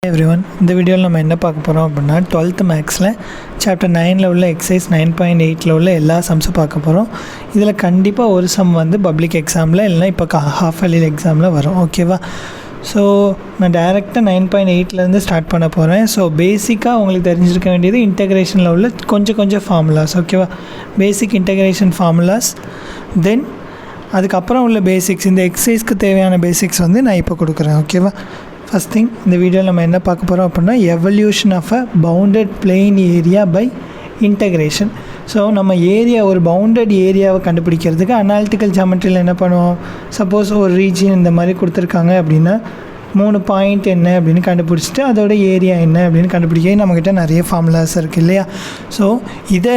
Everyone, இந்த வீடியோவில் நம்ம என்ன பார்க்க போகிறோம் அப்படின்னா 12th மேக்ஸில் சாப்டர் 9ல் உள்ள எக்ஸசைஸ் 9.8ல் உள்ள எல்லா சம்ஸும் பார்க்க போகிறோம். இதில் கண்டிப்பாக ஒரு சம் வந்து பப்ளிக் எக்ஸாமில் இல்லைனா இப்போ ஹாஃப் இயர்லி எக்ஸாமில் வரும். ஓகேவா? ஸோ நான் டைரெக்டாக 9.8லேருந்து ஸ்டார்ட் பண்ண போகிறேன். ஸோ பேசிக்காக உங்களுக்கு தெரிஞ்சிருக்க வேண்டியது இன்டெகிரேஷனில் உள்ள கொஞ்சம் ஃபார்முலாஸ். ஓகேவா? பேசிக் இன்டெகிரேஷன் ஃபார்முலாஸ், தென் அதுக்கப்புறம் உள்ள பேசிக்ஸ், இந்த எக்ஸசைஸ்க்கு தேவையான பேசிக்ஸ் வந்து நான் இப்போ கொடுக்குறேன். ஓகேவா? ஃபஸ்ட் திங், இந்த வீடியோவில் நம்ம என்ன பார்க்க போகிறோம் அப்படின்னா evolution of a bounded plane area by integration. So நம்ம ஒரு பவுண்டட் ஏரியாவை கண்டுபிடிக்கிறதுக்கு அனாலிட்டிக்கல் ஜாமெட்ரியில் என்ன பண்ணுவோம், சப்போஸ் ஒரு ரீஜியன் இந்த மாதிரி கொடுத்துருக்காங்க அப்படின்னா 3 பாயிண்ட் என்ன அப்படின்னு கண்டுபிடிச்சிட்டு அதோட ஏரியா என்ன அப்படின்னு கண்டுபிடிக்க நம்மக்கிட்ட நிறைய ஃபார்முலாஸ் இருக்குது இல்லையா? ஸோ இதை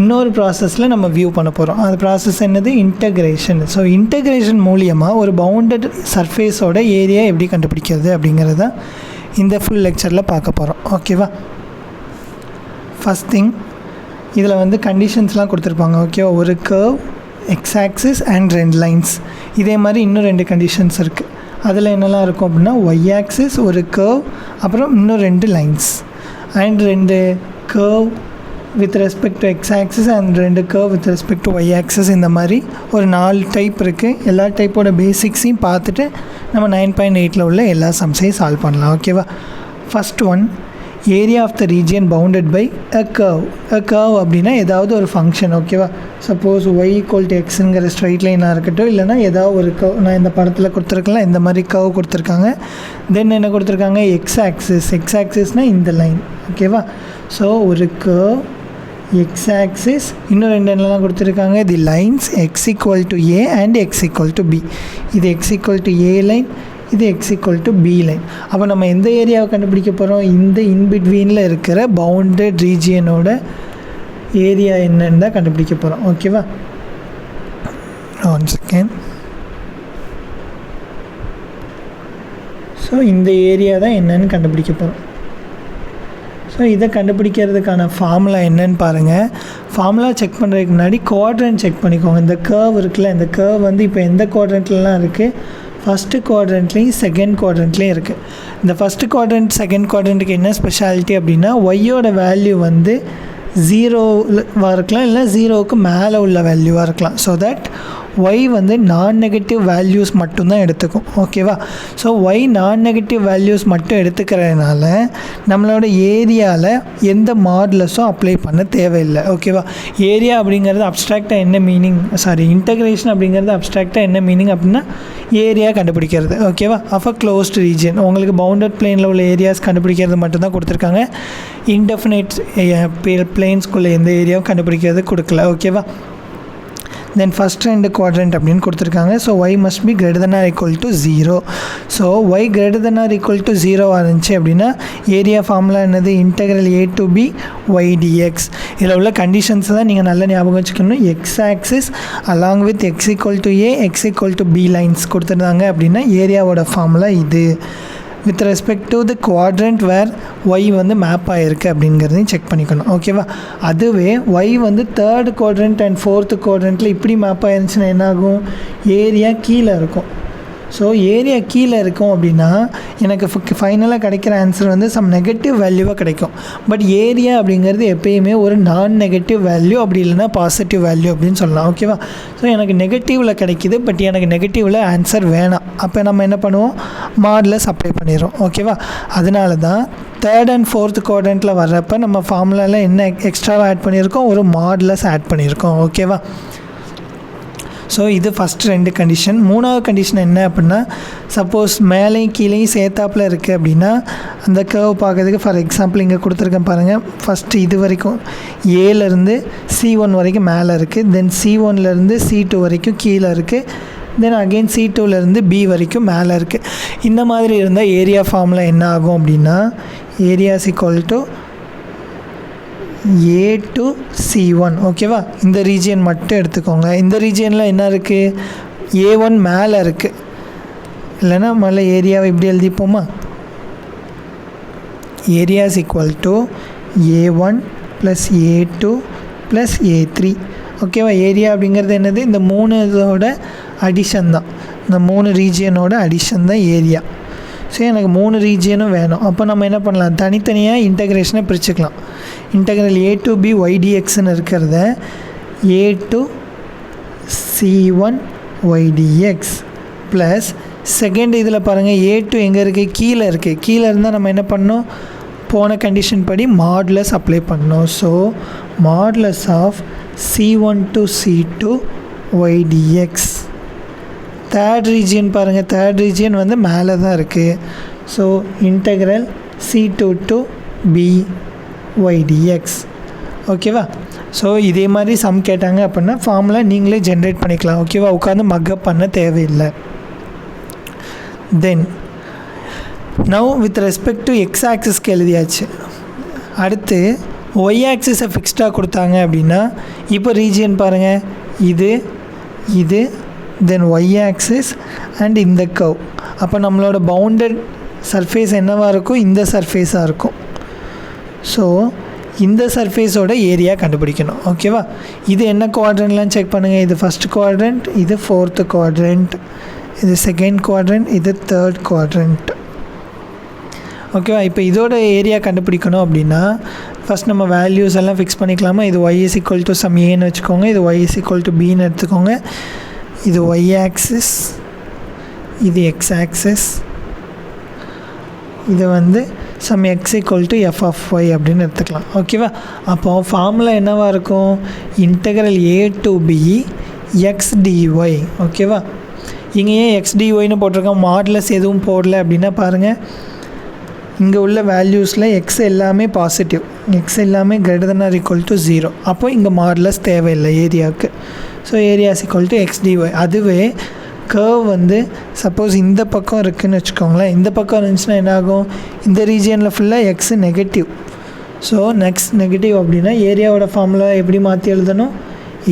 இன்னொரு ப்ராசஸில் நம்ம வியூ பண்ண போகிறோம். அந்த ப்ராசஸ் என்னது? இன்டெகிரேஷன். ஸோ இன்டெகிரேஷன் மூலியமாக ஒரு பவுண்டட் சர்ஃபேஸோட ஏரியா எப்படி கண்டுபிடிக்கிறது அப்படிங்கிறது தான் இந்த ஃபுல் லெக்சரில் பார்க்க போகிறோம். ஓகேவா? ஃபஸ்ட் திங், இதில் வந்து கண்டிஷன்ஸ்லாம் கொடுத்துருப்பாங்க. ஓகேவா? ஒரு curve, X axis and 2 lines. இதே மாதிரி இன்னும் 2 கண்டிஷன்ஸ் இருக்குது. அதில் என்னெல்லாம் இருக்கும் அப்படின்னா ஒய் ஆக்சிஸ், ஒரு கர்வ், அப்புறம் இன்னும் 2 lines and 2 curve with respect to x axis and 2 curve with respect to y axis. இந்த மாதிரி ஒரு 4 டைப் இருக்குது. எல்லா டைப்போட பேசிக்ஸையும் பார்த்துட்டு நம்ம 9.8ல் உள்ள எல்லா சம்ஸையும் சால்வ் பண்ணலாம். ஓகேவா? First one, area of the region bounded by a curve. A curve அப்படின்னா ஏதாவது ஒரு ஃபங்க்ஷன். ஓகேவா? சப்போஸ் ஒய் ஈக்குவல் டு எக்ஸுங்கிற ஸ்ட்ரைட் லைனாக இருக்கட்டும், இல்லைனா ஏதாவது ஒரு கர்வ். நான் இந்த படத்தில் கொடுத்துருக்கலாம், இந்த மாதிரி கர்வ் கொடுத்துருக்காங்க. தென் என்ன கொடுத்துருக்காங்க? X axis. எக்ஸ் ஆக்சிஸ்னால் இந்த லைன். ஓகேவா? ஸோ ஒரு கர்வ், எக்ஸ் ஆக்சிஸ், இன்னும் 2 என்னெல்லாம் கொடுத்துருக்காங்க? The lines x equal to a and x equal to b. இது x equal to a line, இது x equal to b line. அப்போ நம்ம எந்த ஏரியாவை கண்டுபிடிக்க போகிறோம்? இந்த இன்பிட்வீனில் இருக்கிற பவுண்டட் ரீஜியனோட ஏரியா என்னன்னு தான் கண்டுபிடிக்க போகிறோம். ஓகேவா? 1 செகண்ட். ஸோ இந்த ஏரியா தான் என்னன்னு கண்டுபிடிக்க போகிறோம். ஸோ இதை கண்டுபிடிக்கிறதுக்கான ஃபார்முலா என்னன்னு பாருங்கள். ஃபார்முலா செக் பண்ணுறதுக்கு முன்னாடி குவாட்ரண்ட் செக் பண்ணிக்கோங்க. இந்த கர்வ் இருக்குல்ல, இந்த கர்வ் வந்து இப்போ எந்த குவாட்ரண்ட்லாம் இருக்குது? ஃபஸ்ட்டு குவாட்ரண்ட்லேயும் செகண்ட் குவாட்ரண்ட்லேயும் இருக்குது. இந்த ஃபஸ்ட்டு குவாட்ரண்ட் செகண்ட் குவாட்ரண்ட்டுக்கு என்ன ஸ்பெஷாலிட்டி அப்படின்னா ஒய்யோட வேல்யூ வந்து 0வாக இருக்கலாம், இல்லை 0க்கு மேலே உள்ள வேல்யூவாக இருக்கலாம். ஸோ தட் ஒய் வந்து நான் நெகட்டிவ் வேல்யூஸ் மட்டும்தான் எடுத்துக்கும். ஓகேவா? ஸோ ஒய் நான் நெகட்டிவ் வேல்யூஸ் மட்டும் எடுத்துக்கிறதுனால நம்மளோட ஏரியாவில் எந்த மாடுலஸும் அப்ளை பண்ண தேவையில்லை. ஓகேவா? ஏரியா அப்படிங்கிறது அப்ஸ்ட்ராக்டாக என்ன மீனிங், இன்டெகிரேஷன் அப்படிங்கிறது அப்ஸ்ட்ராக்டாக என்ன மீனிங் அப்படின்னா ஏரியா கண்டுபிடிக்கிறது. ஓகேவா? Of a closed region. உங்களுக்கு பவுண்டட் பிளேனில் உள்ள ஏரியாஸ் கண்டுபிடிக்கிறது மட்டும்தான் கொடுத்துருக்காங்க. இன்டெஃபினைட் பிளேன்ஸ்குள்ளே எந்த ஏரியாவும் கண்டுபிடிக்கிறது கொடுக்கல. ஓகேவா? தென் ஃபஸ்ட் 2 குவாட்ரண்ட் அப்படின்னு கொடுத்துருக்காங்க. So y must be greater than or equal to 0. So y greater than or equal to 0 இருந்துச்சு அப்படின்னா ஏரியா ஃபார்முலா என்னது? Integral a to b y dx. இதில் உள்ள கண்டிஷன்ஸ் தான் நீங்கள் நல்ல ஞாபகம் வச்சுக்கணும். X axis along with x equal to a, x equal to b lines கொடுத்துருந்தாங்க அப்படின்னா ஏரியாவோட ஃபார்முலா இது. With respect to the quadrant where y வந்து மேப் ஆகிருக்கு அப்படிங்கிறதையும் செக் பண்ணிக்கணும். ஓகேவா? அதுவே ஒய் வந்து 3rd குவாட்ரண்ட் அண்ட் 4th குவாட்ரண்ட்டில் இப்படி மேப் ஆயிருந்துச்சுன்னா என்னாகும்? ஏரியா கீழே இருக்கும். ஸோ ஏரியா கீழே இருக்கும் அப்படின்னா எனக்கு ஃபைனலாக கிடைக்கிற ஆன்சர் வந்து சம் நெகட்டிவ் வேல்யூவாக கிடைக்கும். பட் ஏரியா அப்படிங்கிறது எப்பயுமே ஒரு நான் நெகட்டிவ் வேல்யூ, அப்படி இல்லைனா பாசிட்டிவ் வேல்யூ அப்படின்னு சொல்லலாம். ஓகேவா? ஸோ எனக்கு நெகட்டிவில் கிடைக்கிது, பட் எனக்கு நெகட்டிவில் ஆன்சர் வேணாம். அப்போ நம்ம என்ன பண்ணுவோம்? மாடுலஸ் அப்ளை பண்ணிடுறோம். ஓகேவா? அதனால தான் 3rd and 4th குவாட்ரண்ட்டில் வர்றப்போ நம்ம ஃபார்முலாவில் என்ன எக்ஸ்ட்ராவாக ஆட் பண்ணியிருக்கோம்? ஒரு மாடுலஸ் ஆட் பண்ணியிருக்கோம். ஓகேவா? ஸோ இது ஃபஸ்ட்டு 2 கண்டிஷன். 3வது கண்டிஷன் என்ன அப்படின்னா சப்போஸ் மேலேயும் கீழேயும் சேர்த்தாப்பில் இருக்குது அப்படின்னா அந்த கர்வ் பார்க்கறதுக்கு ஃபார் எக்ஸாம்பிள் இங்கே கொடுத்துருக்கேன் பாருங்கள். ஃபஸ்ட்டு இது வரைக்கும் ஏலேருந்து C1 வரைக்கும் மேலே இருக்குது, தென் C1லேருந்து C2 வரைக்கும் கீழே இருக்குது, தென் அகெயின் C2லேருந்து B வரைக்கும் மேலே இருக்குது. இந்த மாதிரி இருந்தால் ஏரியா ஃபார்முலா என்ன ஆகும் அப்படின்னா areas equal to A to C1. ஓகேவா? இந்த ரீஜியன் மட்டும் எடுத்துக்கோங்க. இந்த ரீஜியனில் என்ன இருக்குது? A1 மேலே இருக்குது, இல்லைன்னா மேலே ஏரியாவை இப்படி எழுதிப்போமா? Areas equal to A1 plus A2 plus A3. ஓகேவா? ஏரியா அப்படிங்கிறது என்னது? இந்த 3 இதோட அடிஷன் தான், இந்த 3 ரீஜியனோட அடிஷன் தான் ஏரியா. ஸோ எனக்கு 3 ரீஜியனும் வேணும். அப்போ நம்ம என்ன பண்ணலாம், தனித்தனியாக இன்டகிரேஷனை பிரிச்சுக்கலாம். Integral a to b y dxன்னு இருக்கிறத a to c1 y dx plus second இதில் பாருங்கள் a to எங்கே இருக்குது, கீழே இருக்குது. கீழே இருந்தால் நம்ம என்ன பண்ணோம், போன கண்டிஷன் படி மாடுலஸ் அப்ளை பண்ணோம். So modulus of c1 to c2 y dx. Third region பாருங்கள், தேர்ட் ரீஜியன் வந்து மேலே தான் இருக்குது. So integral c2 to b y dx. ஓகேவா? ஸோ இதே மாதிரி சம் கேட்டாங்க அப்படின்னா ஃபார்முலா நீங்களே ஜென்ரேட் பண்ணிக்கலாம். ஓகேவா? உட்காந்து மக்கப் பண்ண தேவையில்லை. Then now with respect to x ஆக்சிஸ்க்கு எழுதியாச்சு. அடுத்து ஒய் ஆக்சிஸை ஃபிக்ஸ்டாக கொடுத்தாங்க அப்படின்னா இப்போ ரீஜியன் பாருங்கள், இது தென் ஒய் ஆக்சிஸ் அண்ட் இந்த கர்வ். அப்போ நம்மளோட பவுண்டட் சர்ஃபேஸ் என்னவாக இருக்கும், இந்த சர்ஃபேஸாக இருக்கும். ஸோ இந்த சர்ஃபேஸோட ஏரியா கண்டுபிடிக்கணும். ஓகேவா? இது என்ன குவாட்ரண்ட்லாம் செக் பண்ணுங்கள். இது ஃபஸ்ட் குவாட்ரண்ட், இது ஃபோர்த்து குவாட்ரண்ட், இது செகண்ட் குவாட்ரண்ட், இது தேர்ட் குவாட்ரண்ட். ஓகேவா? இப்போ இதோட ஏரியா கண்டுபிடிக்கணும் அப்படின்னா ஃபஸ்ட் நம்ம வேல்யூஸ் எல்லாம் ஃபிக்ஸ் பண்ணிக்கலாமா. இது y is equal to sum ஏன்னு வச்சுக்கோங்க, இது y is equal to bன்னு எடுத்துக்கோங்க. இது y ஆக்சிஸ், இது x ஆக்சிஸ், இது வந்து some x equal to f of y அப்படின்னு எடுத்துக்கலாம். ஓகேவா? அப்போது ஃபார்முலா என்னவாக இருக்கும், integral a to b x dy. ஓகேவா? இங்கே ஏன் x dyன்னு போட்டிருக்கோம், மாடுலஸ் எதுவும் போடல அப்படின்னா பாருங்கள், இங்கே உள்ள வேல்யூஸில் x எல்லாமே பாசிட்டிவ், x எல்லாமே greater than or equal to 0. அப்போ இங்கே மாடுலஸ் தேவையில்லை ஏரியாவுக்கு. So area is equal to x dy. அதுவே கர்வ் வந்து சப்போஸ் இந்த பக்கம் இருக்குதுன்னு வச்சுக்கோங்களேன், இந்த பக்கம் இருந்துச்சுன்னா என்னாகும், இந்த ரீஜியனில் ஃபுல்லாக x negative. So next negative அப்படின்னா ஏரியாவோட ஃபார்முலா எப்படி மாற்றி எழுதணும்,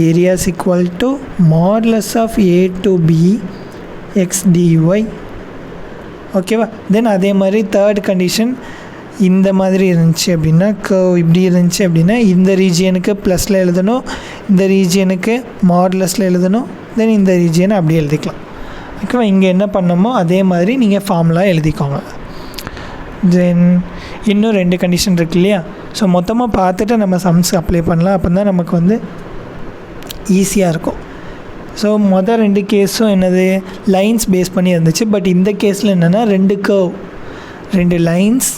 area is equal to modulus of a to b x dy. ஓகேவா? தென் அதே மாதிரி தேர்ட் கண்டிஷன் இந்த மாதிரி இருந்துச்சு அப்படின்னா, கர்வ் இப்படி இருந்துச்சு அப்படின்னா இந்த ரீஜியனுக்கு ப்ளஸில் எழுதணும், இந்த ரீஜியனுக்கு மாடுலஸில் எழுதணும், தென் இந்த ரீஜியனை அப்படியே எழுதிக்கலாம். ஓகேவா? இங்கே என்ன பண்ணமோ அதே மாதிரி நீங்கள் ஃபார்முலா எழுதிக்கோங்க. தென் இன்னும் 2 கண்டிஷன் இருக்கு இல்லையா. ஸோ மொத்தமாக பார்த்துட்டு நம்ம சம்ஸ் அப்ளை பண்ணலாம். அப்போ தான் நமக்கு வந்து ஈஸியாக இருக்கும். ஸோ மொதல் 2 கேஸும் என்னது, லைன்ஸ் பேஸ் பண்ணி இருந்துச்சு. பட் இந்த கேஸில் என்னென்னா 2 curve, 2 lines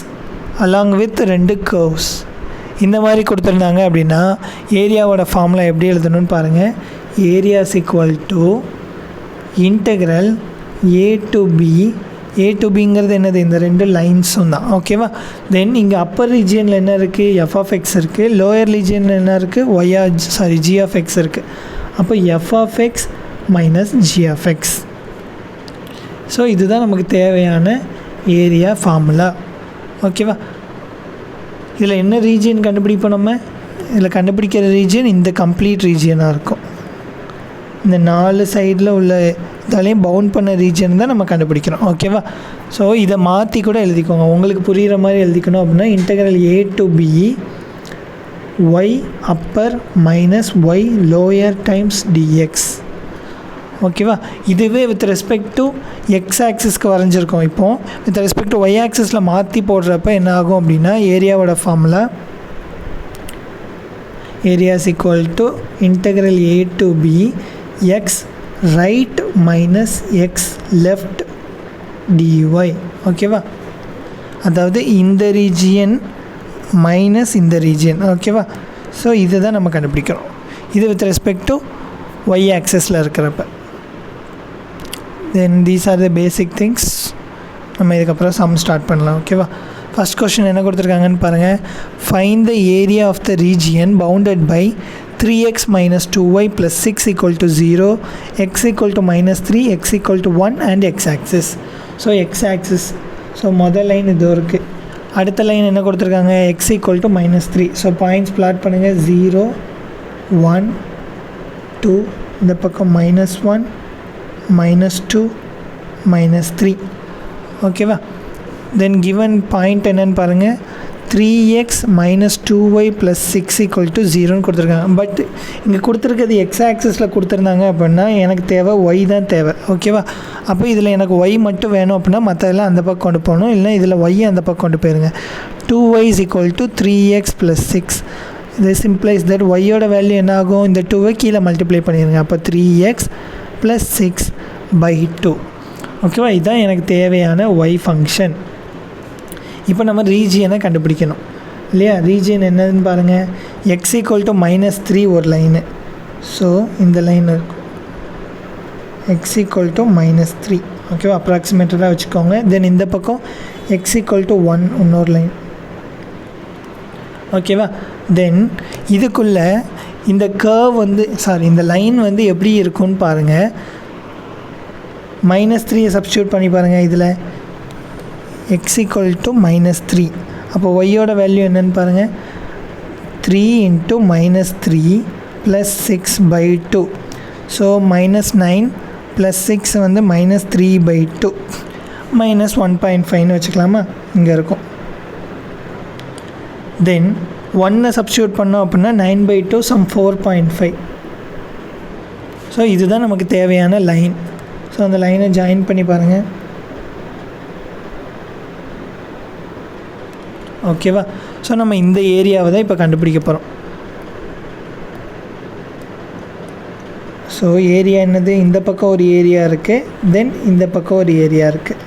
along with 2 curves இந்த மாதிரி கொடுத்துருந்தாங்க அப்படின்னா ஏரியாவோட ஃபார்முலா எப்படி எழுதணும்னு பாருங்கள். Area is equal to integral a to b. a to bங்கிறது என்னது, இந்த 2 லைன்ஸும் தான். ஓகேவா? தென் இங்கே அப்பர் ரீஜியனில் என்ன இருக்குது, f of x இருக்குது. லோயர் ரீஜியனில் என்ன இருக்குது, g of x இருக்குது. அப்போ f of x minus g of x. So இதுதான் நமக்கு தேவையான ஏரியா ஃபார்முலா. ஓகேவா? இதில் என்ன ரீஜியன் கண்டுபிடிப்போம், நம்ம இதில் கண்டுபிடிக்கிற ரீஜியன் இந்த கம்ப்ளீட் ரீஜியனாக இருக்கும். இந்த 4 சைடில் உள்ள இதாலையும் பவுண்ட் பண்ண ரீஜன் தான் நம்ம கண்டுபிடிக்கிறோம். ஓகேவா? ஸோ இதை மாற்றி கூட எழுதிக்கோங்க, உங்களுக்கு புரிகிற மாதிரி எழுதிக்கணும் அப்படின்னா integral a to b y upper minus y lower times dx. ஓகேவா? இதுவே வித் ரெஸ்பெக்ட் டு எக்ஸ் ஆக்சிஸ்க்கு வரைஞ்சிருக்கோம். இப்போது வித் ரெஸ்பெக்ட் டு ஒய் ஆக்சிஸில் மாற்றி போடுறப்ப என்ன ஆகும் அப்படின்னா ஏரியாவோட formula area is equal to integral a to b x right minus x left dy. ஓகேவா? அதாவது இந்த ரீஜியன் மைனஸ் இந்த ரீஜியன். ஓகேவா? ஸோ இது தான் நம்ம கண்டுபிடிக்கிறோம். இது வித் ரெஸ்பெக்ட் டு ஒய் ஆக்சஸில் இருக்கிறப்ப. Then these are the basic things. நம்ம இதுக்கப்புறம் சம் ஸ்டார்ட் பண்ணலாம். ஓகேவா? ஃபஸ்ட் கொஸ்டின் என்ன கொடுத்துருக்காங்கன்னு பாருங்கள். Find the area of the region bounded by 3x minus 2y plus 6 equal to 0, x equal to minus 3, x equal to 1 and x axis. So x axis. So முதல் line இது இருக்குது. அடுத்த line என்ன கொடுத்துருக்காங்க, x equal to minus 3. So points plot பண்ணுங்கள். 0 1 2, இந்த பக்கம் -1 -2 -3. ஓகேவா? தென் கிவன் பாயிண்ட் என்னன்னு பாருங்கள், 3x minus 2y plus 6 equal to 0ன்னு கொடுத்துருக்காங்க. பட் இங்கே கொடுத்துருக்கிறது எக்ஸ் ஆக்சிஸில் கொடுத்துருந்தாங்க அப்படின்னா எனக்கு தேவை ஒய் தான் தேவை. ஓகேவா? அப்போ இதில் எனக்கு ஒய் மட்டும் வேணும் அப்படின்னா மற்றதெல்லாம் அந்த பக்கம் கொண்டு போகணும். இல்லைனா இதில் ஒய்யை அந்த பக்கம் கொண்டு போயிருங்க. 2y is equal to 3x plus 6. இது சிம்பிளைஸ் தட் ஒய்யோட வேல்யூ என்ன ஆகும்? இந்த 2வை கீழே மல்டிப்ளை பண்ணிடுங்க. அப்போ 3x plus 6 by 2. ஓகேவா? இதுதான் எனக்கு தேவையான ஒய் ஃபங்க்ஷன். இப்போ நம்ம ரீஜியனை கண்டுபிடிக்கணும் இல்லையா? ரீஜியன் என்னதுன்னு பாருங்கள். x equal to -3 ஒரு லைனு. ஸோ இந்த லைன் இருக்கும் x equal to -3. ஓகேவா? அப்ராக்சிமேட்டடாக வச்சுக்கோங்க. தென் இந்த பக்கம் x equal to 1 இன்னொரு லைன். ஓகேவா? தென் இதுக்குள்ளே இந்த கர்வ் வந்து இந்த லைன் வந்து எப்படி இருக்குன்னு பாருங்கள். -3 சப்ஸ்டியூட் பண்ணி பாருங்கள். இதில் x equal to -3. அப்போ ஒய்யோட வேல்யூ என்னன்னு பாருங்கள். 3 × -3 + 6 by 2. ஸோ -9 + 6 வந்து -3 by 2 -1.5ன்னு வச்சுக்கலாமா? இங்கே இருக்கும். தென் 1 சப்ஸ்டியூட் பண்ணோம் அப்படின்னா 9 by 2 4.5. ஸோ இதுதான் நமக்கு தேவையான லைன். ஸோ அந்த லைனை ஜாயின் பண்ணி பாருங்கள். ஓகேவா? ஸோ நம்ம இந்த ஏரியாவை தான் இப்போ கண்டுபிடிக்க போகிறோம். ஸோ ஏரியா என்னது? இந்த பக்கம் ஒரு ஏரியா இருக்குது, தென் இந்த பக்கம் ஒரு ஏரியா இருக்குது.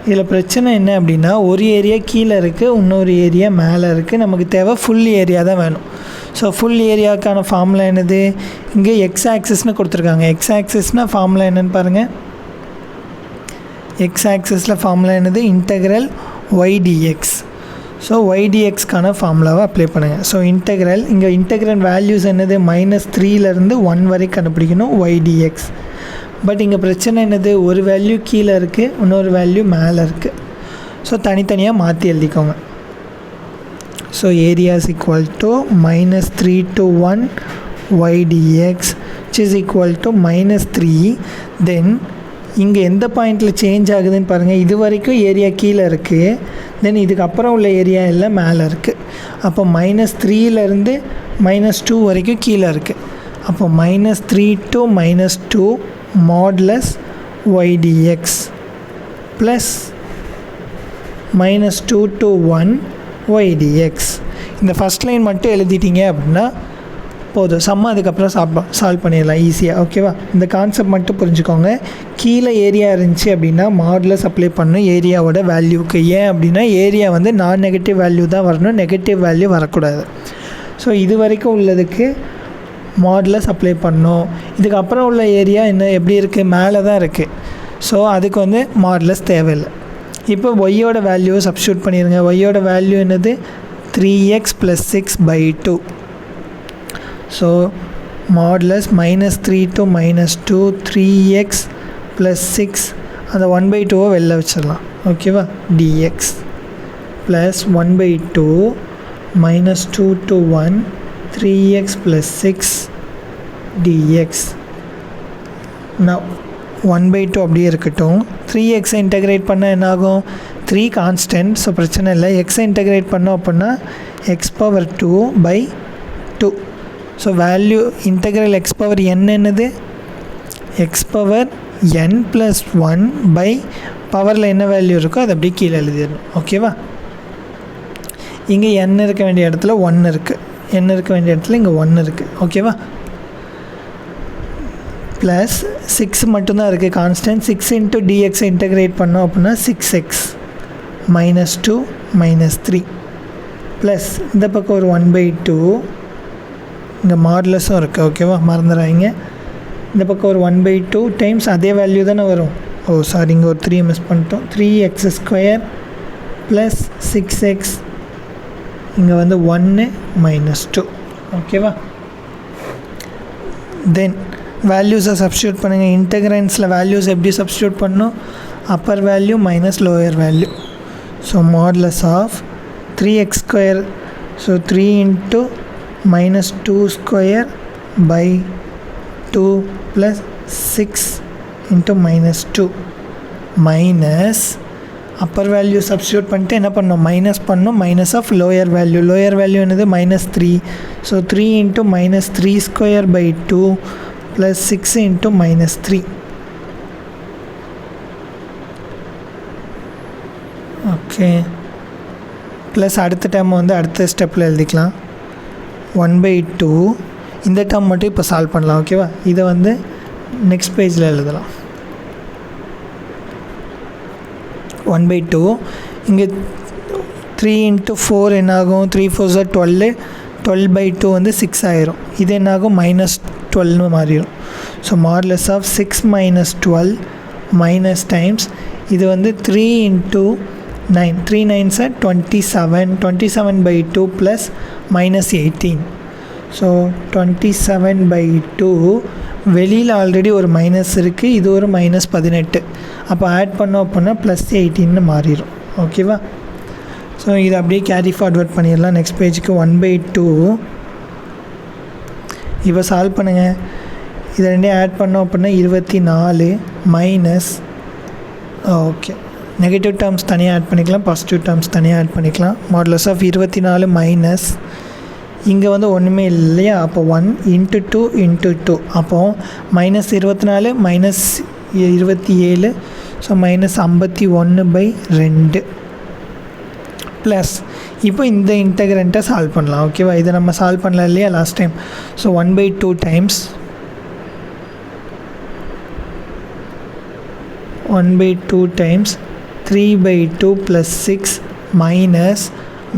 இதில் பிரச்சனை என்ன அப்படின்னா ஒரு ஏரியா கீழே இருக்குது, இன்னொரு ஏரியா மேலே இருக்குது. நமக்கு தேவை ஃபுல் ஏரியா தான் வேணும். ஸோ ஃபுல் ஏரியாவுக்கான ஃபார்முலா என்னது? இங்கே எக்ஸ் ஆக்சிஸ்னு கொடுத்துருக்காங்க. எக்ஸ் ஆக்சிஸ்னால் ஃபார்முலா என்னென்னு பாருங்கள். எக்ஸ் ஆக்சிஸில் ஃபார்முலா என்னது? Integral y dx. So y dxக்கான ஃபார்முலாவை அப்ளை பண்ணுங்கள். ஸோ இன்டெக்ரல் இங்கே இன்டெக்ரல் வேல்யூஸ் என்னது? -3லேருந்து 1 வரை கண்டுபிடிக்கணும் y dx. பட் இங்கே பிரச்சனை என்னது? ஒரு வேல்யூ கீழே இருக்குது, இன்னொரு வேல்யூ மேலே இருக்குது. ஸோ தனித்தனியாக மாற்றி எழுதிக்கோங்க. So area is equal to -3 to 1 y dx which is equal to -3. தென் இங்கே எந்த பாயிண்டில் சேஞ்ச் ஆகுதுன்னு பாருங்கள். இது வரைக்கும் ஏரியா கீழே இருக்குது, தென் இதுக்கப்புறம் உள்ள ஏரியா எல்லாம் மேலே இருக்குது. அப்போ -3லேருந்து -2 வரைக்கும் கீழே இருக்குது. அப்போ -3 to -2 modulus y dx plus -2 to 1 y dx. இந்த ஃபஸ்ட் லைன் மட்டும் எழுதிட்டீங்க அப்படின்னா போதும். சம்மா அதுக்கப்புறம் சால்வ் பண்ணிடலாம் ஈஸியாக. ஓகேவா? இந்த கான்செப்ட் மட்டும் புரிஞ்சுக்கோங்க. கீழே ஏரியா இருந்துச்சு அப்படின்னா மாடுலஸ் அப்ளை பண்ணணும் ஏரியாவோட வேல்யூக்கு. ஏன் அப்படின்னா ஏரியா வந்து நான் நெகட்டிவ் வேல்யூ தான் வரணும், நெகட்டிவ் வேல்யூ வரக்கூடாது. ஸோ இது வரைக்கும் உள்ளதுக்கு மாடுலஸ் அப்ளை பண்ணணும். இதுக்கப்புறம் உள்ள ஏரியா என்ன எப்படி இருக்குது? மேலே தான் இருக்குது. ஸோ அதுக்கு வந்து மாடுலஸ் தேவையில்லை. இப்போ ஒய்யோட வேல்யூவை சப்ஸ்டியூட் பண்ணிடுங்க. ஒய்யோட வேல்யூ என்னது? 3x + 6 by 2. So modulus -3 to -2 3x + 6 அந்த 1/2 வெளில வச்சிடலாம். ஓகேவா? dx plus 1/2 -2 to 1 3x + 6 dx. நான் 1/2 அப்படியே இருக்கட்டும். 3x இன்டெகிரேட் பண்ணால் என்ன ஆகும்? 3 கான்ஸ்டன்ட். ஸோ பிரச்சனை இல்லை. எக்ஸை இன்டெகிரேட் பண்ணோம் அப்படின்னா x⁴2/2. So value integral x⁴n என்னது? x⁴n + 1 பை பவரில் என்ன வேல்யூ இருக்கோ அதை அப்படியே கீழே எழுதிடணும். ஓகேவா? இங்கே n இருக்க வேண்டிய இடத்துல 1 இருக்குது, n இருக்க வேண்டிய இடத்துல இங்கே 1 இருக்குது. ஓகேவா? ப்ளஸ் 6 மட்டும்தான் இருக்குது கான்ஸ்டன்ட். 6 × dx இன்டெகிரேட் பண்ணோம் அப்படின்னா 6x -2 -3 ப்ளஸ் இந்த பக்கம் ஒரு 1/2 இங்கே மாடுலஸும் இருக்குது. ஓகேவா? மறந்துடாதீங்க. இந்த பக்கம் ஒரு 1/2 டைம்ஸ் அதே வேல்யூ தானே வரும். ஓ சாரி, இங்கே ஒரு 3 மிஸ் பண்ணிட்டோம். 3x² ப்ளஸ் 6x இங்கே வந்து 1 -2. ஓகேவா? தென் வேல்யூஸை சப்ஸ்டியூட் பண்ணுங்கள். இன்டெக்ரன்ஸில் வேல்யூஸ் எப்படி சப்ஸ்டியூட் பண்ணணும்? Upper value minus lower value. So modulus of 3x². So 3 × -2² by 2 + 6 × -2 minus upper value substitute பண்ணிட்டு என்ன பண்ணணும், மைனஸ் பண்ணணும். மைனஸ் ஆஃப் லோயர் வேல்யூ என்னது -3. ஸோ 3 × -3² / 2 + 6 × -3. ஓகே, ப்ளஸ் அடுத்த டேர்ம் வந்து அடுத்த ஸ்டெப்பில் எழுதிக்கலாம். 1/2 இந்த டேர்ம் மட்டும் இப்போ சால்வ் பண்ணலாம். ஓகேவா, இதை வந்து நெக்ஸ்ட் பேஜில் எழுதலாம். 1/2 இங்கே 3 × 4 என்னாகும், 3 × 4 = 12. 12/2 வந்து 6 ஆயிரும். இது என்னாகும், -12ன்னு மாறிடும். So modulus of 6 - 12 minus times இது வந்து 3 × 9. 3 9s are 27. 27/2 + -18. ஸோ 27/2 வெளியில் ஆல்ரெடி ஒரு மைனஸ் இருக்குது, இது ஒரு -18. அப்போ ஆட் பண்ணோம் அப்படின்னா +18ன்னு மாறிடும். ஓகேவா, ஸோ இதை அப்படியே கேரி ஃபார்வர்ட் பண்ணிடலாம் நெக்ஸ்ட் பேஜுக்கு. 1/2 இப்போ சால்வ் பண்ணுங்கள். இதை ரெண்டையும் ஆட் பண்ணோம் அப்படின்னா 24 மைனஸ், ஓகே, நெகட்டிவ் டேர்ம்ஸ் தனியாக ஆட் பண்ணிக்கலாம், பாசிட்டிவ் டேர்ம்ஸ் தனியாக ஆட் பண்ணிக்கலாம். மாடுலஸ் ஆஃப் 24 மைனஸ் இங்கே வந்து ஒன்றுமே இல்லையா, அப்போ 1 × 2 × 2, அப்போது -24 -27, ஸோ -51/2 ப்ளஸ் இப்போ இந்த இன்டெக்ரண்ட்டை சால்வ் பண்ணலாம். ஓகேவா, இதை நம்ம சால்வ் பண்ணலாம் இல்லையா last time. So 1/2 times 3/2 + 6 minus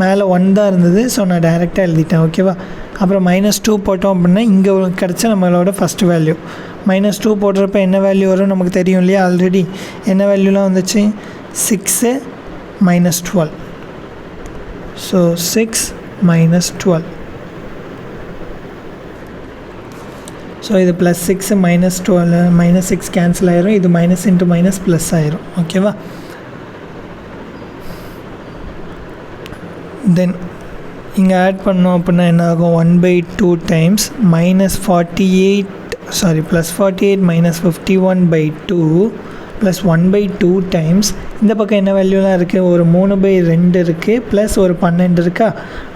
மேலே 1 தான் இருந்தது, ஸோ நான் டைரெக்டாக எழுதிட்டேன். ஓகேவா, அப்புறம் -2 போட்டோம் அப்படின்னா இங்கே கிடச்ச நம்மளோட ஃபஸ்ட் வேல்யூ. -2 போடுறப்ப என்ன வேல்யூ வரும் நமக்கு தெரியும் இல்லையா ஆல்ரெடி. என்ன வேல்யூலாம் வந்துச்சு, 6 - 12. ஸோ 6 - 12. ஸோ இது +6 -12 -6 கேன்சல் ஆயிரும். இது மைனஸ் இன்ட்டு மைனஸ் ப்ளஸ் ஆயிரும். ஓகேவா, தென் இங்கே ஆட் பண்ணோம் அப்படின்னா என்ன ஆகும், 1/2 டைம்ஸ் -48 +48 -51/2 ப்ளஸ் 1/2 டைம்ஸ் இந்த பக்கம் என்ன வேல்யூலாம் இருக்குது, ஒரு 3/2 இருக்குது ப்ளஸ் ஒரு 12 இருக்கா.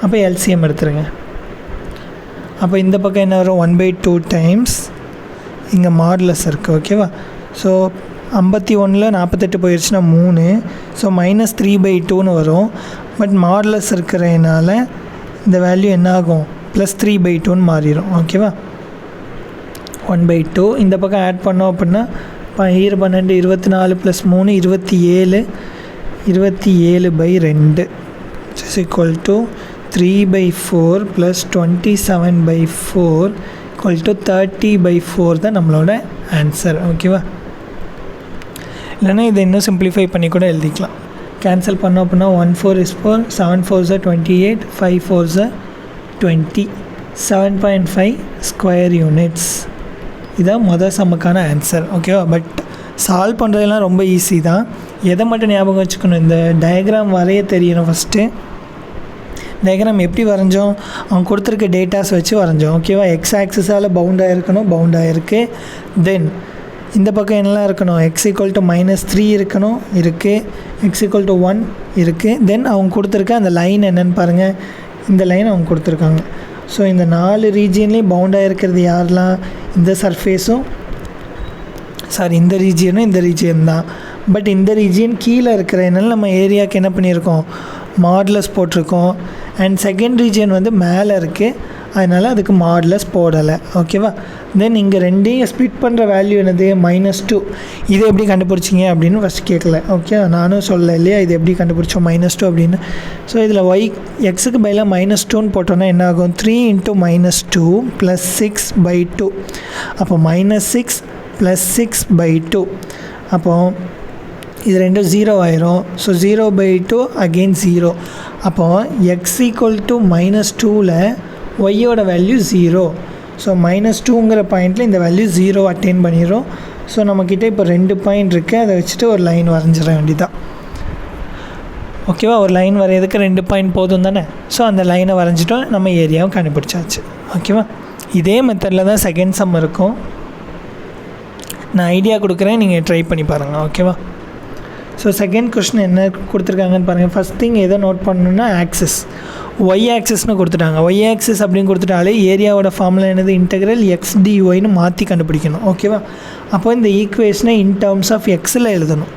அப்போ எல்சிஎம் எடுத்துருங்க. அப்போ இந்த பக்கம் என்ன வரும், 1/2 டைம்ஸ் இங்கே மாடுலஸ் இருக்குது. ஓகேவா, ஸோ 51ல் 48 போயிடுச்சுன்னா 3, ஸோ -3/2ன்னு வரும். பட் மாடுலஸ் இருக்கிறதுனால இந்த வேல்யூ என்ன ஆகும், +3/2ன்னு மாறிடும். ஓகேவா, 1/2 இந்த பக்கம் ஆட் பண்ணோம் அப்படின்னா 12 24 + 3 27 27/2 = 3/4 + 27/4 = 30/4 தான் நம்மளோட ஆன்சர். ஓகேவா, இல்லைன்னா இதை இன்னும் சிம்பிளிஃபை பண்ணி கூட எழுதிக்கலாம். கேன்சல் பண்ணோம் அப்படின்னா 1 4 is 4, 7 4s are 28, 5 4s are 20, 7.5 square units. இதான் மொதல் சம்முக்கான ஆன்சர். ஓகேவா, பட் சால்வ் பண்ணுறதுலாம் ரொம்ப ஈஸி தான். எதை மட்டும் ஞாபகம் வச்சுக்கணும், இந்த டயக்ராம் வரைய தெரியணும். ஃபஸ்ட்டு டயக்ராம் எப்படி வரைஞ்சோம், அவங்க கொடுத்துருக்க டேட்டாஸ் வச்சு வரைஞ்சோம். ஓகேவா, எக்ஸ் ஆக்சிஸால் பவுண்டாக இருக்கணும், பவுண்டாக இருக்குது. தென் இந்த பக்கம் என்னெல்லாம் இருக்கணும், x = -3 இருக்கணும், இருக்குது. x = 1 இருக்குது. தென் அவங்க கொடுத்துருக்க அந்த லைன் என்னென்னு பாருங்கள், இந்த லைன் அவங்க கொடுத்துருக்காங்க. ஸோ இந்த 4 ரீஜியன்லேயும் பவுண்டாக இருக்கிறது யாரெல்லாம், இந்த சர்ஃபேஸும் இந்த ரீஜியனும் இந்த ரீஜியன் தான். பட் இந்த ரீஜியன் கீழே இருக்கிறதுனால நம்ம ஏரியாவுக்கு என்ன பண்ணியிருக்கோம், மாடுலஸ் போட்டிருக்கோம். அண்ட் செகண்ட் ரீஜியன் வந்து மேலே இருக்குது, அதனால் அதுக்கு மாடுலஸ் போடலை. ஓகேவா, தென் இங்கே ரெண்டையும் ஸ்ப்ளிட் பண்ணுற வேல்யூ என்னது, -2. இதை எப்படி கண்டுபிடிச்சிங்க அப்படின்னு ஃபஸ்ட் கேட்கல. ஓகே, நானும் சொல்ல இல்லையா, இது எப்படி கண்டுபிடிச்சோம் -2 அப்படின்னு. ஸோ இதில் எக்ஸுக்கு பதிலாக -2ன்னு போட்டோன்னா என்ன ஆகும், 3 × -2 + 6/2. அப்போ -6 + 6/2. அப்போது இது ரெண்டும் 0 ஆயிரும். So 0/2 again 0. அப்போது x = -2ல் ஒய்யோட வேல்யூ 0. ஸோ -2ங்கிற பாயிண்டில் இந்த வேல்யூ 0 அட்டைன் பண்ணிடும். ஸோ நம்மக்கிட்ட இப்போ 2 பாயிண்ட் இருக்குது, அதை வச்சுட்டு ஒரு லைன் வரைஞ்சிட வேண்டியதான். ஓகேவா, ஒரு லைன் வரைகிறதுக்கு 2 பாயிண்ட் போதும் தானே. ஸோ அந்த லைனை வரைஞ்சிட்டோம், நம்ம ஏரியாவும் கண்டுபிடிச்சாச்சு. ஓகேவா, இதே மெத்தடில் தான் செகண்ட் சம் இருக்கும். நான் ஐடியா கொடுக்குறேன், நீங்கள் ட்ரை பண்ணி பாருங்கள். ஓகேவா, ஸோ செகண்ட் கொஸ்டின் என்ன கொடுத்துருக்காங்கன்னு பாருங்கள். ஃபஸ்ட் திங் எதை நோட் பண்ணணுன்னா ஆக்சிஸ், ஒய் ஆக்சிஸ்னு கொடுத்துட்டாங்க. ஒய் ஆக்சிஸ் அப்படின்னு கொடுத்துட்டாலே ஏரியாவோட ஃபார்முலா என்னது, இன்டெக்ரல் எக்ஸ் டிஒய்னு மாற்றி கண்டுபிடிக்கணும். ஓகேவா? அப்போ இந்த ஈக்குவேஷனை இன் டேர்ம்ஸ் ஆஃப் எக்ஸில் எழுதணும்.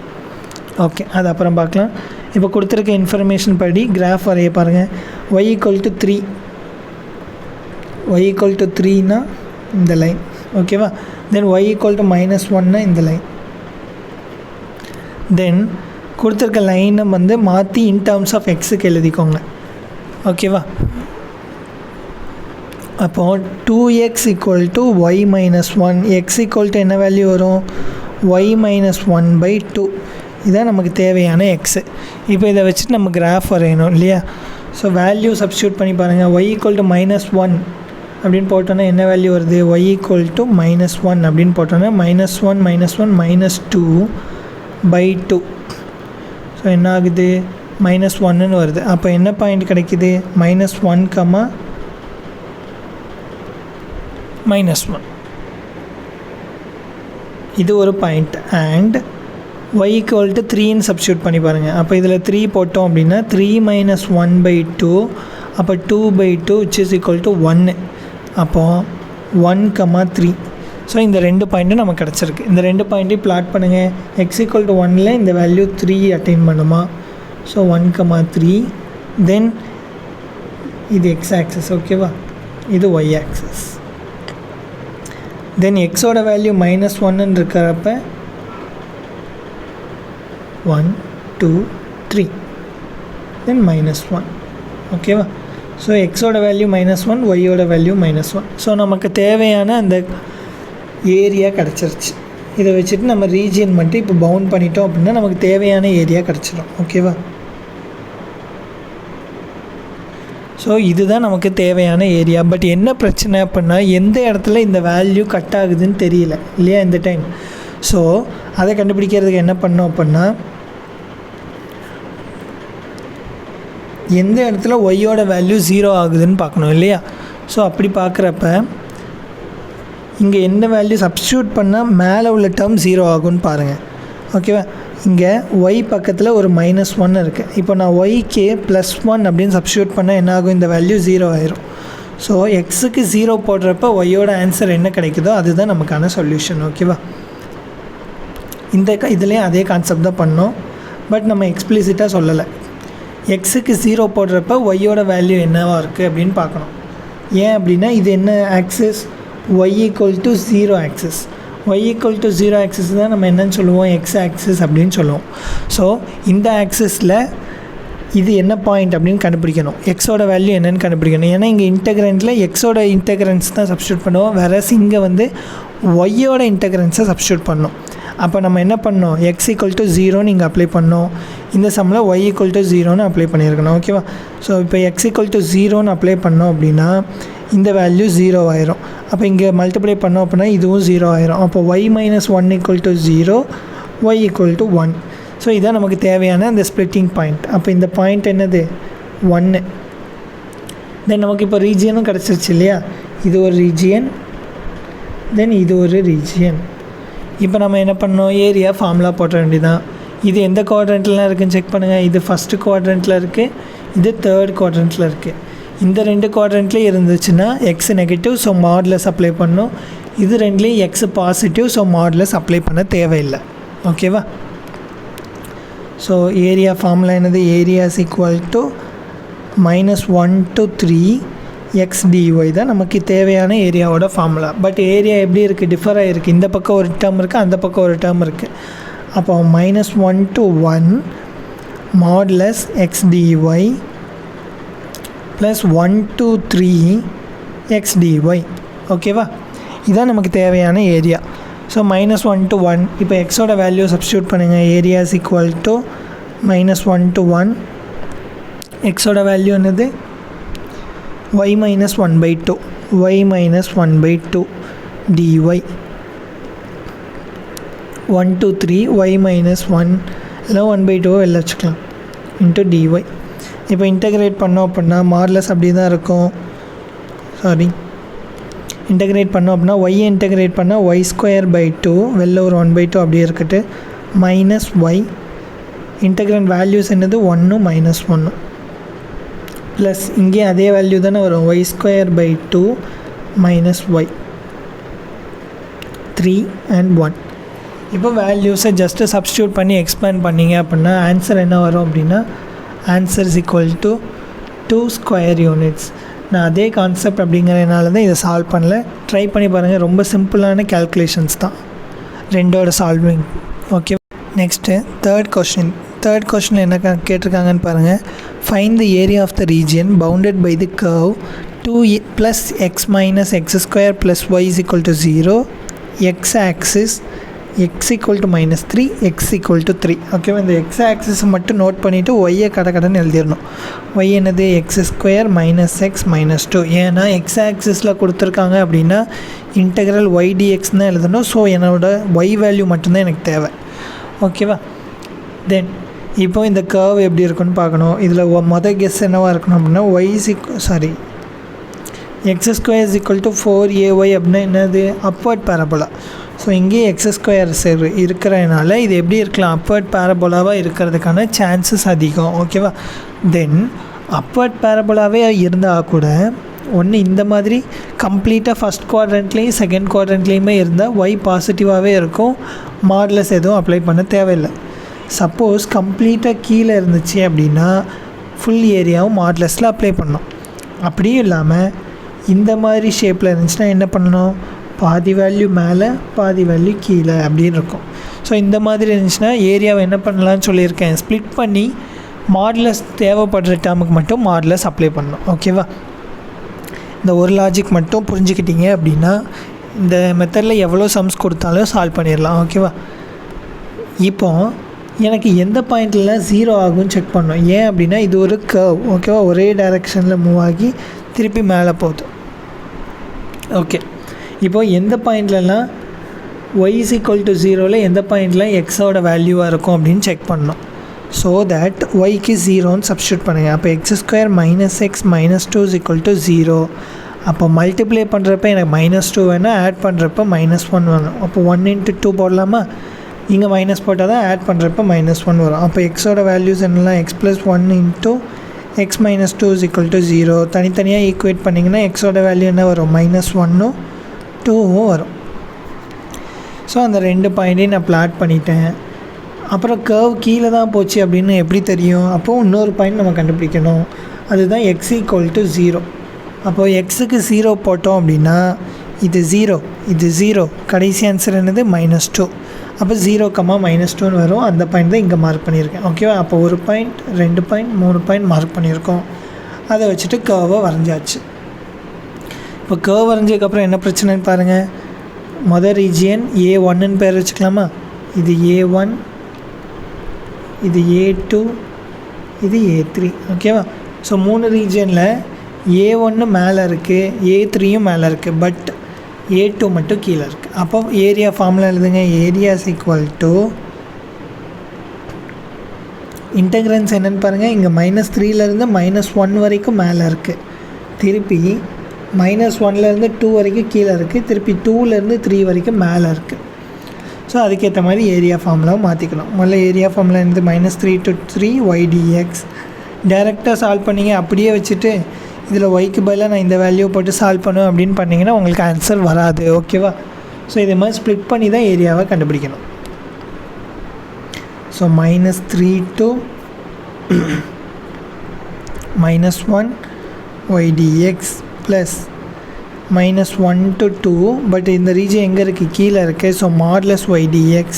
ஓகே, அது அப்புறம் பார்க்கலாம். இப்போ கொடுத்துருக்க இன்ஃபர்மேஷன் படி கிராஃப் வரைய பாருங்கள். y = 3, y = 3னா இந்த லைன். ஓகேவா? தென் y = -1னா இந்த லைன். தென் கொடுத்துருக்க லைனை வந்து மாற்றி இன் டேர்ம்ஸ் ஆஃப் எக்ஸுக்கு எழுதிக்கோங்க. ஓகேவா? அப்போது 2x = y - 1, x = என்ன வேல்யூ வரும், y - 1/2. இதுதான் நமக்கு தேவையான எக்ஸு. இப்போ இதை வச்சுட்டு நம்ம கிராஃப் வரையணும் இல்லையா? ஸோ வேல்யூ சப்ஸ்டியூட் பண்ணி பாருங்கள். y = -1 அப்படின்னு போட்டோன்னா என்ன வேல்யூ வருது, y = -1 அப்படின்னு போட்டோன்னா -1 - 1 -2/2. ஸோ என்ன ஆகுது, -1ன்னு வருது. அப்போ என்ன பாயிண்ட் கிடைக்குது, -1, -1. இது ஒரு பாயிண்ட். அண்ட் y = 3ன்னு சப்ஸ்டியூட் பண்ணி பாருங்கள். அப்போ இதில் 3 போட்டோம் அப்படின்னா 3 - 1/2, அப்போ 2/2 = 1. அப்போது 1, 3. ஸோ இந்த ரெண்டு பாயிண்ட்டும் நமக்கு கிடச்சிருக்கு. இந்த ரெண்டு பாயிண்ட்டையும் பிளாட் பண்ணுங்கள். x = 1ல் இந்த வேல்யூ 3 அட்டைன் பண்ணுமா, ஸோ 1, 3. தென் இது x ஆக்சிஸ். ஓகேவா? இது y ஆக்சிஸ். தென் எக்ஸோட வேல்யூ -1ன்னு இருக்கிறப்ப 1, 2, 3, தென் -1. ஓகேவா? ஸோ எக்ஸோட வேல்யூ -1, ஒய்யோட வேல்யூ -1. ஸோ நமக்கு தேவையான அந்த ஏரியா கிடச்சிருச்சு. இதை வச்சுட்டு நம்ம ரீஜியன் மட்டும் இப்போ பவுண்ட் பண்ணிட்டோம் அப்படின்னா நமக்கு தேவையான ஏரியா கிடச்சிடும். ஓகேவா? ஸோ இதுதான் நமக்கு தேவையான ஏரியா. பட் என்ன பிரச்சனை அப்படின்னா எந்த இடத்துல இந்த வேல்யூ கட் ஆகுதுன்னு தெரியல இல்லையா இந்த டைம். ஸோ அதை கண்டுபிடிக்கிறதுக்கு என்ன பண்ணோம் அப்படின்னா எந்த இடத்துல ஒய்யோட வேல்யூ 0 ஆகுதுன்னு பார்க்கணும் இல்லையா? ஸோ அப்படி பார்க்குறப்ப இங்கே என்ன வேல்யூ சப்ஸ்டியூட் பண்ணால் மேலே உள்ள டேர்ம் 0 ஆகும்னு பாருங்கள். ஓகேவா? இங்கே ஒய் பக்கத்தில் ஒரு -1 இருக்குது. இப்போ நான் ஒய்க்கு +1 அப்படின்னு சப்ஸ்டியூட் பண்ணால் என்ன ஆகும், இந்த வேல்யூ 0 ஆயிரும். ஸோ எக்ஸுக்கு 0 போடுறப்ப ஒய்யோட ஆன்சர் என்ன கிடைக்குதோ அதுதான் நமக்கான சொல்யூஷன். ஓகேவா? இதுலேயும் அதே கான்செப்ட் தான் பண்ணோம். பட் நம்ம எக்ஸ்பிளிசிட்டாக சொல்லலை. எக்ஸுக்கு 0 போடுறப்ப ஒய்யோட வேல்யூ என்னவாக இருக்குது அப்படின்னு பார்க்கணும். ஏன் அப்படின்னா இது என்ன axis, y = 0 axis. y = 0 axis தான் நம்ம என்னன்னு சொல்லுவோம், எக்ஸ் ஆக்சிஸ் அப்படின்னு சொல்லுவோம். ஸோ இந்த ஆக்சிஸில் இது என்ன பாயிண்ட் அப்படின்னு கண்டுபிடிக்கணும், எக்ஸோட வேல்யூ என்னென்னு கண்டுபிடிக்கணும். ஏன்னா இங்கே இன்டெக்ரண்ட்டில் எக்ஸோட இன்டெக்ரன்ஸ் தான் சப்ஸ்டியூட் பண்ணுவோம், வேறஸ் இங்கே வந்து ஒய்யோட இன்டெக்ரன்ஸை சப்ஸ்டியூட் பண்ணோம். அப்போ நம்ம என்ன பண்ணோம், x = 0ன்னு இங்கே அப்ளை பண்ணோம். இந்த சம்மில் y = 0ன்னு அப்ளை பண்ணியிருக்கணும். ஓகேவா? ஸோ இப்போ x = 0ன்னு அப்ளை பண்ணோம் அப்படின்னா இந்த வேல்யூ 0 ஆயிரும். அப்போ இங்கே மல்டிப்ளை பண்ணோம் அப்படின்னா இதுவும் 0 ஆயிரும். அப்போ y - 1 = 0, y = 1. ஸோ இதான் நமக்கு தேவையான அந்த ஸ்ப்ளிட்டிங் பாயிண்ட். அப்போ இந்த பாயிண்ட் என்னது, 1. தென் நமக்கு இப்போ ரீஜியனும் கிடச்சிருச்சு இல்லையா? இது ஒரு ரீஜியன், தென் இது ஒரு ரீஜியன். இப்போ நம்ம என்ன பண்ணோம், ஏரியா ஃபார்முலா போட்ட வேண்டியதான். இது எந்த குவாட்ரண்ட்லாம் இருக்குதுன்னு செக் பண்ணுங்கள். இது ஃபஸ்ட்டு குவாட்ரண்ட்டில் இருக்குது, இது தேர்ட் குவாட்ரண்ட்டில் இருக்குது. இந்த ரெண்டு குவாட்ரண்ட்லேயும் இருந்துச்சுன்னா X negative, so modulus apply பண்ணணும். இது ரெண்டுலேயும் X positive, so modulus apply பண்ண தேவையில்லை. ஓகேவா? ஸோ ஏரியா ஃபார்முலா என்னது, ஏரியா = -1 to 3 x dy தான் நமக்கு தேவையான ஏரியாவோட ஃபார்முலா. பட் ஏரியா எப்படி இருக்குது, டிஃபர் ஆகிருக்கு. இந்த பக்கம் ஒரு டேர்ம் இருக்குது, அந்த பக்கம் ஒரு டேர்ம் இருக்குது. அப்போ -1 to 1 modulus x dy plus 1 to 3 x dy. ஓகேவா? இதுதான் நமக்கு தேவையான ஏரியா. ஸோ -1 to 1, இப்போ எக்ஸோட வேல்யூ சப்ஸ்டியூட் பண்ணுங்கள். ஏரியா = -1 to 1, எக்ஸோட வேல்யூ என்னது, y - 1/2, y - 1/2 dy. 1 to 3 y - 1 இல்லை 1/2 வெளில வச்சுக்கலாம் இன்ட்டு dy. இப்போ இன்டெகிரேட் பண்ணோம் அப்படின்னா மாடுலஸ் அப்படி தான் இருக்கும். இன்டெகிரேட் பண்ணோம் அப்படின்னா ஒய்யை இன்டெகிரேட் பண்ணால் y² / 2 வெளில ஒரு 1/2 அப்படியே இருக்கட்டு -y இன்டெக்ரண்ட் வேல்யூஸ் என்னது 1 மைனஸ் 1 ப்ளஸ் இங்கே அதே வேல்யூ தானே வரும் y²/2 மைனஸ் y 3 and 1. இப்போ வேல்யூஸை ஜஸ்ட்டு சப்ஸ்டியூட் பண்ணி எக்ஸ்பேண்ட் பண்ணிங்க அப்படின்னா ஆன்சர் என்ன வரும் அப்படின்னா answer is equal to 2 square units. நான் அதே கான்செப்ட் அப்படிங்கிறதுனால தான் இதை சால்வ் பண்ணல. ட்ரை பண்ணி பாருங்கள், ரொம்ப சிம்பிளான கேல்குலேஷன்ஸ் தான் ரெண்டோட solving. Okay, next third question என்ன கேட்டிருக்காங்கன்னு பாருங்கள். Find the area of the region bounded by the curve 2 + x - x² + y = 0, x axis x = -3, x = 3. ஓகேவா, இந்த x ஆக்சிஸை மட்டும் நோட் பண்ணிவிட்டு ஒய்யை கடன்னு எழுதிடணும். ஒய் என்னது x² - x - 2. ஏன்னா x ஆக்சிஸில் கொடுத்துருக்காங்க அப்படின்னா இன்டெக்ரல் y dx தான் எழுதணும். ஸோ என்னோடய y வேல்யூ மட்டும்தான் எனக்கு தேவை. ஓகேவா, தென் இப்போ இந்த கர்வ் எப்படி இருக்குன்னு பார்க்கணும். இதில் மொதல் கெஸ் என்னவாக இருக்கணும் அப்படின்னா x² = 4ay அப்படின்னா என்னது அப்வர்ட் பேரபோலா. ஸோ இங்கேயே x² இருக்கிறதுனால இது எப்படி இருக்கலாம், அப்வர்ட் பேரபோலாவாக இருக்கிறதுக்கான சான்சஸ் அதிகம். ஓகேவா, தென் அப்வர்ட் பேரபோலாவே இருந்தால் கூட ஒன்று இந்த மாதிரி கம்ப்ளீட்டாக ஃபஸ்ட் குவாட்ரண்ட்லேயும் செகண்ட் குவாட்ரண்ட்லேயுமே இருந்தால் y பாசிட்டிவாகவே இருக்கும், மாடுலஸ் எதுவும் அப்ளை பண்ண தேவையில்லை. சப்போஸ் கம்ப்ளீட்டாக கீழே இருந்துச்சு அப்படின்னா ஃபுல் ஏரியாவும் மாடுலஸில் அப்ளை பண்ணணும். அப்படியும் இல்லாமல் இந்த மாதிரி ஷேப்பில் இருந்துச்சுன்னா என்ன பண்ணணும், பாதி வேல்யூ மேலே பாதி வேல்யூ கீழே அப்படின்னு இருக்கும். ஸோ இந்த மாதிரி இருந்துச்சுன்னா ஏரியாவை என்ன பண்ணலான்னு சொல்லியிருக்கேன், ஸ்ப்ளிட் பண்ணி மாடுலஸ் தேவைப்படுற டேர்முக்கு மட்டும் மாடுலஸ் அப்ளை பண்ணணும். ஓகேவா, இந்த ஒரு லாஜிக் மட்டும் புரிஞ்சுக்கிட்டீங்க அப்படின்னா இந்த மெத்தடில் எவ்வளோ சம்ஸ் கொடுத்தாலும் சால்வ் பண்ணிடலாம். ஓகேவா, இப்போது எனக்கு எந்த பாயிண்ட்லாம் 0 ஆகும்னு செக் பண்ணணும். ஏன் அப்படின்னா இது ஒரு கர்வ். ஓகேவா, ஒரே டைரெக்ஷனில் மூவ் ஆகி திருப்பி மேலே போகுது. ஓகே, இப்போது எந்த பாயிண்ட்லலாம் y = 0ல் எந்த பாயிண்ட்லாம் எக்ஸோட வேல்யூவாக இருக்கும் அப்படின்னு செக் பண்ணணும். ஸோ தட் yக்கு 0ன்னு சப்ஸ்டியூட் பண்ணுங்கள். அப்போ x² - x - 2 = 0. அப்போ மல்டிப்ளை பண்ணுறப்ப எனக்கு -2 வேணும், ஆட் பண்ணுறப்ப -1 வேணும். அப்போ 1 × 2 போடலாமா, இங்கே மைனஸ் போட்டால் தான் ஆட் பண்ணுறப்ப -1 வரும். அப்போ எக்ஸோட வேல்யூஸ் என்னெல்லாம் x + 1 × x - 2 = 0. தனித்தனியாக ஈக்குவேட் பண்ணிங்கன்னா எக்ஸோட வேல்யூ என்ன வரும், -1ம் 2வும் வரும். ஸோ அந்த ரெண்டு பாயிண்ட்டையும் நான் பிளாட் பண்ணிட்டேன். அப்புறம் கர்வ் கீழே தான் போச்சு அப்படின்னு எப்படி தெரியும், அப்போது இன்னொரு பாயிண்ட் நம்ம கண்டுபிடிக்கணும். அதுதான் x = 0. அப்போது எக்ஸுக்கு 0 போட்டோம் அப்படின்னா இது 0 இது 0, கடைசி ஆன்சர் என்னது -2. அப்போ 0, -2ன்னு வரும். அந்த பாயிண்ட் தான் இங்கே மார்க் பண்ணியிருக்கேன். ஓகேவா, அப்போ 1 பாயிண்ட் 2 பாயிண்ட் 3 பாயிண்ட் மார்க் பண்ணியிருக்கோம். அதை வச்சுட்டு கர்வை வரைஞ்சாச்சு. இப்போ கர்வ் வரைஞ்சதுக்கப்புறம் என்ன பிரச்சனைன்னு பாருங்கள். மொதல் ரீஜியன் A1ன்னு பேர் வச்சுக்கலாமா, இது A1, இது A2, இது A3. ஓகேவா, ஸோ 3 ரீஜியனில் A1 மேலே இருக்குது, A3யும் மேலே இருக்குது, பட் A2 மட்டும் கீழே இருக்குது. அப்போ ஏரியா ஃபார்முலா எழுதுங்க. ஏரியா இஸ் ஈக்குவல் டு இன்டெக்ரன்ஸ் என்னென்னு பாருங்கள். இங்கே -3லேருந்து -1 வரைக்கும் மேலே இருக்குது, திருப்பி -1லேருந்து 2 வரைக்கும் கீழே இருக்குது, திருப்பி 2லேருந்து 3 வரைக்கும் மேலே இருக்குது. ஸோ அதுக்கேற்ற மாதிரி ஏரியா ஃபார்முலாவும் மாற்றிக்கணும். முதல்ல ஏரியா ஃபார்முலா இருந்து -3 to 3 y dx. டேரெக்டாக சால்வ் பண்ணிங்க, அப்படியே வச்சுட்டு இதில் ஒய்க்கு பதிலாக நான் இந்த வேல்யூ போட்டு சால்வ் பண்ணுவேன் அப்படின்னு பண்ணிங்கன்னா உங்களுக்கு ஆன்சர் வராது. ஓகேவா, ஸோ இதே மாதிரி ஸ்ப்ளிட் பண்ணி தான் ஏரியாவை கண்டுபிடிக்கணும். So -3 to -1 y dx plus -1 to 2, but இந்த ரீஜன் எங்கே இருக்குது, கீழே இருக்குது. So modulus y dx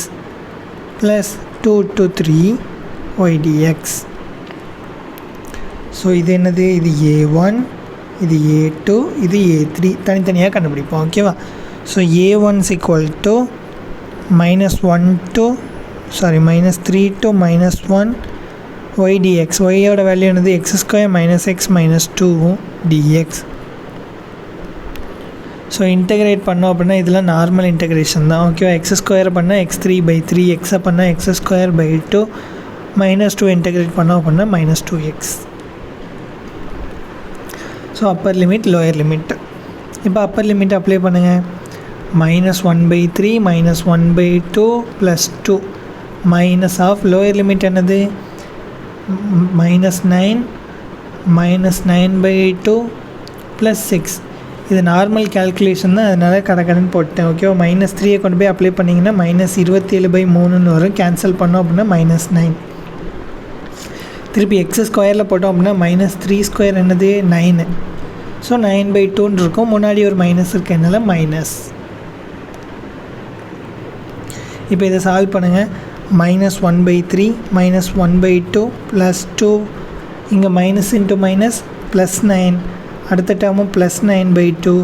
plus 2 to 3 y dx. So இது என்னது, இது A1, இது A2, இது A3, தனித்தனியாக கண்டுபிடிப்போம். ஓகேவா, so A1 = -3 to -1 y dx. ஒய்யோட வேல்யூ என்னது, x² - x - 2 dx. So integrate பண்ணோம் அப்படின்னா இதெல்லாம் நார்மல் இன்டெகிரேஷன் தான். ஓகேவா, x² பண்ணால் x3/3, எக்ஸை பண்ணால் x²/2, -2 இன்டெகிரேட் பண்ணோம் அப்படின்னா -2x. So upper limit lower limit. இப்போ அப்பர் லிமிட் அப்ளை பண்ணுங்கள். -1/3 -1/2 + 2 மைனஸ் ஆஃப் லோயர் லிமிட் என்னது -9 -9/2 + 6. இது நார்மல் கேல்குலேஷன் தான், அதனால் கடன்னு போட்டேன். ஓகேவா, -3 கொண்டு போய் அப்ளை பண்ணிங்கன்னா -27/3 வரும். கேன்சல் பண்ணோம் அப்படின்னா -9. திருப்பி x² போட்டோம் அப்படின்னா -3² என்னது 9. ஸோ 9/2 இருக்கும். முன்னாடி ஒரு மைனஸ் இருக்கனால மைனஸ். இப்போ இதை சால்வ் பண்ணுங்கள். -1/3 -1/2 +2, இங்கே மைனஸ் இன்ட்டு மைனஸ் +9, அடுத்த டேர்மும் +9/2,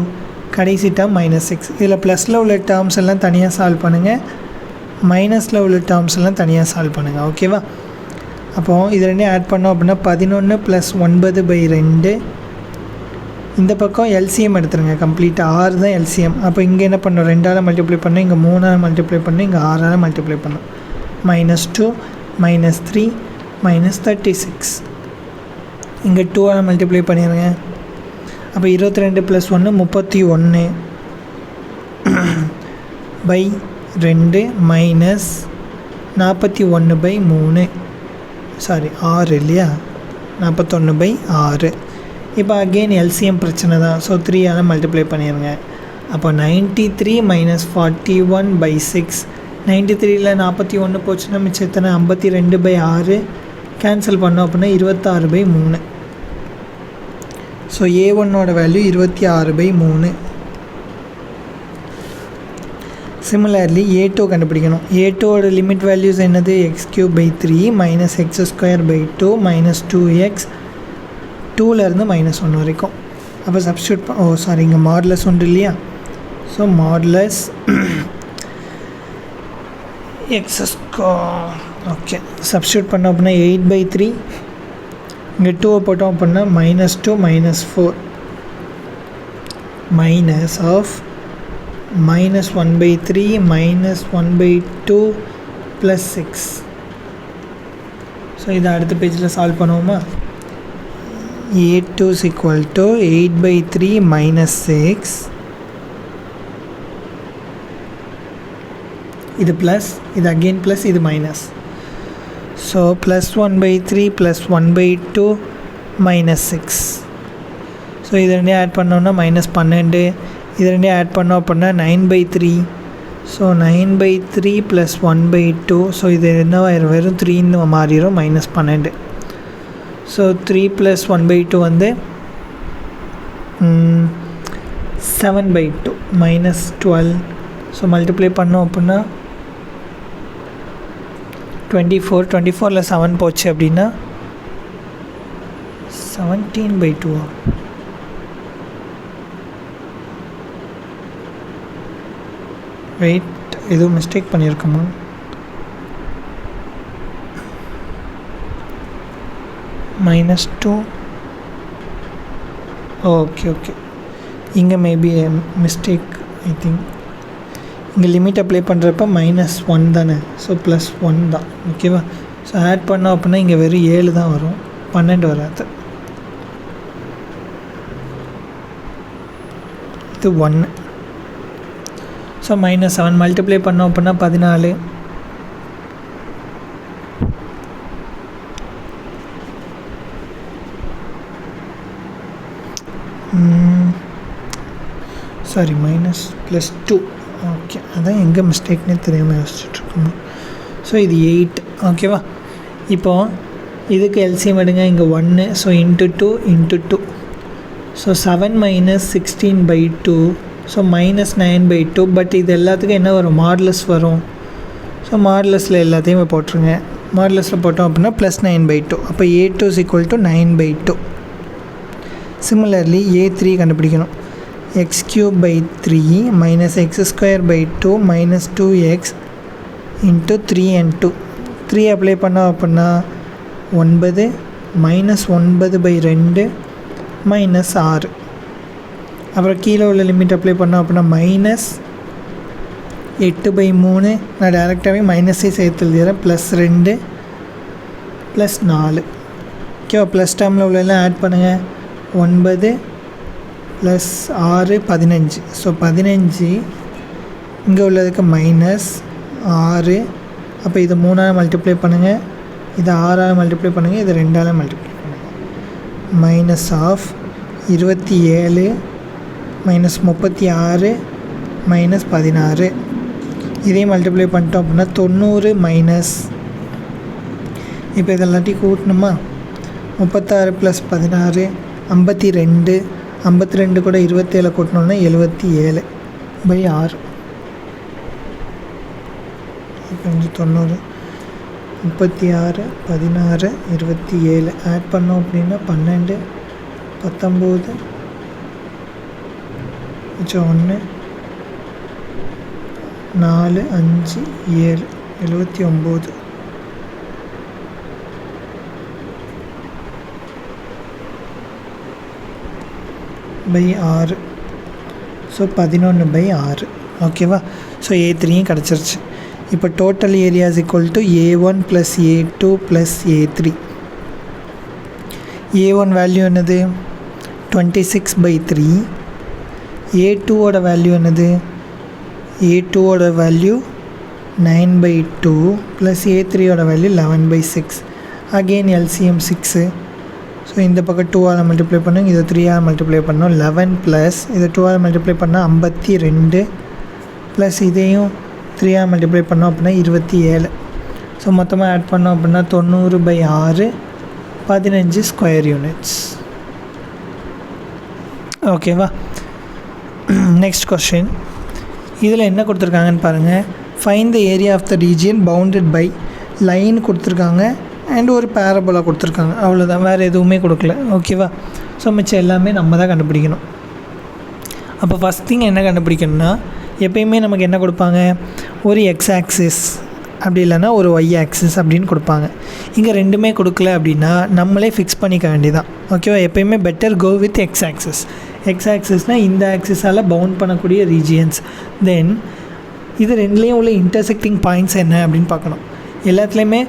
கடைசி டேர்ம் -6. இதில் ப்ளஸில் உள்ள டேர்ம்ஸ் எல்லாம் தனியாக சால்வ் பண்ணுங்கள், மைனஸில் உள்ள டேர்ம்ஸ் எல்லாம் தனியாக சால்வ் பண்ணுங்கள். ஓகேவா, அப்போது இது ரெண்டையும் ஆட் பண்ணோம் அப்படின்னா 11 + 9/2. இந்த பக்கம் எல்சிஎம் எடுத்துருங்க, கம்ப்ளீட்டாக 6 தான் எல்சிஎம். அப்போ இங்கே என்ன பண்ணணும், 2ஆல் மல்டிப்ளை பண்ணணும், இங்கே 3ஆல் மல்டிப்ளை பண்ணணும், இங்கே 6ஆல் மல்டிப்ளை பண்ணணும். -2 -3 -36. இங்கே 2ஆல் மல்டிப்ளை பண்ணிடுங்க. அப்போ 22 + 1 31/2 -41/3, சாரி 6 இல்லையா, 41/6. இப்போ அகெயின் எல்சிஎம் பிரச்சனை தான். ஸோ 3ஆல் மல்டிப்ளை பண்ணிடுங்க. அப்போ 93 - 41/6. 93ல் 41 போச்சுன்னா மிச்சம் எத்தனை, 52/6. கேன்சல் பண்ணோம் அப்படின்னா 26/3. So A1ஓட value 26/3. சிமிலர்லி A2 கண்டுபிடிக்கணும். A2ஓட லிமிட் வேல்யூஸ் என்னது, x³ 3 -x²/2 -2x, 2லேருந்து -1 வரைக்கும். அப்போ சப்ஸ்டியூட் இங்கே மாடுலஸ் உண்டு இல்லையா. So modulus x², okay, substitute பண்ணோம் அப்படின்னா 8/3. இங்கே 2 போட்டோம் அப்படின்னா -2 -4 மைனஸ் ஆஃப் -1/3 -1/2 + 6. ஸோ இதை அடுத்த பேஜில் சால்வ் பண்ணுவோமா. A2 = 8/3 -6, இது ப்ளஸ், இது அகெயின் ப்ளஸ், இது மைனஸ். ஸோ +1/3 +1/2 -6. ஸோ இது ரெண்டையும் ஆட் பண்ணோன்னா -12. இது ரெண்டையும் ஆட் பண்ணோம் அப்படின்னா 9/3. ஸோ 9/3 + 1/2. ஸோ இது என்னவாயிரும், வெறும் 3ன்னு மாறிடும், -12. ஸோ 3 + 1/2 வந்து 7/2 -12. ஸோ மல்டிப்ளை பண்ணோம் அப்படின்னா 24. 24ல் 7 போச்சு அப்படின்னா 17/2. வெயிட், எதுவும் மிஸ்டேக் பண்ணியிருக்கோமா. -2, ஓகே, இங்கே மேபி மிஸ்டேக், ஐ திங்க். இங்கே லிமிட் அப்ளை பண்ணுறப்ப -1 தானே, ஸோ +1 தான். ஓகேவா, ஸோ ஆட் பண்ணோம் அப்படின்னா இங்கே வெறும் 7 தான் வரும், 12 வராது. இது 1. ஸோ -7 மல்டிப்ளை பண்ணோம் அப்படின்னா 14. சாரி -+2. ஓகே, அதான் எங்கே மிஸ்டேக்னே தெரியாமல் யோசிச்சுட்ருக்கோம். ஸோ இது 8. ஓகேவா, இப்போது இதுக்கு எல்சிஎம் எடுங்க. இங்கே 1, ஸோ × 2 ஸோ 7 - 16/2. ஸோ -9/2. பட் இது எல்லாத்துக்கும் என்ன வரும், மாடுலஸ் வரும். ஸோ மாடுலஸில் எல்லாத்தையுமே போட்டுருங்க. மாடுலஸில் போட்டோம் அப்படின்னா +9/2. அப்போ A2 = 9/2. சிமிலர்லி A3 கண்டுபிடிக்கணும். x³ 3 -x²/2 -2x × 3 and 2. 3 apply பண்ணோம் அப்படின்னா 9 -9/2 -6. அப்புறம் கீழே உள்ள லிமிட் அப்ளை பண்ணோம் அப்படின்னா -8/3. நான் டேரெக்டாகவே மைனஸே சேர்த்து எழுதிடுறேன். +2 +4. ஓகேவா, ப்ளஸ் டேர்மில் உள்ளெல்லாம் ஆட் பண்ணுங்கள். 9 +6 15. ஸோ 15. இங்கே உள்ளதுக்கு -6 அப்போ இது 3ஆல் மல்டிப்ளை பண்ணுங்கள், இது 6ஆல் மல்டிப்ளை பண்ணுங்கள், இது 2ஆல் மல்டிப்ளை பண்ணுங்கள். Minus of 27 minus 36 minus 16. இதையும் மல்டிப்ளை பண்ணிட்டோம் அப்படின்னா 90 மைனஸ், இப்போ இதெல்லாத்தையும் கூட்டணுமா, 36 + 16 52, 52 கூட 27 கூட்டணுன்னா 77/6. இப்போ 90 36 16 27 ஆட் பண்ணோம் அப்படின்னா 12 19 1 4 5 7 79 பை 6. ஸோ 11/6. ஓகேவா? ஸோ A3யும் கிடச்சிருச்சு. இப்போ total area is equal to A1 + A2 + A3. A1 value என்னது? 26/3. A2ஓட வேல்யூ என்னது? A2ஓட வேல்யூ 9/2 ப்ளஸ் A3ஓட வேல்யூ 11/6. Again LCM 6. ஸோ இந்த பக்கம் 2ஆல் மல்டிப்ளை பண்ணுங்க, இதை 3ஆல் மல்டிப்ளை பண்ணோம் 11 ப்ளஸ் இதை 2ஆல் மல்டிப்ளை பண்ணால் 52 ப்ளஸ் இதையும் 3ஆல் மல்டிப்ளை பண்ணோம் அப்படின்னா 27. ஸோ மொத்தமாக ஆட் பண்ணோம் அப்படின்னா 90/6 15 ஸ்கொயர் யூனிட்ஸ். ஓகேவா? Next question. இதில் என்ன கொடுத்துருக்காங்கன்னு பாருங்கள். Find the area of the region bounded by line கொடுத்துருக்காங்க அண்ட் ஒரு பேரபோலா கொடுத்துருக்காங்க. அவ்வளோதான், வேறு எதுவுமே கொடுக்கல. ஓகேவா? ஸோ மிச்சம் எல்லாமே நம்ம தான் கண்டுபிடிக்கணும். அப்போ ஃபஸ்ட் திங் என்ன கண்டுபிடிக்கணும்னா, எப்பயுமே நமக்கு என்ன கொடுப்பாங்க, ஒரு எக்ஸ் ஆக்சிஸ் அப்படி இல்லைன்னா ஒரு ஒய் ஆக்சிஸ் அப்படின்னு கொடுப்பாங்க. இங்கே ரெண்டுமே கொடுக்கல அப்படின்னா நம்மளே ஃபிக்ஸ் பண்ணிக்க வேண்டியதான். ஓகேவா? எப்பயுமே better go with x axis. X ஆக்சிஸ்னால் இந்த ஆக்சிஸால் பவுண்ட் பண்ணக்கூடிய ரீஜியன்ஸ். தென் இது ரெண்டுலேயும் உள்ள இன்டர்செக்டிங் பாயிண்ட்ஸ் என்ன அப்படின்னு பார்க்கணும். எல்லாத்துலேயுமே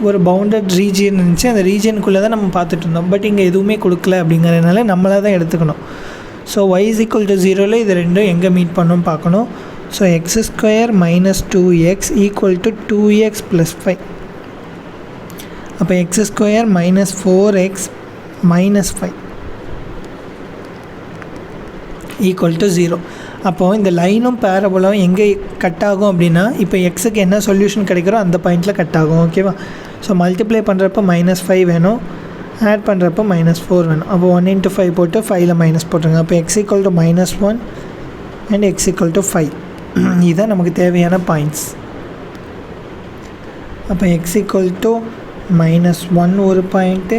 ஒரு பவுண்டட் ரீஜியன் இருந்துச்சு, அந்த ரீஜியனுக்குள்ளே தான் நம்ம பார்த்துட்டு இருந்தோம். பட் இங்கே எதுவுமே கொடுக்கல அப்படிங்கிறதுனால நம்மளாக தான் எடுத்துக்கணும். ஸோ y = 0ல் இது ரெண்டும் எங்கே மீட் பண்ணணும்னு பார்க்கணும். So x² - 2x = 2x + 5. அப்போ x² - 4x - 5 = 0. அப்போது இந்த லைனும் பேரபோலாவும் எங்கே கட் ஆகும் அப்படின்னா, இப்போ எக்ஸுக்கு என்ன சொல்யூஷன் கிடைக்கிறோ அந்த பாயிண்டில் கட் ஆகும். ஓகேவா? ஸோ மல்டிப்ளை பண்ணுறப்ப -5 வேணும், ஆட் பண்ணுறப்போ -4 வேணும். அப்போ 1 × 5 போட்டு 5ல் மைனஸ் போட்டுருங்க. அப்போ x = -1 அண்ட் x = 5. இதுதான் நமக்கு தேவையான பாயிண்ட்ஸ். அப்போ x = -1 ஒரு பாயிண்ட்டு,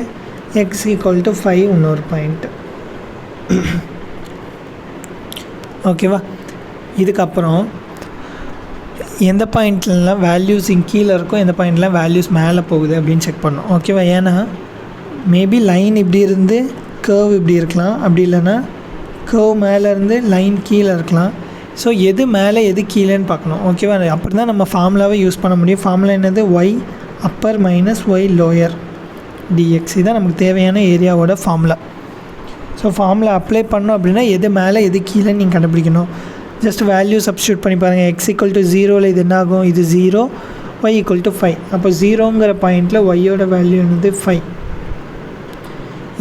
x = 5 இன்னொரு பாயிண்ட்டு. ஓகேவா? இதுக்கப்புறம் எந்த பாயிண்ட்லாம் வேல்யூஸ் இங்கே கீழே இருக்கும், எந்த பாயிண்ட்லாம் வேல்யூஸ் மேலே போகுது அப்படின்னு செக் பண்ணணும். ஓகேவா? ஏன்னா மேபி லைன் இப்படி இருந்து கர்வ் இப்படி இருக்கலாம், அப்படி இல்லைன்னா கர்வ் மேலேருந்து லைன் கீழே இருக்கலாம். ஸோ எது மேலே எது கீழேன்னு பார்க்கணும். ஓகேவா? அப்படி தான் நம்ம ஃபார்முலாவை யூஸ் பண்ண முடியும். ஃபார்முலா என்னது? y upper - y lower dx. இதுதான் நமக்கு தேவையான ஏரியாவோட ஃபார்முலா. ஸோ ஃபார்முலா அப்ளை பண்ணோம் அப்படின்னா எது மேலே எது கீழேன்னு நீங்கள் கண்டுபிடிக்கணும். ஜஸ்ட் வேல்யூ சப்ஸ்டியூட் பண்ணி பாருங்கள். x = 0ல் இது என்ன ஆகும்? இது 0, y = 5. அப்போ 0ங்கிற பாயிண்டில் ஒய்யோட வேல்யூ என்னது? 5.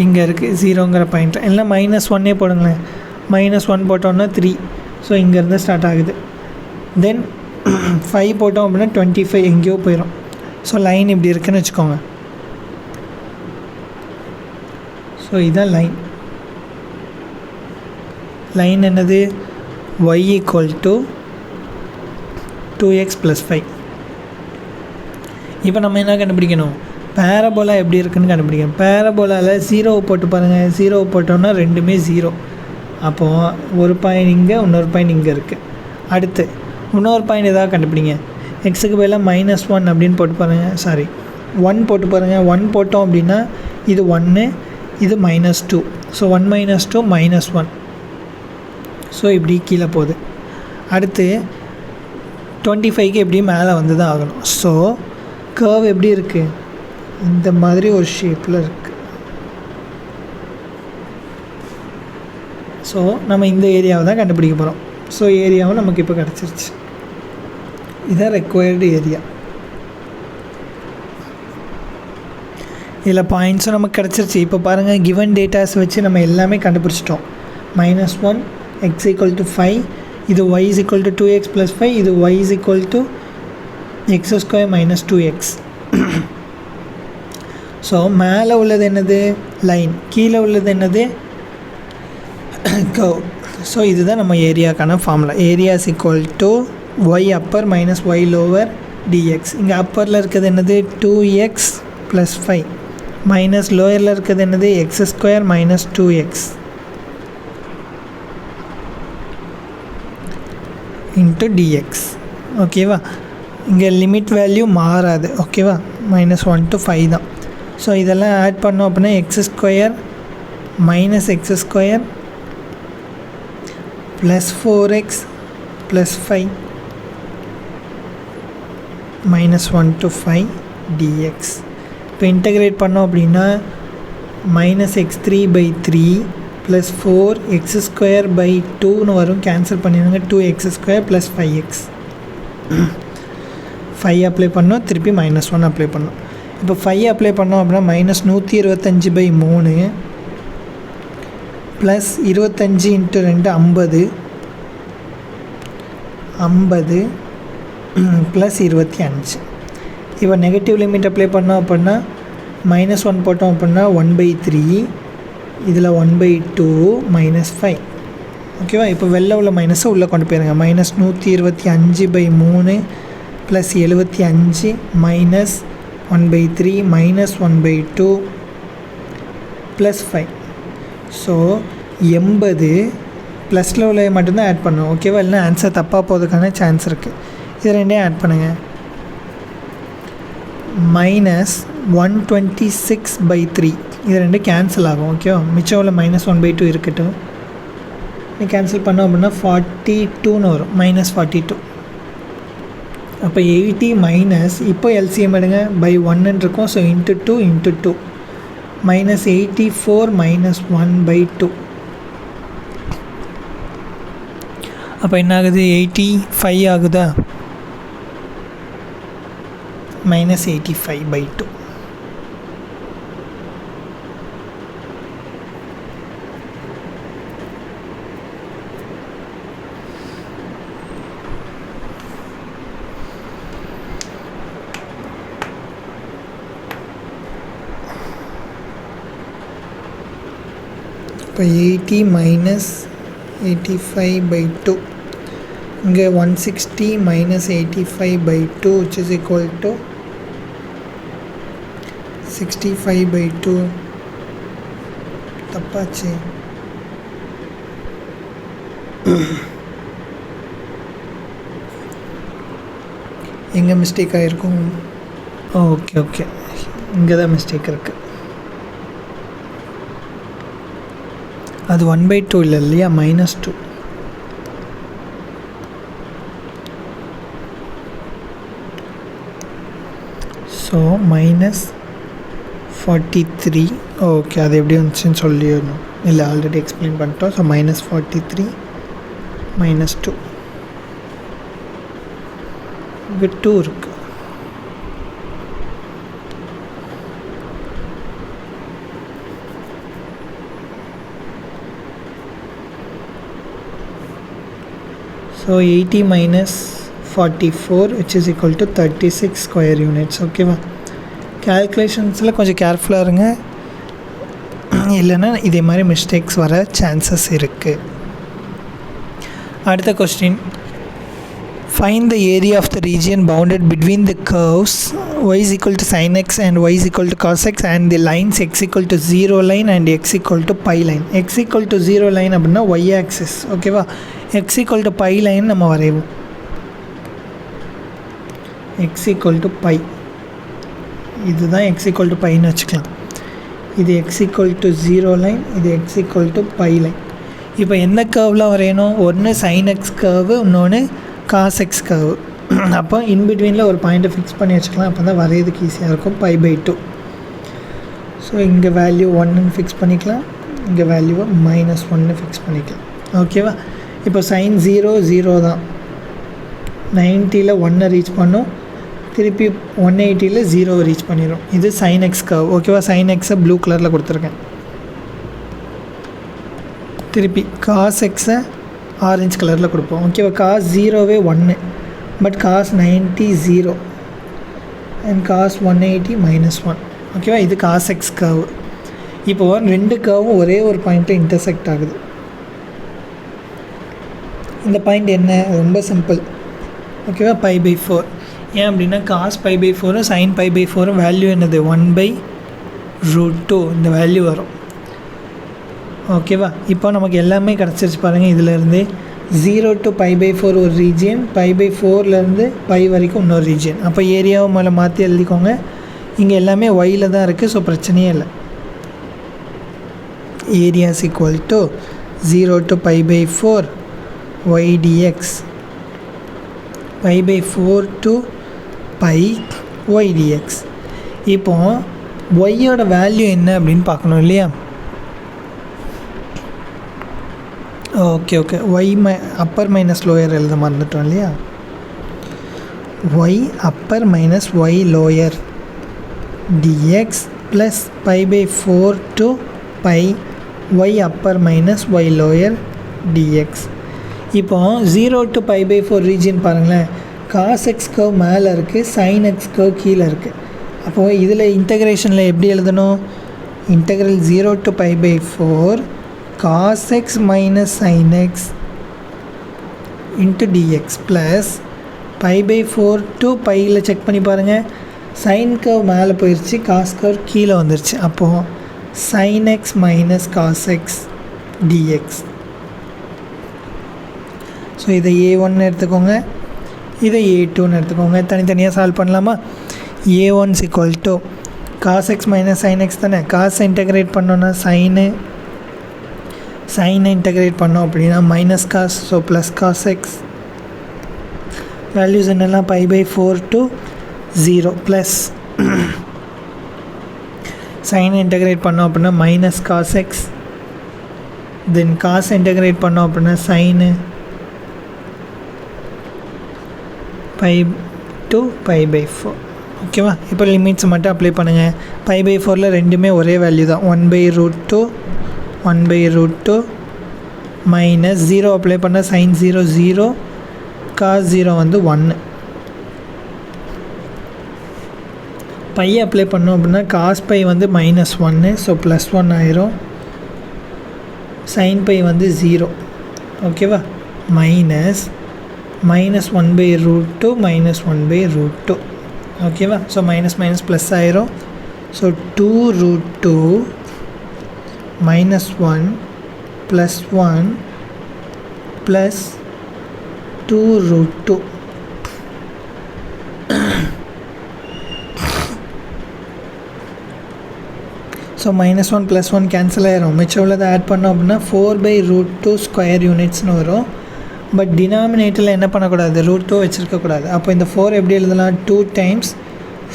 இங்கே இருக்குது 0ங்கிற பாயிண்ட்டில். எல்லாம் -1 போடுங்களேன். -1 போட்டோன்னா 3. ஸோ இங்கேருந்து ஸ்டார்ட் ஆகுது. தென் 5 போட்டோம் அப்படின்னா 25 எங்கேயோ போயிடும். ஸோ லைன் இப்படி இருக்குன்னு வச்சுக்கோங்க. ஸோ இதுதான் லைன். லைன் என்னது? y = 2x + 5. இப்போ நம்ம என்ன கண்டுபிடிக்கணும்? பேரபோலா எப்படி இருக்குன்னு கண்டுபிடிக்கணும். பேரபோலாவில் 0 போட்டு பாருங்கள். 0 போட்டோன்னா ரெண்டுமே 0. அப்போது ஒரு பாயிண்ட் இங்கே, இன்னொரு பாயிண்ட் இங்கே இருக்குது. அடுத்து இன்னொரு பாயிண்ட் எதாவது கண்டுபிடிங்க. எக்ஸுக்கு பதிலாக -1 அப்படின்னு போட்டு பாருங்கள். சாரி 1 போட்டு பாருங்கள். 1 போட்டோம் அப்படின்னா இது 1, இது -2. ஸோ 1 - 2 -1. ஸோ இப்படி கீழே போகுது. அடுத்து 25க்கு எப்படியும் மேலே வந்து தான் ஆகணும். ஸோ கர்வ் எப்படி இருக்குது? இந்த மாதிரி ஒரு ஷேப்பில் இருக்குது. ஸோ நம்ம இந்த ஏரியாவை தான் கண்டுபிடிக்க போகிறோம். ஸோ ஏரியாவும் நமக்கு இப்போ கிடச்சிருச்சு. இதுதான் ரெக்வயர்டு ஏரியா. இதில் பாயிண்ட்ஸும் நமக்கு கிடச்சிருச்சு. இப்போ பாருங்கள், கிவன் டேட்டாஸ் வச்சு நம்ம எல்லாமே கண்டுபிடிச்சிட்டோம். -1 x = 5, இது y = 2x + 5, இது y = x² - 2x. ஸோ மேலே உள்ளது என்னது? லைன். கீழே உள்ளது என்னது? கர்வ். ஸோ இதுதான் நம்ம ஏரியாக்கான formula. Area = y upper - y lower dx. இங்கே அப்பரில் இருக்கிறது என்னது? 2x + 5 மைனஸ் லோயரில் இருக்கிறது என்னது? x² - 2x into dx. ஓகேவா? இங்கே லிமிட் வேல்யூ மாறாது. ஓகேவா? -1 to 5 தான். ஸோ இதெல்லாம் ஆட் பண்ணோம் அப்படின்னா x² - x² + 4x + 5 -1 to 5 dx. இப்போ இன்டகிரேட் பண்ணோம் அப்படின்னா -x3/3 + 4x² வரும். கேன்சல் பண்ணிடுங்க. 2x² + 5x. 5 அப்ளை பண்ணோம், திருப்பி -1 அப்ளை பண்ணோம். இப்போ 5 அப்ளை பண்ணோம் அப்படின்னா -125/3 ப்ளஸ் 25 × 2 50 ப்ளஸ் 25. இப்போ நெகட்டிவ் லிமிட் அப்ளை பண்ணோம் அப்படின்னா -1 போட்டோம் அப்படின்னா 1/3, இதில் 1/2 -5. ஓகேவா? இப்போ வெளில உள்ள மைனஸை உள்ளே கொண்டு போயிருங்க. -125/3 ப்ளஸ் 75 -1/3 -1/2 ப்ளஸ் 5. ஸோ 80 ப்ளஸில் உள்ள மட்டும்தான் ஆட் பண்ணணும். ஓகேவா? இல்லைனா ஆன்சர் தப்பாக போகிறதுக்கான சான்ஸ் இருக்குது. இது ரெண்டையும் ஆட் பண்ணுங்கள். -126/3 இது ரெண்டும் கேன்சல் ஆகும். ஓகேவா? மிச்சம் உள்ள -1/2 இருக்கட்டும். நீ கேன்சல் பண்ணோம் அப்படின்னா 42 வரும். -42. அப்போ 80 மைனஸ், இப்போ எல்சிஎம் எடுங்க, /1 இருக்கும். ஸோ × 2 × 2 -84 -1/2. அப்போ என்ன ஆகுது? 85 ஆகுதா? -85/2. இப்போ 80 - 85/2. இங்கே 160 - 85/2 which is equal to 65/2. தப்பாச்சு. எங்கே மிஸ்டேக் ஆகிருக்கும்? ஓகே ஓகே, இங்கே தான் மிஸ்டேக் இருக்குது. அது 1/2 இல்லை இல்லையா? -2. ஸோ -43. ஓகே, அது எப்படி வந்துச்சுன்னு சொல்லிடணும். இல்லை, ஆல்ரெடி எக்ஸ்பிளைன் பண்ணிட்டோம். ஸோ -43 -2 இங்கே 2 இருக்குது. So 80 - 44 which is equal to 36 square units. ஓகேவா? கேல்குலேஷன்ஸில் கொஞ்சம் கேர்ஃபுல்லாக இருங்க, இல்லைன்னா இதே மாதிரி மிஸ்டேக்ஸ் வர சான்சஸ் இருக்குது. அடுத்த question, find the area of the region bounded between the curves y = sin x and y = cos x and the lines x = 0 line and x = pi line. x = 0 line அப்படின்னா y axis. ஓகேவா? x = pi line நம்ம வரைவோம். x = pi, இதுதான் x = piன்னு வச்சுக்கலாம். இது x = 0 line, இது x = pi line. இப்போ எந்த கர்வ்லாம் வரையணும்? ஒன்று sin x கர்வு, இன்னொன்று cos x கர்வு. அப்போ இன்பிட்வீனில் ஒரு பாயிண்ட்டை ஃபிக்ஸ் பண்ணி வச்சுக்கலாம். அப்போ தான் வரையதுக்கு ஈஸியாக இருக்கும். π/2. ஸோ இங்கே வேல்யூ 1ன்னு ஃபிக்ஸ் பண்ணிக்கலாம், இங்கே வேல்யூவை -1ன்னு ஃபிக்ஸ் பண்ணிக்கலாம். ஓகேவா? இப்போ sin 0 0 தான். 90ல் 1 ரீச் பண்ணும், திருப்பி 180ல் 0 ரீச் பண்ணிடும். இது sin x கர்வ். ஓகேவா? sin x ப்ளூ கலரில் கொடுத்துருக்கேன். திருப்பி cos x ஆரஞ்சு கலரில் கொடுப்போம். ஓகேவா? cos 0வே 1 but cos 90 0 and cos 180 -1. ஓகேவா? இது cos x கர்வ். இப்போது ரெண்டு கர்வும் ஒரே ஒரு பாயிண்ட்டில் இன்டர்செக்ட் ஆகுது. இந்த பாயிண்ட் என்ன? ரொம்ப சிம்பிள். ஓகேவா? π/4. ஏன் அப்படின்னா cos π/4 sin π/4 வேல்யூ என்னது? 1/√2 இந்த வேல்யூ வரும். ஓகேவா? இப்போ நமக்கு எல்லாமே கிடச்சிருச்சு பாருங்கள். இதிலேருந்து 0 to π/4 ஒரு ரீஜியன், π/4லேருந்து π வரைக்கும் இன்னொரு ரீஜியன். அப்போ ஏரியாவை மேலே மாற்றி எழுதிக்கோங்க. இங்கே எல்லாமே ஒயில் தான் இருக்குது, ஸோ பிரச்சனையே இல்லை. Area is equal to 0 to π/4 y dx, π/4 to π y dx. இப்போது ஒய்யோட வேல்யூ என்ன அப்படின்னு பார்க்கணும் இல்லையா? Okay y upper minus lower எழுத மறந்துட்டோம் இல்லையா? Y upper minus y lower d x plus π/4 to π y upper minus y lower d x. இப்போது 0 to π/4 ரீஜியன் பாருங்களேன். cos x கர்வ் மேலே இருக்குது, sin x கர்வ் கீழே இருக்குது. அப்போது இதில் இன்டகிரேஷனில் எப்படி எழுதணும்? Integral 0 to π/4 cos x minus sin x into dx plus π/4 to πயில் check பண்ணி பாருங்கள். sin கர்வ் மேலே போயிடுச்சு, cos கர்வ் கீழே வந்துருச்சு. அப்போது sin x minus cos x dx. So இதை a1 எடுத்துக்கோங்க, இதை a2 எடுத்துக்கோங்க. தனித்தனியாக சால்வ் பண்ணலாமா? a1 is equal to cos x minus sin x தானே. cos இன்டகிரேட் பண்ணோன்னா sin இன்டகிரேட் பண்ணோம் அப்படின்னா minus cos, so plus cos x. Values என்னெல்லாம்? π/4 to 0 ப்ளஸ் sin இன்டகிரேட் பண்ணோம் அப்படின்னா minus cos x. Then cos integrate பண்ணோம் அப்படின்னா சைனு π to π/4. ஓகேவா? இப்போ லிமிட்ஸ் மட்டும் அப்ளை பண்ணுங்கள். π/4ல் ரெண்டுமே ஒரே வேல்யூ தான், 1/√2 1/√2 மைனஸ் 0 அப்ளை பண்ணால் sin 0 0, cos 0 வந்து 1. பை அப்ளை பண்ணோம் அப்படின்னா cos π வந்து -1, ஸோ +1 ஆயிரும். sin π வந்து 0. ஓகேவா? மைனஸ் -1/√2 -1/√2. ஓகேவா? ஸோ மைனஸ் மைனஸ் ப்ளஸ் ஆயிரும். ஸோ 2√2 -1 +1 + 2√2. ஸோ -1 +1 கேன்சல் ஆயிரும். மிச்சம் உள்ளதை ஆட் பண்ணோம் அப்படின்னா 4/√2 ஸ்கொயர் யூனிட்ஸ்னு வரும். பட் டினாமினேட்டரில் என்ன பண்ணக்கூடாது? √2 வச்சுருக்கக்கூடாது. அப்போ இந்த 4 எப்படி எழுதலாம்? 2 டைம்ஸ்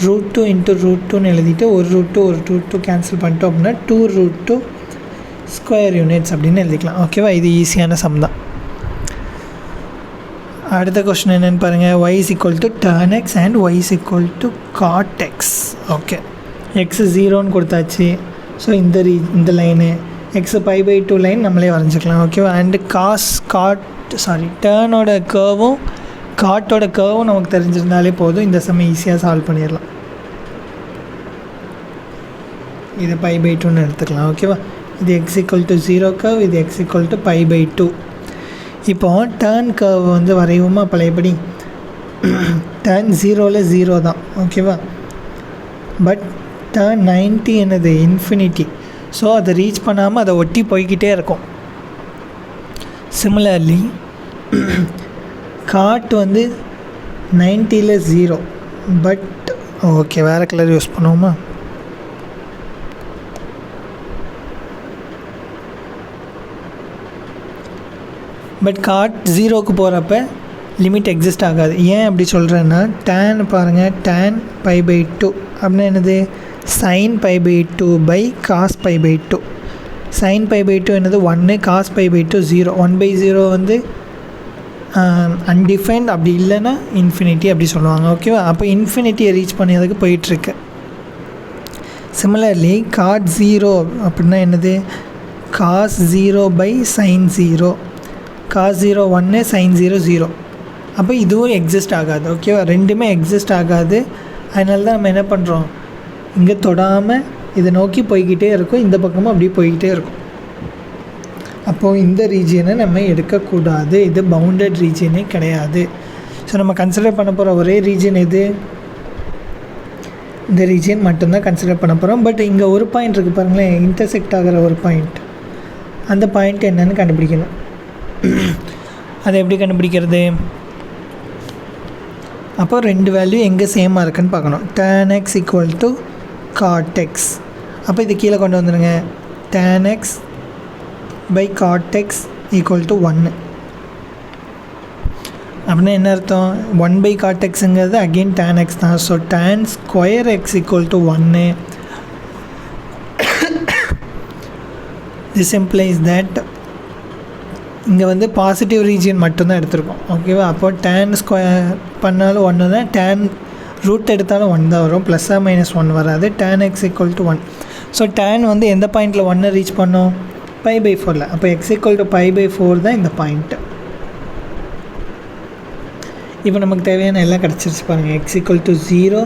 √2 × √2ன்னு எழுதிட்டு ஒரு √2 கேன்சல் பண்ணிட்டோம் அப்படின்னா 2√2 ஸ்கொயர் யூனிட்ஸ் அப்படின்னு எழுதிக்கலாம். ஓகேவா? இது ஈஸியான சம் தான். அடுத்த கொஸ்டின் என்னென்னு பாருங்கள். y is equal to tan x and y is equal to cot x. Okay, x 0ன்னு கொடுத்தாச்சு. ஸோ இந்த லைனு x π/2 லைன் நம்மளே வரைஞ்சிக்கலாம். ஓகேவா? அண்டு டேர்னோட கர்வும் காட்டோட கர்வும் நமக்கு தெரிஞ்சிருந்தாலே போதும். இந்த சம் ஈஸியாக சால்வ் பண்ணிடலாம். இது π/2ன்னு எடுத்துக்கலாம். ஓகேவா? இது x = 0 கர்வ், இது x = π/2. இப்போ டேர்ன் கர்வ் வந்து வரைவோமா? பழையபடி டேர்ன் 0ல் 0 தான். ஓகேவா? பட் டேர்ன் 90 என்னது? இன்ஃபினிட்டி. ஸோ அதை ரீச் பண்ணாமல் அதை ஒட்டி போய்கிட்டே இருக்கும். சிமிலர்லி காட் வந்து 90ல் 0, பட் ஓகே வேறு கலர் யூஸ் பண்ணுவோமா? பட் காட் 0க்கு போகிறப்ப லிமிட் எக்ஸிஸ்ட் ஆகாது. ஏன் அப்படி சொல்கிறேன்னா, டேன் பாருங்கள், டேன் π/2 அப்படின்னா என்னது? sin π/2 cos π/2. sin π/2 என்னது? 1, cos π/2 0. 1/0 வந்து அன்டிஃபைன்ட் அப்படி இல்லைன்னா இன்ஃபினிட்டி அப்படி சொல்லுவாங்க. ஓகேவா? அப்போ இன்ஃபினிட்டியை ரீச் பண்ணியதுக்கு போயிட்டுருக்கு. சிமிலர்லி காட் 0 அப்படின்னா என்னது? Cos 0 by sine 0. Cos 0 1, sine 0 0. அப்போ இதுவும் எக்ஸிஸ்ட் ஆகாது. ஓகேவா? ரெண்டுமே எக்ஸிஸ்ட் ஆகாது. அதனால தான் நம்ம என்ன பண்ணுறோம், இங்கே தொடாமல் இதை நோக்கி போய்கிட்டே இருக்கும், இந்த பக்கமும் அப்படியே போய்கிட்டே இருக்கும். அப்போது இந்த ரீஜியனை நம்ம எடுக்கக்கூடாது. இது பவுண்டட் ரீஜியனே கிடையாது. ஸோ நம்ம கன்சிடர் பண்ண போகிற ஒரே ரீஜியன் எது? இந்த ரீஜியன் மட்டும்தான் கன்சிடர் பண்ண போகிறோம். பட் இங்கே ஒரு பாயிண்ட் இருக்குது பாருங்களேன், இன்டர்செக்ட் ஆகிற ஒரு பாயிண்ட். அந்த பாயிண்ட் என்னன்னு கண்டுபிடிக்கணும். அதை எப்படி கண்டுபிடிக்கிறது? அப்போ ரெண்டு வேல்யூ எங்கே சேமாக இருக்குன்னு பார்க்கணும். tan x equal to cot x. அப்போ இது கீழே கொண்டு வந்துடுங்க. tan x by cot x equal to 1. அப்படின்னா என்ன அர்த்தம்? 1 பை cot xங்கிறது அகெயின் tan x தான். So tan square x equal to 1. This implies that இங்கே வந்து பாசிட்டிவ் ரீஜியன் மட்டும்தான் எடுத்திருக்கோம். ஓகேவா? அப்போ tan ஸ்கொயர் பண்ணாலும் 1 தான், tan ரூட் எடுத்தாலும் 1 தான் வரும், +ஆ -1 வராது. tan x equal to 1. So tan வந்து எந்த பாயிண்டில் 1 ரீச் பண்ணோம்? π/4ல். அப்போ x ஈக்குவல் டு π/4 தான் இந்த பாயிண்ட்டு. இப்போ நமக்கு தேவையான எல்லாம் கிடச்சிருச்சு பாருங்கள். x equal to 0,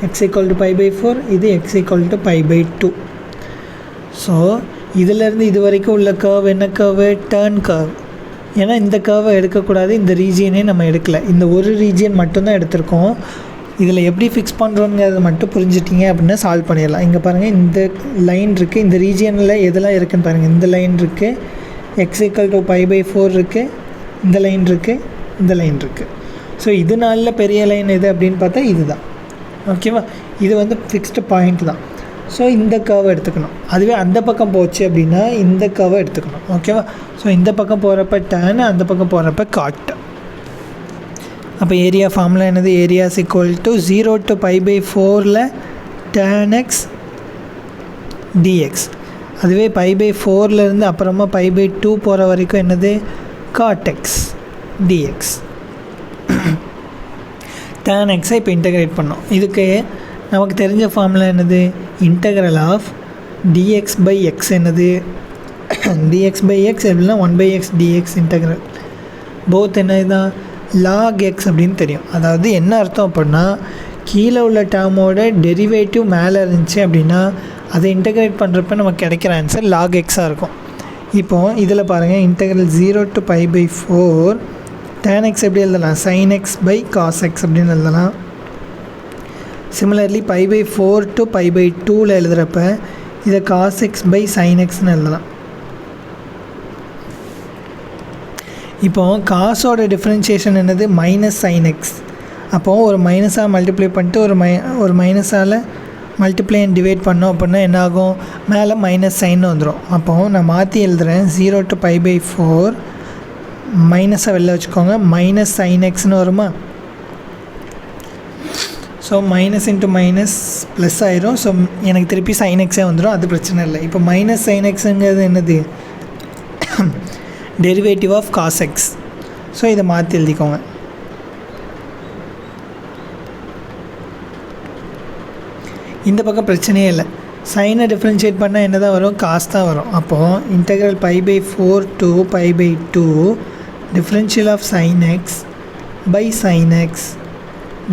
x equal to π/4, இது x ஈக்குவல் டு π/2. ஸோ இதிலேருந்து இது வரைக்கும் உள்ள கர்வ் என்ன கர்வு? Turn curve. ஏன்னா இந்த கர்வை எடுக்கக்கூடாது, இந்த ரீஜியனே நம்ம எடுக்கலை, இந்த ஒரு ரீஜியன் மட்டும்தான் எடுத்திருக்கோம். இதில் எப்படி ஃபிக்ஸ் பண்ணுறோங்கிறத மட்டும் புரிஞ்சிட்டிங்க அப்படின்னா சால்வ் பண்ணிடலாம். இங்கே பாருங்கள், இந்த லைன் இருக்குது, இந்த ரீஜியனில் எதெல்லாம் இருக்குதுன்னு பாருங்கள். இந்த லைன் இருக்குது, x ஈக்குவல் டு π/4 இருக்குது, இந்த லைன் இருக்குது, இந்த லைன் இருக்குது. ஸோ இது நாளில் பெரிய லைன் எது அப்படின்னு பார்த்தா இது தான். ஓகேவா? இது வந்து ஃபிக்ஸ்டு பாயிண்ட் தான். ஸோ இந்த கர்வை எடுத்துக்கணும். அதுவே அந்த பக்கம் போச்சு அப்படின்னா இந்த கர்வை எடுத்துக்கணும். ஓகேவா? ஸோ இந்த பக்கம் போகிறப்ப tan, அந்த பக்கம் போகிறப்ப cot. அப்போ ஏரியா ஃபார்முலா என்னது? ஏரியாஸ் ஈக்குவல் டு 0 டு π/4ல் tan x dx. அதுவே π/4லேருந்து அப்புறமா π/2 போகிற வரைக்கும் என்னது? cot x dx. tan x இப்போ இன்டகிரேட் பண்ணோம். இதுக்கு நமக்கு தெரிஞ்ச ஃபார்முலா என்னது? Integral of dx by x என்னது? dx பை x எப்படின்னா 1/x dx இன்டகிரல். போத் என்ன தான்? log x அப்படின்னு தெரியும். அதாவது என்ன அர்த்தம் அப்படின்னா, கீழே உள்ள டேர்மோட டெரிவேட்டிவ் மேலே இருந்துச்சு அப்படின்னா அதை இன்டகிரேட் பண்ணுறப்ப நமக்கு கிடைக்கிற ஆன்சர் log x இருக்கும். இப்போது இதில் பாருங்கள், இன்டகிரல் 0 டு π/4 tan x எப்படி எழுதலாம்? sin x by cos x அப்படின்னு எழுதலாம். சிமிலர்லி π/4 டு π/2ல் எழுதுகிறப்ப இதை cos x பை sin xன்னு எழுதலாம். இப்போது காசோட டிஃப்ரென்ஷியேஷன் என்னது? -sin x. அப்போது ஒரு மைனஸாக மல்டிப்ளை பண்ணிட்டு ஒரு மைனஸால் மல்டிப்ளை அண்ட் டிவைட் பண்ணோம் அப்படின்னா என்ன ஆகும்? மேலே -sin வந்துடும். அப்போது நான் மாற்றி எழுதுகிறேன். 0 டு π/4 மைனஸாக வெளில வச்சுக்கோங்க, -sin xன்னு வருமா? So minus into minus plus ஆயிரும். ஸோ எனக்கு திருப்பி sin xே வந்துடும், அது பிரச்சனை இல்லை. இப்போ -sin xங்கிறது என்னது? Derivative of cos x. So இதை மாற்றி எழுதிக்கோங்க. இந்த பக்கம் பிரச்சனையே இல்லை. சைனை டிஃப்ரென்ஷியேட் பண்ணால் என்ன தான் வரும்? காஸ் தான் வரும். அப்போது integral π/4 to π/2 differential of sin x by sin x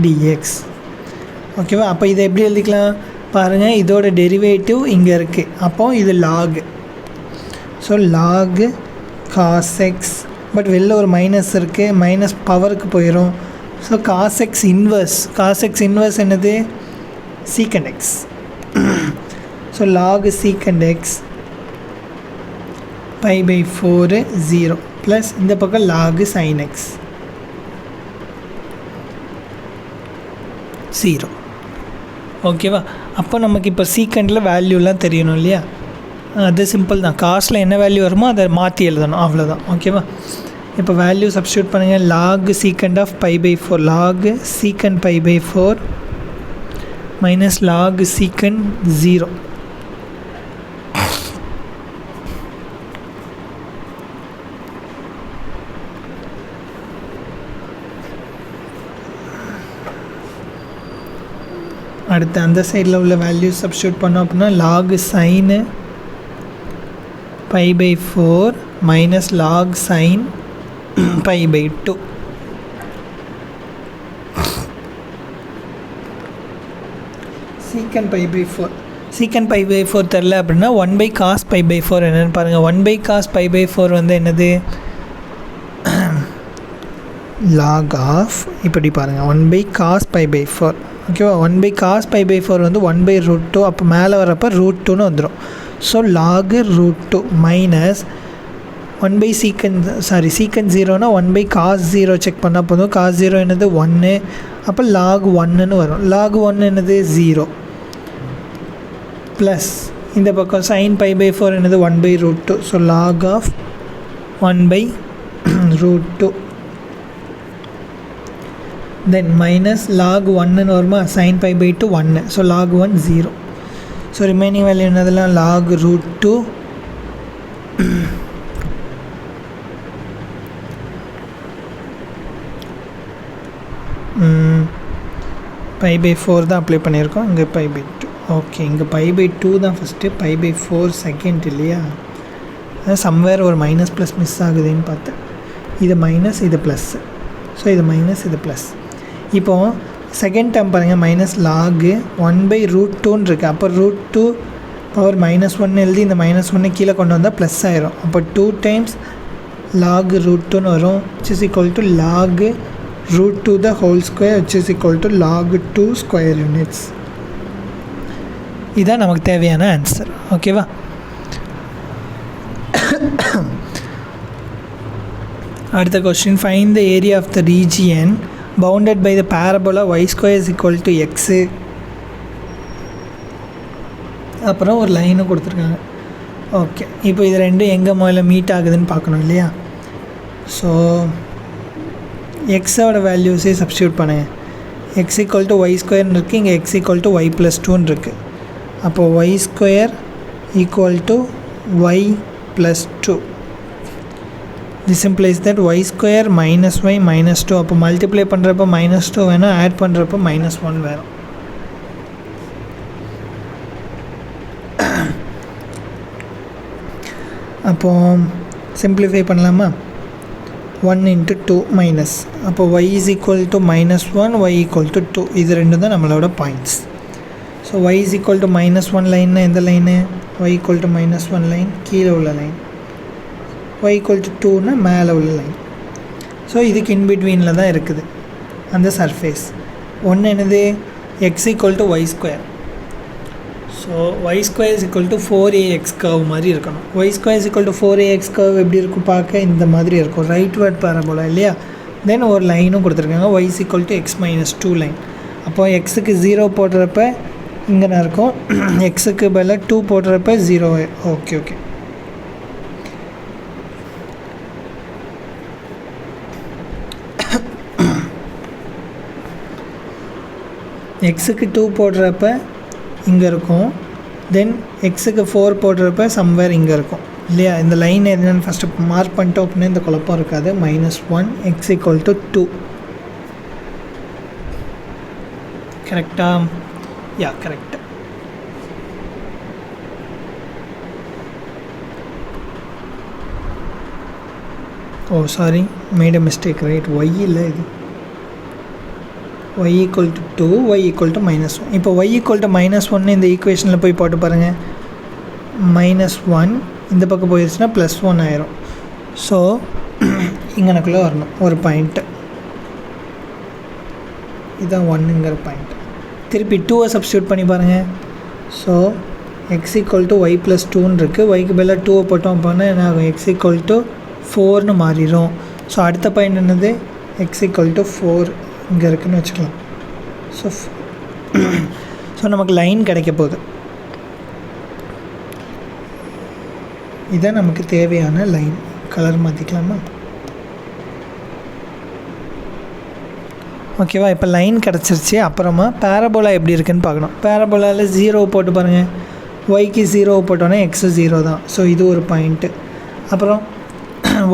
dx. ஓகேவா? அப்போ இதை எப்படி எழுதிக்கலாம் பாருங்கள், இதோட டெரிவேட்டிவ் இங்கே இருக்குது. அப்போது இது log. So log cos x, but வெளில ஒரு மைனஸ் இருக்குது, மைனஸ் பவருக்கு போயிடும். ஸோ cos x இன்வர்ஸ் என்னது? secant x. So log secant x π/4 0 plus இந்த பக்கம் log sin x 0. ஓகேவா? அப்போ நமக்கு இப்போ சீக்கண்டில் வேல்யூலாம் தெரியணும் இல்லையா? அது சிம்பிள் தான். காஸ்ட்டில் என்ன வேல்யூ வருமோ அதை மாற்றி எழுதணும், அவ்வளோதான். ஓகேவா? இப்போ வேல்யூ சப்ஸ்டியூட் பண்ணுங்கள். log secant of π/4, log secant π/4 minus log secant 0. அடுத்து அந்த சைடில் உள்ள வேல்யூ சப்ஸ்டியூட் பண்ணோம் அப்படின்னா log sin π/4 minus log sin π/2. secant π/4 தெரில அப்படின்னா 1/cos π/4 என்னென்னு பாருங்கள். 1/cos π/4 வந்து என்னது, log ஆஃப் இப்படி பாருங்கள் 1/cos π/4. ஓகேவா, 1/cos π/4 வந்து 1/√2. அப்போ மேலே வரப்போ √2ன்னு வந்துடும். So log √2 minus 1/secant secant 0னா 1/cos 0 check பண்ணால் போதும். cos 0 என்னது 1, அப்போ log 1ன்னு வரும். log 1 என்னது 0 ப்ளஸ் இந்த பக்கம் sin π/4 என்னது 1/√2. So log of 1/√2 then minus log 1ன்னு வருமா, sin π/2 1. So log 1 0. So remaining value என்னதெல்லாம் log √2 π/4 தான் அப்ளை பண்ணியிருக்கோம். இங்கே π/2. ஓகே, இங்கே π/2 தான் ஃபஸ்ட்டு, π/4 செகண்ட் இல்லையா. அதான் சம்வேர் ஒரு மைனஸ் ப்ளஸ் மிஸ் ஆகுதுன்னு பார்த்தேன். இது மைனஸ், இது ப்ளஸ்ஸு. ஸோ இது மைனஸ், இது ப்ளஸ். இப்போது செகண்ட் டேர்ம் பாருங்கள், மைனஸ் log 1/√2ன்னு இருக்குது. அப்போ √2 பவர் -1 எழுதி இந்த -1 கீழே கொண்டு வந்தால் ப்ளஸ் ஆயிரும். அப்போ 2 times log √2ன்னு வரும், which is equal to log √2 the whole square, which is equal to log 2 square units. இதுதான் நமக்கு தேவையான ஆன்சர். ஓகேவா, அடுத்த question, find the area of the region bounded by the parabola y² is equal to x. அப்புறம் ஒரு line கொடுத்துருக்காங்க. Okay, இப்போ இது ரெண்டும் எங்கே முதல்ல மீட் ஆகுதுன்னு பார்க்கணும் இல்லையா. ஸோ எக்ஸோட வேல்யூஸே சப்ஸ்டியூட் பண்ணுங்கள். x equal to y² இருக்குது, இங்கே x equal to y + 2 இருக்குது. அப்போது y² equal to y + 2. This implies that y² minus y minus 2. அப்போ மல்டிப்ளை பண்ணுறப்ப -2 வேணும், ஆட் பண்ணுறப்ப -1 வேணும். அப்போது சிம்பிளிஃபை பண்ணலாமா, 1 × 2 மைனஸ், அப்போ y is equal to -1, y equal to 2. இது ரெண்டும் தான் நம்மளோட points. So y is equal to -1 லைன்னா எந்த line, y equal to -1 line கீழே உள்ள லைன், y equal to 2னா மேலே உள்ள லைன். ஸோ இதுக்கு இன்பிட்வீனில் தான் இருக்குது அந்த சர்ஃபேஸ். ஒன்று என்னது, x equal to y². So y² is equal to 4ax curve மாதிரி இருக்கணும். y² is equal to 4ax curve எப்படி இருக்கும் பார்க்க, இந்த மாதிரி இருக்கும், ரைட் வேர்ட் பேரபோலா இல்லையா. தென் ஒரு லைனும் கொடுத்துருக்காங்க, y is equal to x - 2 line. அப்போது எக்ஸுக்கு 0 போடுறப்ப இங்கே நான் இருக்கும், எக்ஸுக்கு பதிலாக 2 போடுறப்ப 0. ஓகே ஓகே, எக்ஸுக்கு 2 போடுறப்ப இங்கே இருக்கும், தென் எக்ஸுக்கு 4 போடுறப்ப சம்வேர் இங்கே இருக்கும் இல்லையா. இந்த லைன் என்னென்னு ஃபஸ்ட்டு மார்க் பண்ணிட்டோம் அப்படின்னா இந்த குழப்பம் இருக்காது. -1 x equal to 2. கரெக்டா, yeah correct. Oh sorry, made a mistake, right, y இல்லை இது, y equal to 2, y equal to -1. இப்போ y equal to -1 இந்த ஈக்குவேஷனில் போய் போட்டு பாருங்கள், -1 இந்த பக்கம் போயிடுச்சுன்னா +1 ஆயிரும். ஸோ இங்கனக்குள்ளே வரணும் ஒரு பாயிண்ட்டு, இதுதான் 1ங்கிற பாயிண்ட். திருப்பி 2 சப்ஸ்டியூட் பண்ணி பாருங்கள். So x equal to y + 2ன்னு இருக்குது, yக்கு பதிலாக 2 போட்டோம் அப்படின்னா என்ன ஆகும், x equal to 4ன்னு மாறிடும். ஸோ அடுத்த பாயிண்ட் என்னது, x equal to 4 இங்கே இருக்குதுன்னு வச்சுக்கலாம். ஸோ நமக்கு லைன் கிடைக்க போகுது. இதுதான் நமக்கு தேவையான லைன். கலர் மாற்றிக்கலாமா, ஓகேவா. இப்போ லைன் கிடச்சிருச்சு. அப்புறமா பேரபோலா எப்படி இருக்குதுன்னு பார்க்கணும். பேரபோலாவில் 0 போட்டு பாருங்கள், ஒய்க்கு 0 போட்டோன்னா எக்ஸு 0 தான். ஸோ இது ஒரு பாயிண்ட்டு. அப்புறம்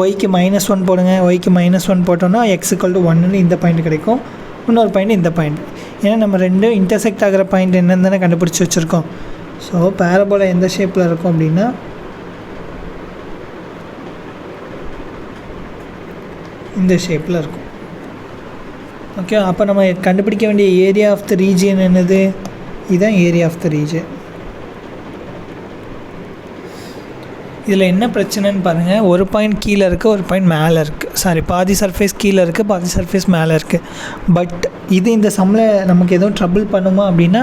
ஒய்க்கு -1 போடுங்க, ஒய்க்கு -1 போட்டோன்னா x equal to 1ன்னு இந்த பாயிண்ட் கிடைக்கும். இன்னொரு பாயிண்ட் இந்த பாயிண்ட். ஏன்னா நம்ம ரெண்டும் இன்டர்செக்ட் ஆகிற பாயிண்ட் என்னன்னு தானே கண்டுபிடிச்சி வச்சுருக்கோம். ஸோ பேரபோலா எந்த ஷேப்பில் இருக்கும் அப்படின்னா இந்த ஷேப்பில் இருக்கும். ஓகே, அப்போ நம்ம கண்டுபிடிக்க வேண்டிய ஏரியா ஆஃப் த ரீஜியன் என்னது? இதுதான் ஏரியா ஆஃப் த ரீஜியன். இதில் என்ன பிரச்சனைன்னு பாருங்கள், ஒரு பாயிண்ட் கீழே இருக்குது, ஒரு பாயிண்ட் மேலே இருக்குது. சாரி, பாதி சர்ஃபேஸ் கீழே இருக்குது, பாதி சர்ஃபேஸ் மேலே இருக்குது. பட் இது இந்த சம்மில் நமக்கு எதுவும் ட்ரபிள் பண்ணுமா அப்படின்னா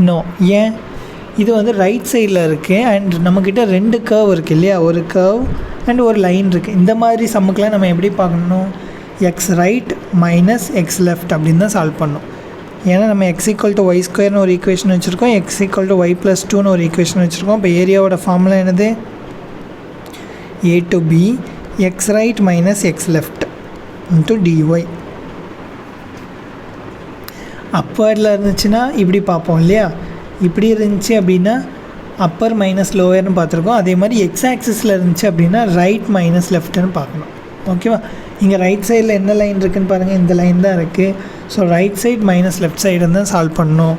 நோ. ஏன்? இது வந்து ரைட் சைடில் இருக்குது அண்ட் நம்மக்கிட்ட 2 கர்வ் இருக்குது இல்லையா, ஒரு கர்வ் அண்ட் ஒரு லைன் இருக்குது. இந்த மாதிரி சம்முக்கெலாம் நம்ம எப்படி பார்க்கணும்? X right minus x left அப்படின்னு தான் சால்வ் பண்ணணும். ஏன்னா நம்ம எக்ஸ் ஈக்குவல் டு ஒய் ஸ்கொயர்னு ஒரு ஈக்குவேஷன் வச்சுருக்கோம், x equal to y plus 2ன்னு ஒரு ஈக்குவேஷன் வச்சுருக்கோம். இப்போ ஏரியாவோட ஃபார்முலா என்னது? a to b x right minus x left into dy. அப்பரில் இருந்துச்சுன்னா இப்படி பார்ப்போம் இல்லையா, இப்படி இருந்துச்சு அப்படின்னா அப்பர் மைனஸ் லோயர்னு பார்த்துருக்கோம். அதே மாதிரி எக்ஸ் ஆக்சிஸில் இருந்துச்சு அப்படின்னா ரைட் மைனஸ் லெஃப்ட்னு பார்க்கணும். ஓகேவா? இங்கே ரைட் சைடில் என்ன லைன் இருக்குதுன்னு பாருங்கள், இந்த லைன் தான் இருக்குது. So right side minus left side தான் சால்வ் பண்ணணும்.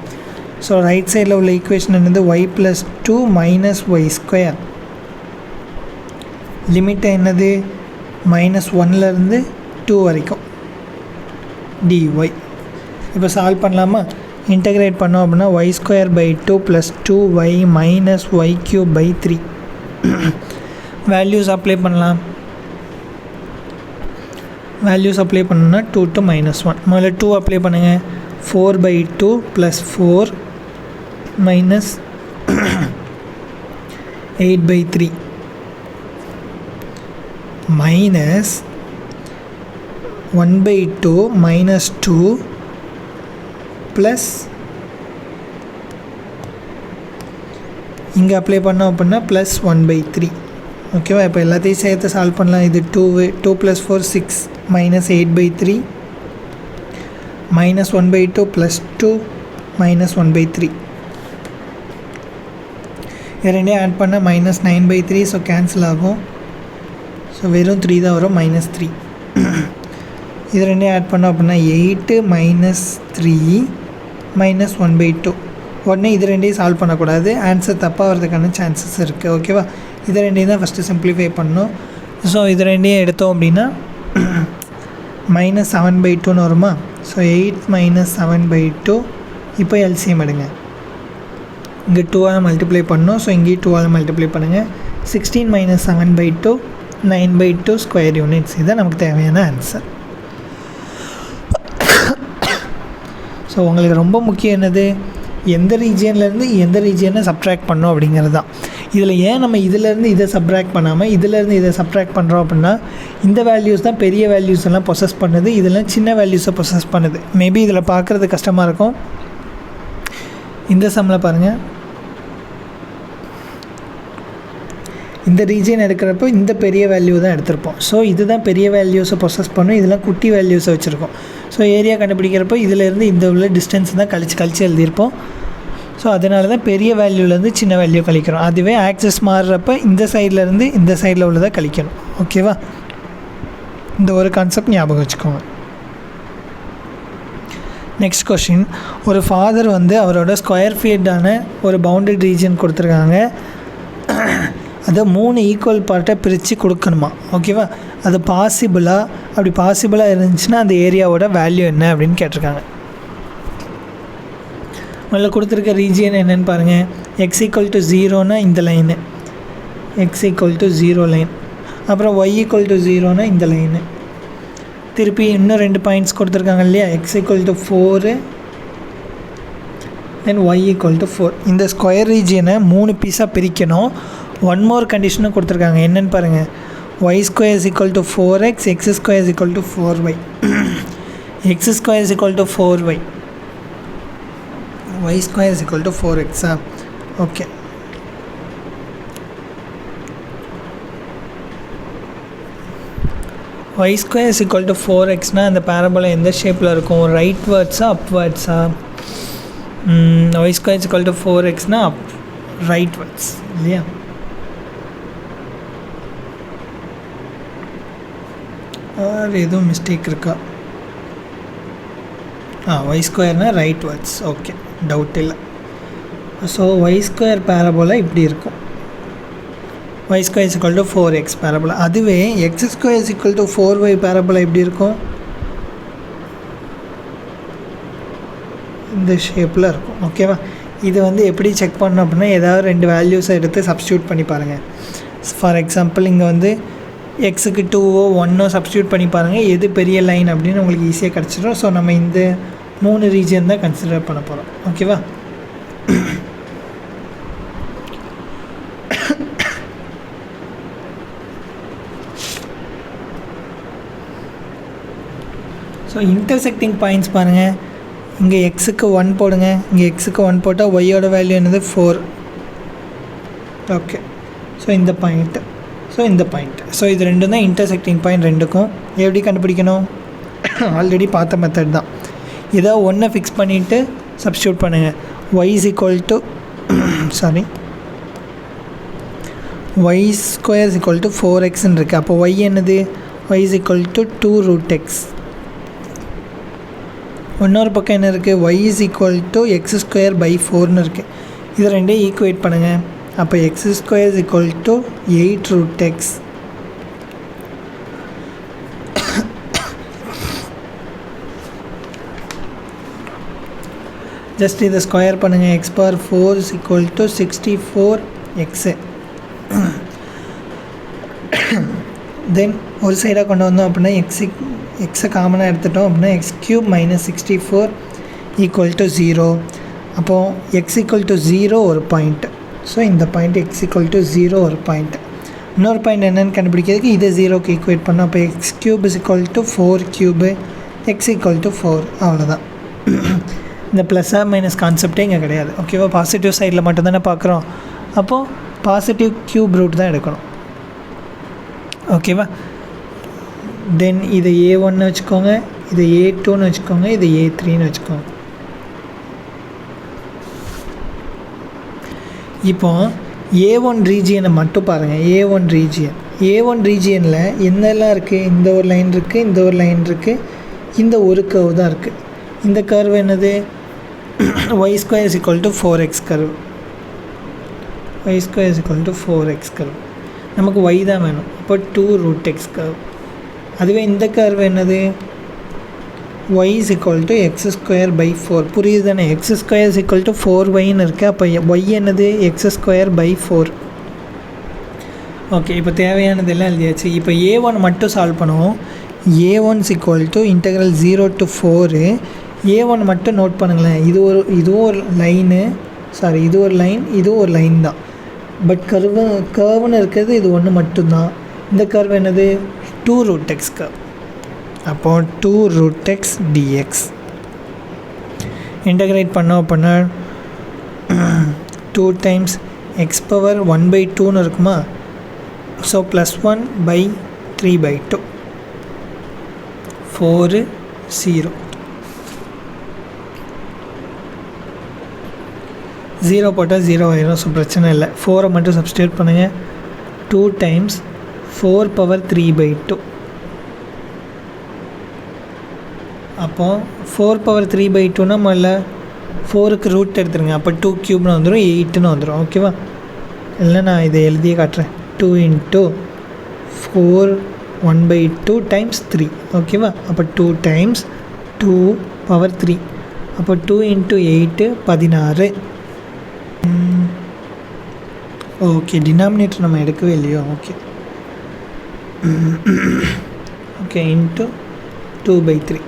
ஸோ ரைட் சைடில் உள்ள ஈக்குவேஷன் என்னது? Y plus 2 minus y square. Limit என்னது? -1லேருந்து 2 வரைக்கும் dy. இப்போ சால்வ் பண்ணலாமா? இன்டகிரேட் பண்ணோம் அப்படின்னா y square by 2 plus 2y minus y cube by 3. Values apply பண்ணலாம். வேல்யூஸ் அப்ளை பண்ணோன்னா 2 to -1. முதல்ல 2 அப்ளை பண்ணுங்கள். 4/2 plus 4 minus 8/3 minus 1/2 minus 2 plus இங்கே அப்ளை பண்ணோம் அப்படின்னா ப்ளஸ் 1/3. ஓகேவா? இப்போ எல்லாத்தையும் சேர்த்து சால்வ் பண்ணலாம். இது 2 + 4 6 மைனஸ் 8/3 மைனஸ் 1/2 ப்ளஸ் 2 மைனஸ் 1/3. இது ரெண்டையும் ஆட் பண்ணால் மைனஸ் 9/3. ஸோ கேன்சல் ஆகும். ஸோ வெறும் 3 தான் வரும், -3. இது ரெண்டையும் ஆட் பண்ணோம் அப்படின்னா 8 மைனஸ் 3 மைனஸ் 1/2. உடனே இது ரெண்டையும் சால்வ் பண்ணக்கூடாது, ஆன்சர் தப்பாக வரதுக்கான சான்சஸ் இருக்குது. ஓகேவா? இது ரெண்டையும் தான் ஃபஸ்ட்டு சிம்ப்ளிஃபை பண்ணணும். ஸோ இது ரெண்டையும் எடுத்தோம் அப்படின்னா -7/2ன்னு வருமா? So 8 minus 7/2. இப்போ எல்சிஎம் எடுங்க. இங்கே 2ஆல் மல்டிப்ளை பண்ணணும். ஸோ இங்கேயும் 2ஆல் மல்டிப்ளை பண்ணுங்கள். 16 மைனஸ் 7/2 9/2 ஸ்கொயர் யூனிட்ஸ். இதுதான் நமக்கு தேவையான ஆன்சர். ஸோ உங்களுக்கு ரொம்ப முக்கியம் என்னது? எந்த ரீஜியன்லேருந்து எந்த ரீஜியனை சப்ட்ராக்ட் பண்ணோம் அப்படிங்கிறது தான். இதில் ஏன் நம்ம இதிலேருந்து இதை சப்ட்ராக்ட் பண்ணாமல் இதிலேருந்து இதை சப்ட்ராக்ட் பண்ணுறோம் அப்படின்னா இந்த வேல்யூஸ் தான் பெரிய வேல்யூஸ் எல்லாம் பொசஸ் பண்ணுது, இதெல்லாம் சின்ன வேல்யூஸை பொசஸ் பண்ணுது. மேபி இதில் பார்க்குறது கஷ்டமாக இருக்கும். இந்த சம்மில் பாருங்கள், இந்த ரீஜியன் எடுக்கிறப்போ இந்த பெரிய வேல்யூ தான் எடுத்திருப்போம். ஸோ இதுதான் பெரிய வேல்யூஸை ப்ரொசஸ் பண்ணும், இதெல்லாம் குட்டி வேல்யூஸை வச்சுருக்கோம். ஸோ ஏரியா கண்டுபிடிக்கிறப்போ இதிலேருந்து இந்த உள்ள டிஸ்டன்ஸ் தான் கழிச்சு எழுதியிருப்போம். ஸோ அதனால தான் பெரிய வேல்யூலேருந்து சின்ன வேல்யூ கழிக்கிறோம். அதுவே ஆக்சஸ் மாறுறப்ப இந்த சைட்லேருந்து இந்த சைடில் உள்ளதை கழிக்கணும். ஓகேவா? இந்த ஒரு கான்செப்ட் ஞாபகம் வச்சுக்கோங்க. நெக்ஸ்ட் கொஷின், ஒரு ஃபாதர் வந்து அவரோட ஸ்கொயர் ஃபீட்டான ஒரு பவுண்டட் ரீஜன் கொடுத்துருக்காங்க. அதை 3 ஈக்குவல் பார்ட்டை பிரித்து கொடுக்கணுமா? ஓகேவா? அது பாசிபிளாக, அப்படி பாசிபிளாக இருந்துச்சுன்னா அந்த ஏரியாவோட வேல்யூ என்ன அப்படின்னு கேட்டிருக்காங்க. முதல்ல கொடுத்துருக்க ரீஜியன் என்னென்னு பாருங்கள். எக்ஸ் ஈக்குவல் டு 0னா இந்த line, x equal to 0 line. அப்புறம் ஒய் ஈக்குவல் டு 0னா இந்த லைனு. திருப்பி இன்னும் 2 பாயிண்ட்ஸ் கொடுத்துருக்காங்க இல்லையா, x equal to 4 then y equal to 4. இந்த ஸ்கொயர் ரீஜியனை 3 பீஸாக பிரிக்கணும். ஒன் மோர் கண்டிஷனும் கொடுத்துருக்காங்க. என்னென்னு பாருங்கள், y square is equal to 4x, x square is equal to 4y, x square is equal to 4y, y square is equal to 4x. Okay, y square is equal to 4xனால் அந்த parabola எந்த ஷேப்பில் இருக்கும்? ரைட் வேர்ட்ஸா அப்வேர்ட்ஸா? Y square is equal to 4xனால் rightwards இல்லையா? எதுவும் மிஸ்டேக் இருக்கா? ஒய் ஸ்கொயர்னால் ரைட் வேர்ட்ஸ். ஓகே, டவுட் இல்லை. ஸோ ஒய் ஸ்கொயர் பேரபோலா இப்படி இருக்கும். Y square is equal to 4x parabola. அதுவே x square is equal to 4y parabola எப்படி இருக்கும்? இந்த ஷேப்பில் இருக்கும். ஓகேவா? இது வந்து எப்படி செக் பண்ணணும் அப்படின்னா, ஏதாவது 2 வேல்யூஸை எடுத்து சப்ஸ்டியூட் பண்ணி பாருங்கள். ஃபார் எக்ஸாம்பிள் இங்கே வந்து எக்ஸுக்கு 2ஓ 1ஓ சப்ஸ்டியூட் பண்ணி பாருங்கள், எது பெரிய லைன் அப்படின்னு உங்களுக்கு ஈஸியாக கிடச்சிடும். ஸோ நம்ம இந்த 3 ரீஜியன் தான் கன்சிடர் பண்ண போகிறோம். ஓகேவா? ஸோ இன்டர்செக்டிங் பாயிண்ட்ஸ் பாருங்கள். இங்கே எக்ஸுக்கு 1 போடுங்க, இங்கே எக்ஸுக்கு 1 போட்டால் ஒய்யோட வேல்யூ என்னது 4. ஓகே, ஸோ இந்த பாயிண்ட்டு, ஸோ இந்த பாயிண்ட், ஸோ இது ரெண்டும் தான் இன்டர்செக்டிங் பாயிண்ட். ரெண்டுக்கும் எப்படி கண்டுபிடிக்கணும்? ஆல்ரெடி பார்த்த மெத்தட் தான். ஏதோ ஒன்றை ஃபிக்ஸ் பண்ணிவிட்டு சப்ஸ்டியூட் பண்ணுங்கள். Y is equal to y square is equal to 4xன்னு இருக்குது. அப்போ ஒய் என்னது? Y is equal to 2√x. இன்னொரு பக்கம் என்ன இருக்குது? Y is equal to x square by 4ன்னு இருக்குது. இது ரெண்டையும் ஈக்குவேட் பண்ணுங்கள். அப்போ x square is equal to 8√x. Just இதை ஸ்கொயர் பண்ணுங்கள். X power 4 is equal to 64x. Then ஒரு சைடாக கொண்டு வந்தோம் அப்படின்னா எக்ஸை காமனாக எடுத்துட்டோம் அப்படின்னா x³ - 64 ஈக்குவல் டு 0. அப்போது x ஈக்குவல் டு 0 ஒரு பாயிண்ட். ஸோ இந்த பாயிண்ட் x ஈக்குவல் டு 0 ஒரு பாயிண்ட். இன்னொரு பாயிண்ட் என்னென்னு கண்டுபிடிக்கிறதுக்கு இதை 0க்கு ஈக்குவேட் பண்ணோம். அப்போ x³ is equal to 4³ x equal to 4. அவ்வளோதான். இந்த ப்ளஸ் ஆர் மைனஸ் கான்செப்டே இங்கே கிடையாது. ஓகேவா? பாசிட்டிவ் சைடில் மட்டும்தானே பார்க்குறோம். அப்போது பாசிட்டிவ் க்யூப் ரூட் தான் எடுக்கணும். ஓகேவா? தென் இதை A1ன்னு வச்சுக்கோங்க, இதை A2ன்னு வச்சுக்கோங்க, இதை A3ன்னு வச்சுக்கோங்க. இப்போ A1 ரீஜியனை மட்டும் பாருங்கள். A1 ரீஜியனில் என்னெல்லாம் இருக்குது? இந்த ஒரு லைன் இருக்குது, இந்த ஒரு லைன் இருக்குது, இந்த ஒரு கர்வ் தான் இருக்குது. இந்த கர்வ் என்னது? y² is equal to 4x curve. y² is equal to 4x curve. நமக்கு y தான் வேணும். அப்போ 2√x கர்வ். அதுவே இந்த கர்வ் என்னது? y is equal to x² by 4. புரியுது தானே? x² இஸ் ஈக்குவல் டு 4yன்னு இருக்குது. அப்போ y என்னது? x² by 4. ஓகே, இப்போ தேவையானதெல்லாம் எழுதியாச்சு. இப்போ A1 மட்டும் சால்வ் பண்ணுவோம். A1 is equal to integral 0 to 4. A1 மட்டும் நோட் பண்ணுங்களேன். இதுவும் ஒரு லைனு, இது ஒரு லைன், இதுவும் ஒரு லைன் தான். பட் கர்வுன்னு இருக்கிறது இது ஒன்று மட்டும்தான். இந்த கர்வ் என்னது? 2√x curve. அப்போ 2√x dx இன்டகிரேட் பண்ணோம் அப்படின்னா 2 டைம்ஸ் x பவர் 1/2ன்னு இருக்குமா? ஸோ +1/3/2 4 0 0 போட்டால் 0 ஆயிரும். ஸோ பிரச்சனை இல்லை. 4 மட்டும் சப்ஸ்டியூட் பண்ணுங்கள். 2 டைம்ஸ் 4 பவர் 3/2. அப்போது 4 பவர் 3/2னா முதல்ல 4க்கு ரூட் எடுத்துருங்க. அப்போ 2³ வந்துடும், 8ன்னு வந்துடும். ஓகேவா? இல்லை நான் இதை எழுதியே காட்டுறேன். 2 × 4 1/2 டைம்ஸ் 3. ஓகேவா? அப்போ 2 டைம்ஸ் 2 பவர் 3. அப்போ 2 × 8 16. ஓகே, டினாமினேட்டர் நம்ம எடுக்கவே இல்லையோ? Okay into 2/3.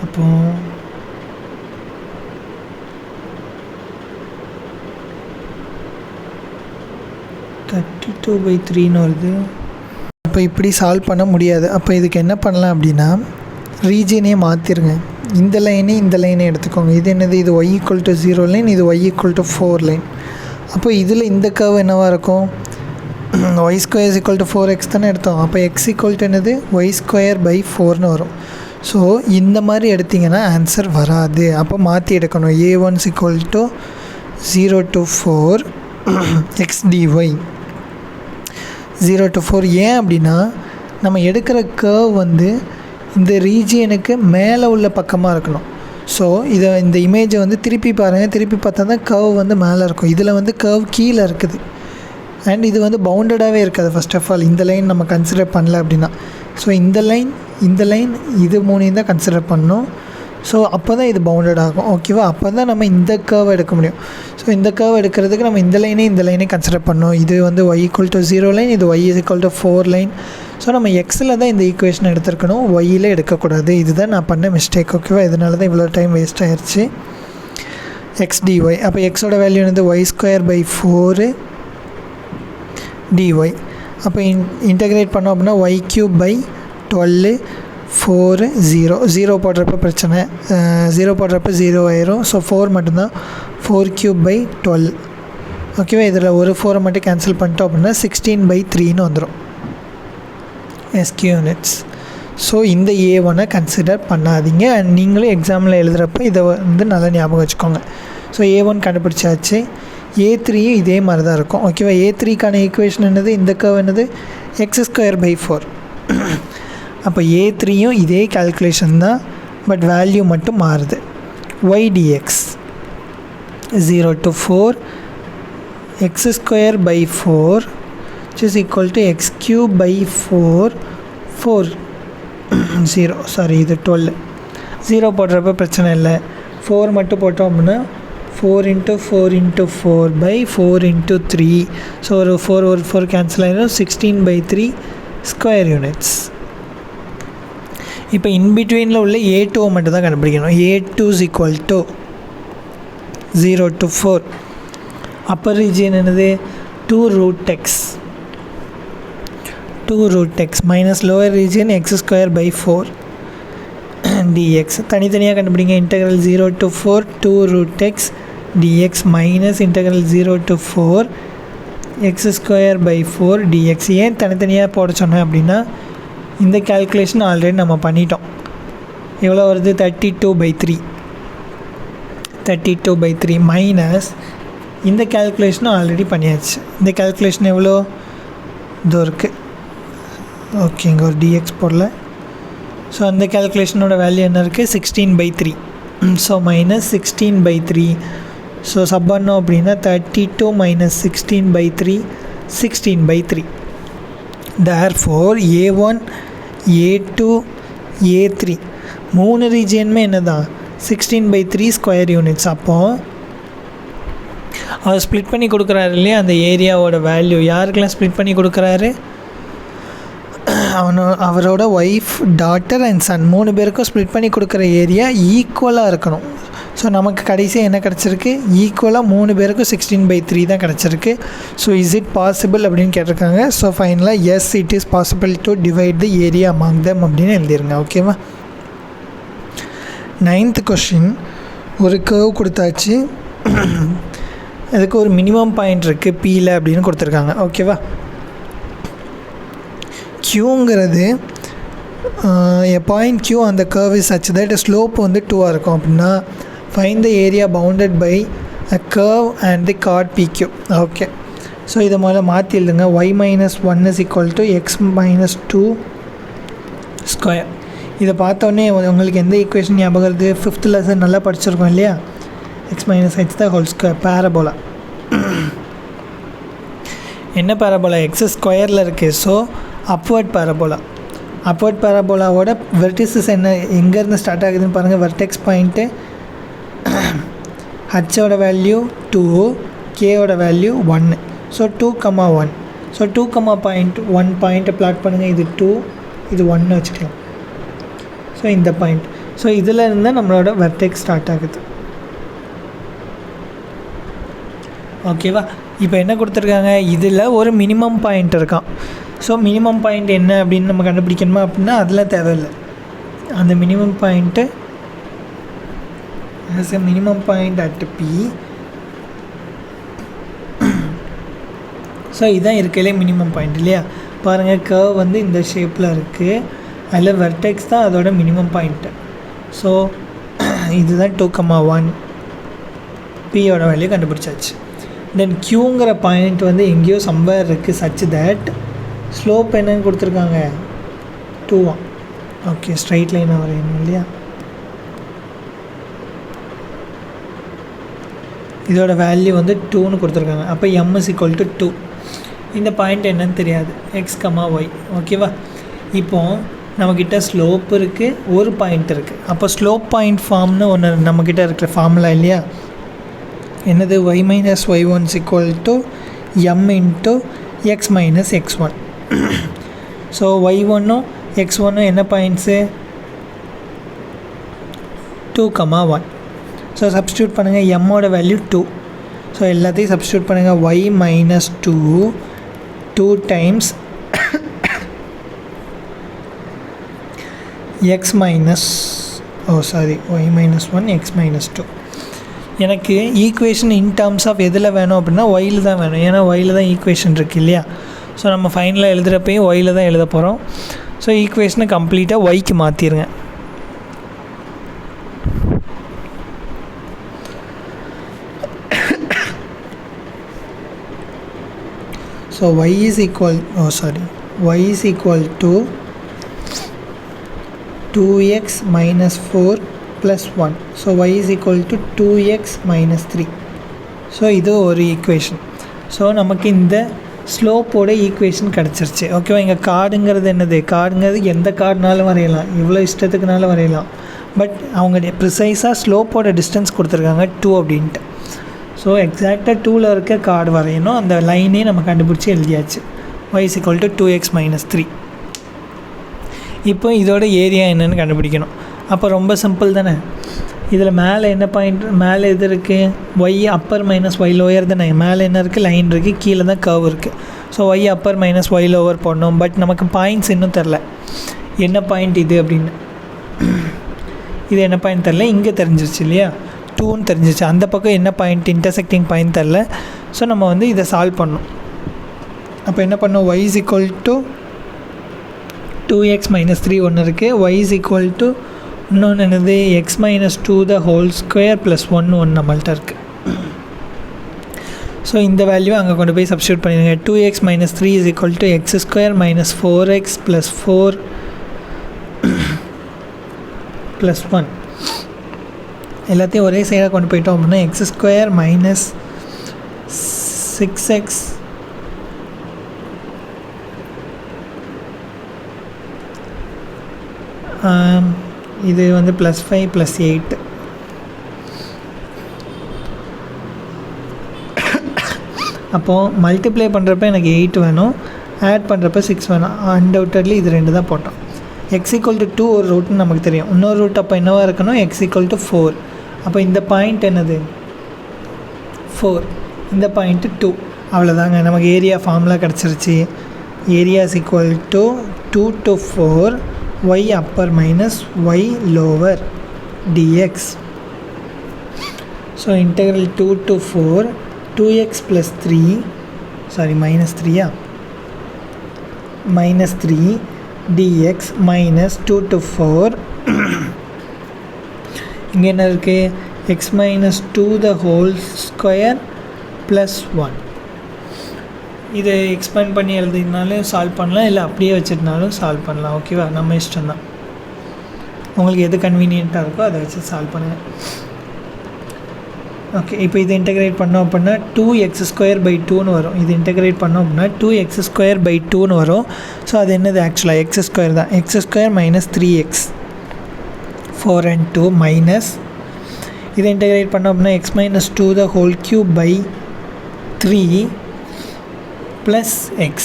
அப்போ 32/3ன்னு வருது. அப்போ இப்படி சால்வ் பண்ண முடியாது. அப்போ இதுக்கு என்ன பண்ணலாம் அப்படின்னா, ரீஜியனே மாற்றிடுங்க. இந்த லைனை எடுத்துக்கோங்க. இது என்னது? இது y = 0 லைன், இது y = 4 லைன். அப்போ இதில் இந்த கர்வ் என்னவாக இருக்கும்? y² is equal to 4x தானே எடுத்தோம். அப்போ x = என்னது? y² பை 4ன்னு வரும். ஸோ இந்த மாதிரி எடுத்திங்கன்னா ஆன்சர் வராது. அப்போ மாற்றி எடுக்கணும். A1 is equal to 0 to 4 x dy 0 to 4. ஏன் அப்படின்னா நம்ம எடுக்கிற கர்வ் வந்து இந்த ரீஜியனுக்கு மேலே உள்ள பக்கமாக இருக்கணும். ஸோ இந்த இமேஜை வந்து திருப்பி பாருங்கள். திருப்பி பார்த்தா தான் கர்வ் வந்து மேலே இருக்கும். இதில் வந்து கர்வ் கீழே இருக்குது. அண்ட் இது வந்து பவுண்டடாகவே இருக்காது. ஃபர்ஸ்ட் ஆஃப் ஆல் இந்த லைன் நம்ம கன்சிடர் பண்ணல அப்படின்னா, ஸோ இந்த லைன் இது மூணையும் தான் கன்சிடர் பண்ணணும். ஸோ அப்போ தான் இது பவுண்டட் ஆகும். ஓகேவா? அப்போ தான் நம்ம இந்த கர்வ் எடுக்க முடியும். ஸோ இந்த கர்வ் எடுக்கிறதுக்கு நம்ம இந்த லைனே கன்சிடர் பண்ணணும். இது வந்து y = 0 லைன், இது y = 4 லைன். ஸோ நம்ம எக்ஸில் தான் இந்த ஈக்குவேஷன் எடுத்துருக்கணும், ஒய்யில் எடுக்கக்கூடாது. இதுதான் நான் பண்ண மிஸ்டேக். ஓகேவா? இதனால தான் இவ்வளோ டைம் வேஸ்ட் ஆயிடுச்சு. எக்ஸ் dy, அப்போ எக்ஸோட வேல்யூ வந்து y²/4 dy. அப்போ இன்டகிரேட் பண்ணோம் அப்படின்னா y³ 12 0 போடுறப்ப பிரச்சனை, 0 போடுறப்ப 0 ஆயிரும். ஸோ 4 மட்டும்தான், 4³ 12. ஓகேவா? இதில் ஒரு 4 மட்டும் கேன்சல் பண்ணிட்டோம் அப்படின்னா 16/3 வந்துடும் SQ யூனிட்ஸ். ஸோ இந்த A1 கன்சிடர் பண்ணாதீங்க. அண்ட் நீங்களும் எக்ஸாமில் எழுதுகிறப்ப இதை வந்து நல்லா ஞாபகம் வச்சுக்கோங்க. ஸோ A1 கண்டுபிடிச்சாச்சு. A3யும் இதே மாதிரி தான் இருக்கும். ஓகேவா? A3க்கான ஈக்குவேஷன் என்னது? இந்த கர்வ் என்னது? x²/4. அப்போ A3யும் இதே கால்குலேஷன் தான், பட் வேல்யூ மட்டும் மாறுது. y dx 0 to 4 x²/4 which is equal to x³/4 0 sorry இது 12. 0 போடுறப்ப பிரச்சனை இல்லை. 4 மட்டும் போட்டோம் அப்படின்னா 4 × 4 × 4/4 × 3. ஸோ ஒரு 4 கேன்சல் ஆகிடும். 16/3 ஸ்கொயர் யூனிட்ஸ். இப்போ இன்பிட்வீனில் உள்ள A2 மட்டும் தான் கண்டுபிடிக்கணும். A2 = 0 to 4. அப்பர் ரீஜியன் என்னது? 2√x minus lower region x²/4 dx. தனித்தனியாக கண்டுபிடிங்க. Integral 0 to 4 2√x dx minus integral 0 to 4 x²/4 dx. ஏன் தனித்தனியாக போட சொன்னேன் அப்படின்னா, இந்த கேல்குலேஷன் ஆல்ரெடி நம்ம பண்ணிட்டோம். எவ்வளோ வருது? 32/3 மைனஸ் இந்த கேல்குலேஷனும் ஆல்ரெடி பண்ணியாச்சு. இந்த கேல்குலேஷன் எவ்வளோ? இதோ இருக்குது. ஓகே, இங்கே ஒரு dx போடல. ஸோ அந்த கேல்குலேஷனோட வேல்யூ என்ன இருக்குது? 16/3. So minus 16/3. ஸோ சப் பண்ணோம் அப்படின்னா 32 - 16/3 16/3. therefore A1 A2 A3 மூணு ரீஜியனுமே என்ன தான்? 16/3 ஸ்கொயர் யூனிட்ஸ். அப்போது அவர் ஸ்ப்ளிட் பண்ணி கொடுக்குறாரு இல்லையா, அந்த ஏரியாவோட வேல்யூ யாருக்கெல்லாம் ஸ்ப்ளிட் பண்ணி கொடுக்குறாரு? அவரோட ஒய்ஃப், டாட்டர் அண்ட் சன் 3 பேருக்கும் ஸ்ப்ளிட் பண்ணி கொடுக்குற ஏரியா ஈக்குவலாக இருக்கணும். ஸோ நமக்கு கடைசியாக என்ன கிடச்சிருக்கு? ஈக்குவலாக 3 பேருக்கும் 16/3 தான் கிடச்சிருக்கு. ஸோ இஸ் இட் பாசிபிள் அப்படின்னு கேட்டிருக்காங்க. ஸோ ஃபைனலாக S it is possible to divide the area among them அப்படின்னு எழுதிருங்க. ஓகேவா? 9th question. ஒரு கர்வ் கொடுத்தாச்சு, அதுக்கு ஒரு மினிமம் பாயிண்ட் இருக்குது Pயில் அப்படின்னு கொடுத்துருக்காங்க. ஓகேவா? Qங்கிறது a point Q on the curve is such that slope வந்து 2 இருக்கும் அப்படின்னா find the area bounded by a curve and the chord PQ. Okay, so இதை முதல்ல மாற்றி எழுதுங்க. y - 1 is equal to x - 2 square. இதை பார்த்தோன்னே உங்களுக்கு எந்த ஈக்குவேஷன் ஞாபகம் வருது? 5th லெசன் நல்லா படிச்சிருக்கோம் இல்லையா? x - h the whole square parabola. என்ன பேரபோலா? எக்ஸ் ஸ்கொயரில் இருக்குது. So upward parabola. அப்வர்ட் பேரபோலாவோட வெர்டிசஸ் என்ன, எங்கேருந்து ஸ்டார்ட் ஆகுதுன்னு பாருங்கள். வெர்டெக்ஸ் பாயிண்ட்டு ஹச்சோட வேல்யூ 2, கேவோட வேல்யூ 1. ஸோ 2,1. ஸோ 2,1 பாயிண்ட்டை பிளாட் பண்ணுங்கள். இது 2, இது 1 வச்சுக்கலாம். ஸோ இந்த பாயிண்ட். ஸோ இதில் இருந்தால் நம்மளோட வெர்டெக்ஸ் ஸ்டார்ட் ஆகுது. ஓகேவா? இப்போ என்ன கொடுத்துருக்காங்க? இதில் ஒரு மினிமம் பாயிண்ட் இருக்கான். ஸோ மினிமம் பாயிண்ட் என்ன அப்படின்னு நம்ம கண்டுபிடிக்கணுமா அப்படின்னா அதெல்லாம் தேவையில்லை. அந்த minimum point as a minimum point at P. So இதுதான் இருக்கையிலே மினிமம் பாயிண்ட் இல்லையா? பாருங்கள், கர்வ் வந்து இந்த ஷேப்பில் இருக்குது. அதில் வெர்டெக்ஸ் தான் அதோட மினிமம் பாயிண்ட்டு. ஸோ இதுதான் 2,1. பியோட வேல்யூ கண்டுபிடிச்சாச்சு. தென் க்யூங்கிற பாயிண்ட் வந்து எங்கேயோ சம்வேர் இருக்குது சச் தட் ஸ்லோப் என்னன்னு கொடுத்துருக்காங்க? 2. ஓகே, ஸ்ட்ரைட் லைனாக வரையணும் இல்லையா? இதோட வேல்யூ வந்து 2ன்னு கொடுத்துருக்காங்க. அப்போ m is equal to 2. இந்த பாயிண்ட் என்னன்னு தெரியாது, x, y. ஓகேவா? இப்போது நம்மக்கிட்ட ஸ்லோப் இருக்குது, ஒரு பாயிண்ட் இருக்குது. அப்போ ஸ்லோப் பாயிண்ட் ஃபார்ம்னு ஒன்று நம்மக்கிட்ட இருக்கிற ஃபார்முலா இல்லையா? என்னது? y minus y1 is equal to m into x minus x1. So y1ம் x1ம் என்ன பாயிண்ட்ஸு? 2, 1. ஸோ சப்ஸ்டியூட் பண்ணுங்கள், எம்மோட வேல்யூ 2. ஸோ எல்லாத்தையும் சப்ஸ்டியூட் பண்ணுங்கள். y minus 2 times x minus y minus 1 x minus 2. எனக்கு ஈக்குவேஷன் இன் டேர்ம்ஸ் ஆஃப் எதில் வேணும் அப்படின்னா ஒயில் தான் வேணும். ஏன்னா ஒயில் தான் ஈக்குவேஷன் இருக்குது இல்லையா? ஸோ நம்ம ஃபைனலாக எழுதுகிறப்பையும் ஒயில் தான் எழுத போகிறோம். ஸோ ஈக்குவேஷனை கம்ப்ளீட்டாக ஒய்க்கு மாற்றிடுங்க. So y is equal to 2x minus 4 plus 1. So y is equal to 2x minus 3. So இது ஒரு ஈக்குவேஷன். ஸோ நமக்கு இந்த ஸ்லோப்போட ஈக்குவேஷன் கிடச்சிருச்சு. ஓகேவா? இங்கே கார்டுங்கிறது என்னது? கார்டுங்கிறது எந்த கார்டுனாலும் வரையலாம், இவ்வளோ இஷ்டத்துக்குனாலும் வரையலாம். பட் அவங்க ப்ரிசைஸாக ஸ்லோப்போட டிஸ்டன்ஸ் கொடுத்துருக்காங்க 2 அப்படின்ட்டு. ஸோ எக்ஸாக்டாக 2ல் இருக்க கார்டு வரையணும். அந்த லைனே நம்ம கண்டுபிடிச்சி எழுதியாச்சு. y is equal to 2x minus 3. இப்போ இதோட ஏரியா என்னென்னு கண்டுபிடிக்கணும். அப்போ ரொம்ப சிம்பிள் தானே. இதில் மேலே என்ன பாயிண்ட்? மேலே எது இருக்குது? y upper minus y lower தானே. மேலே என்ன இருக்குது? லைன் இருக்குது, கீழே தான் கர்வ் இருக்குது. So y upper minus y lower போடணும். பட் நமக்கு பாயிண்ட்ஸ் இன்னும் தெரில, என்ன பாயிண்ட் இது அப்படின்னு. இது என்ன பாயிண்ட் தெரில, இங்கே தெரிஞ்சிருச்சு இல்லையா? 2ன்னு தெரிஞ்சிச்சு. அந்த பக்கம் என்ன பாயிண்ட், இன்டர்செக்டிங் பாயிண்ட் தெரில. ஸோ நம்ம வந்து இதை சால்வ் பண்ணணும். அப்போ என்ன பண்ணோம்? y is equal to 2x minus 3 ஒன்று இருக்குது. y is equal to இன்னொன்று என்னது? x minus 2 the whole square plus 1 நம்மள்ட்ட இருக்குது. ஸோ இந்த வேல்யூ அங்கே கொண்டு போய் சப்ஸ்டியூட் பண்ணிடுங்க. 2x minus 3 is equal to x square minus 4x plus 4 plus 1. எல்லாத்தையும் ஒரே சைடாக கொண்டு போயிட்டோம் அப்படின்னா எக்ஸ் ஸ்கொயர் மைனஸ் 6x இது வந்து +5 +8. அப்போது மல்டிப்ளை பண்ணுறப்ப எனக்கு 8 வேணும், ஆட் பண்ணுறப்ப 6 வேணும். அன்டவுட்டட்லி இது 2 தான் போட்டோம். x equal to 2 ஒரு ரூட்னு நமக்கு தெரியும். இன்னொரு ரூட் அப்போ என்னவாக இருக்கணும்? x equal to 4. அப்போ இந்த பாயிண்ட் என்னது? 4. இந்த பாயிண்ட்டு 2. அவ்வளோதாங்க, நமக்கு ஏரியா ஃபார்முலா கிடச்சிருச்சு. Area is equal to 2 to 4 y upper minus y lower dx. So integral 2 to 4 2x plus 3 minus 3 minus 3 dx minus 2 to 4 இங்கே என்ன இருக்குது? x minus 2 the whole square plus 1. இதை expand பண்ணி எழுதினாலும் solve பண்ணலாம், இல்லை அப்படியே வச்சுருந்தாலும் சால்வ் பண்ணலாம். ஓகேவா? நம்ம இஷ்டம்தான், உங்களுக்கு எது கன்வீனியண்ட்டாக இருக்கோ அதை வச்சு சால்வ் பண்ணுங்கள். ஓகே, இப்போ இது இன்டெகிரேட் பண்ணோம் அப்படின்னா 2x²/2ன்னு வரும். இது இன்டெகிரேட் பண்ணோம் அப்படின்னா 2x²/2ன்னு வரும். ஸோ அது என்னது? ஆக்சுவலாக x² தான். x² minus 3x 4 and 2 minus இதை இன்டெகிரேட் பண்ணோம் அப்படின்னா x minus 2 the whole cube by 3 plus x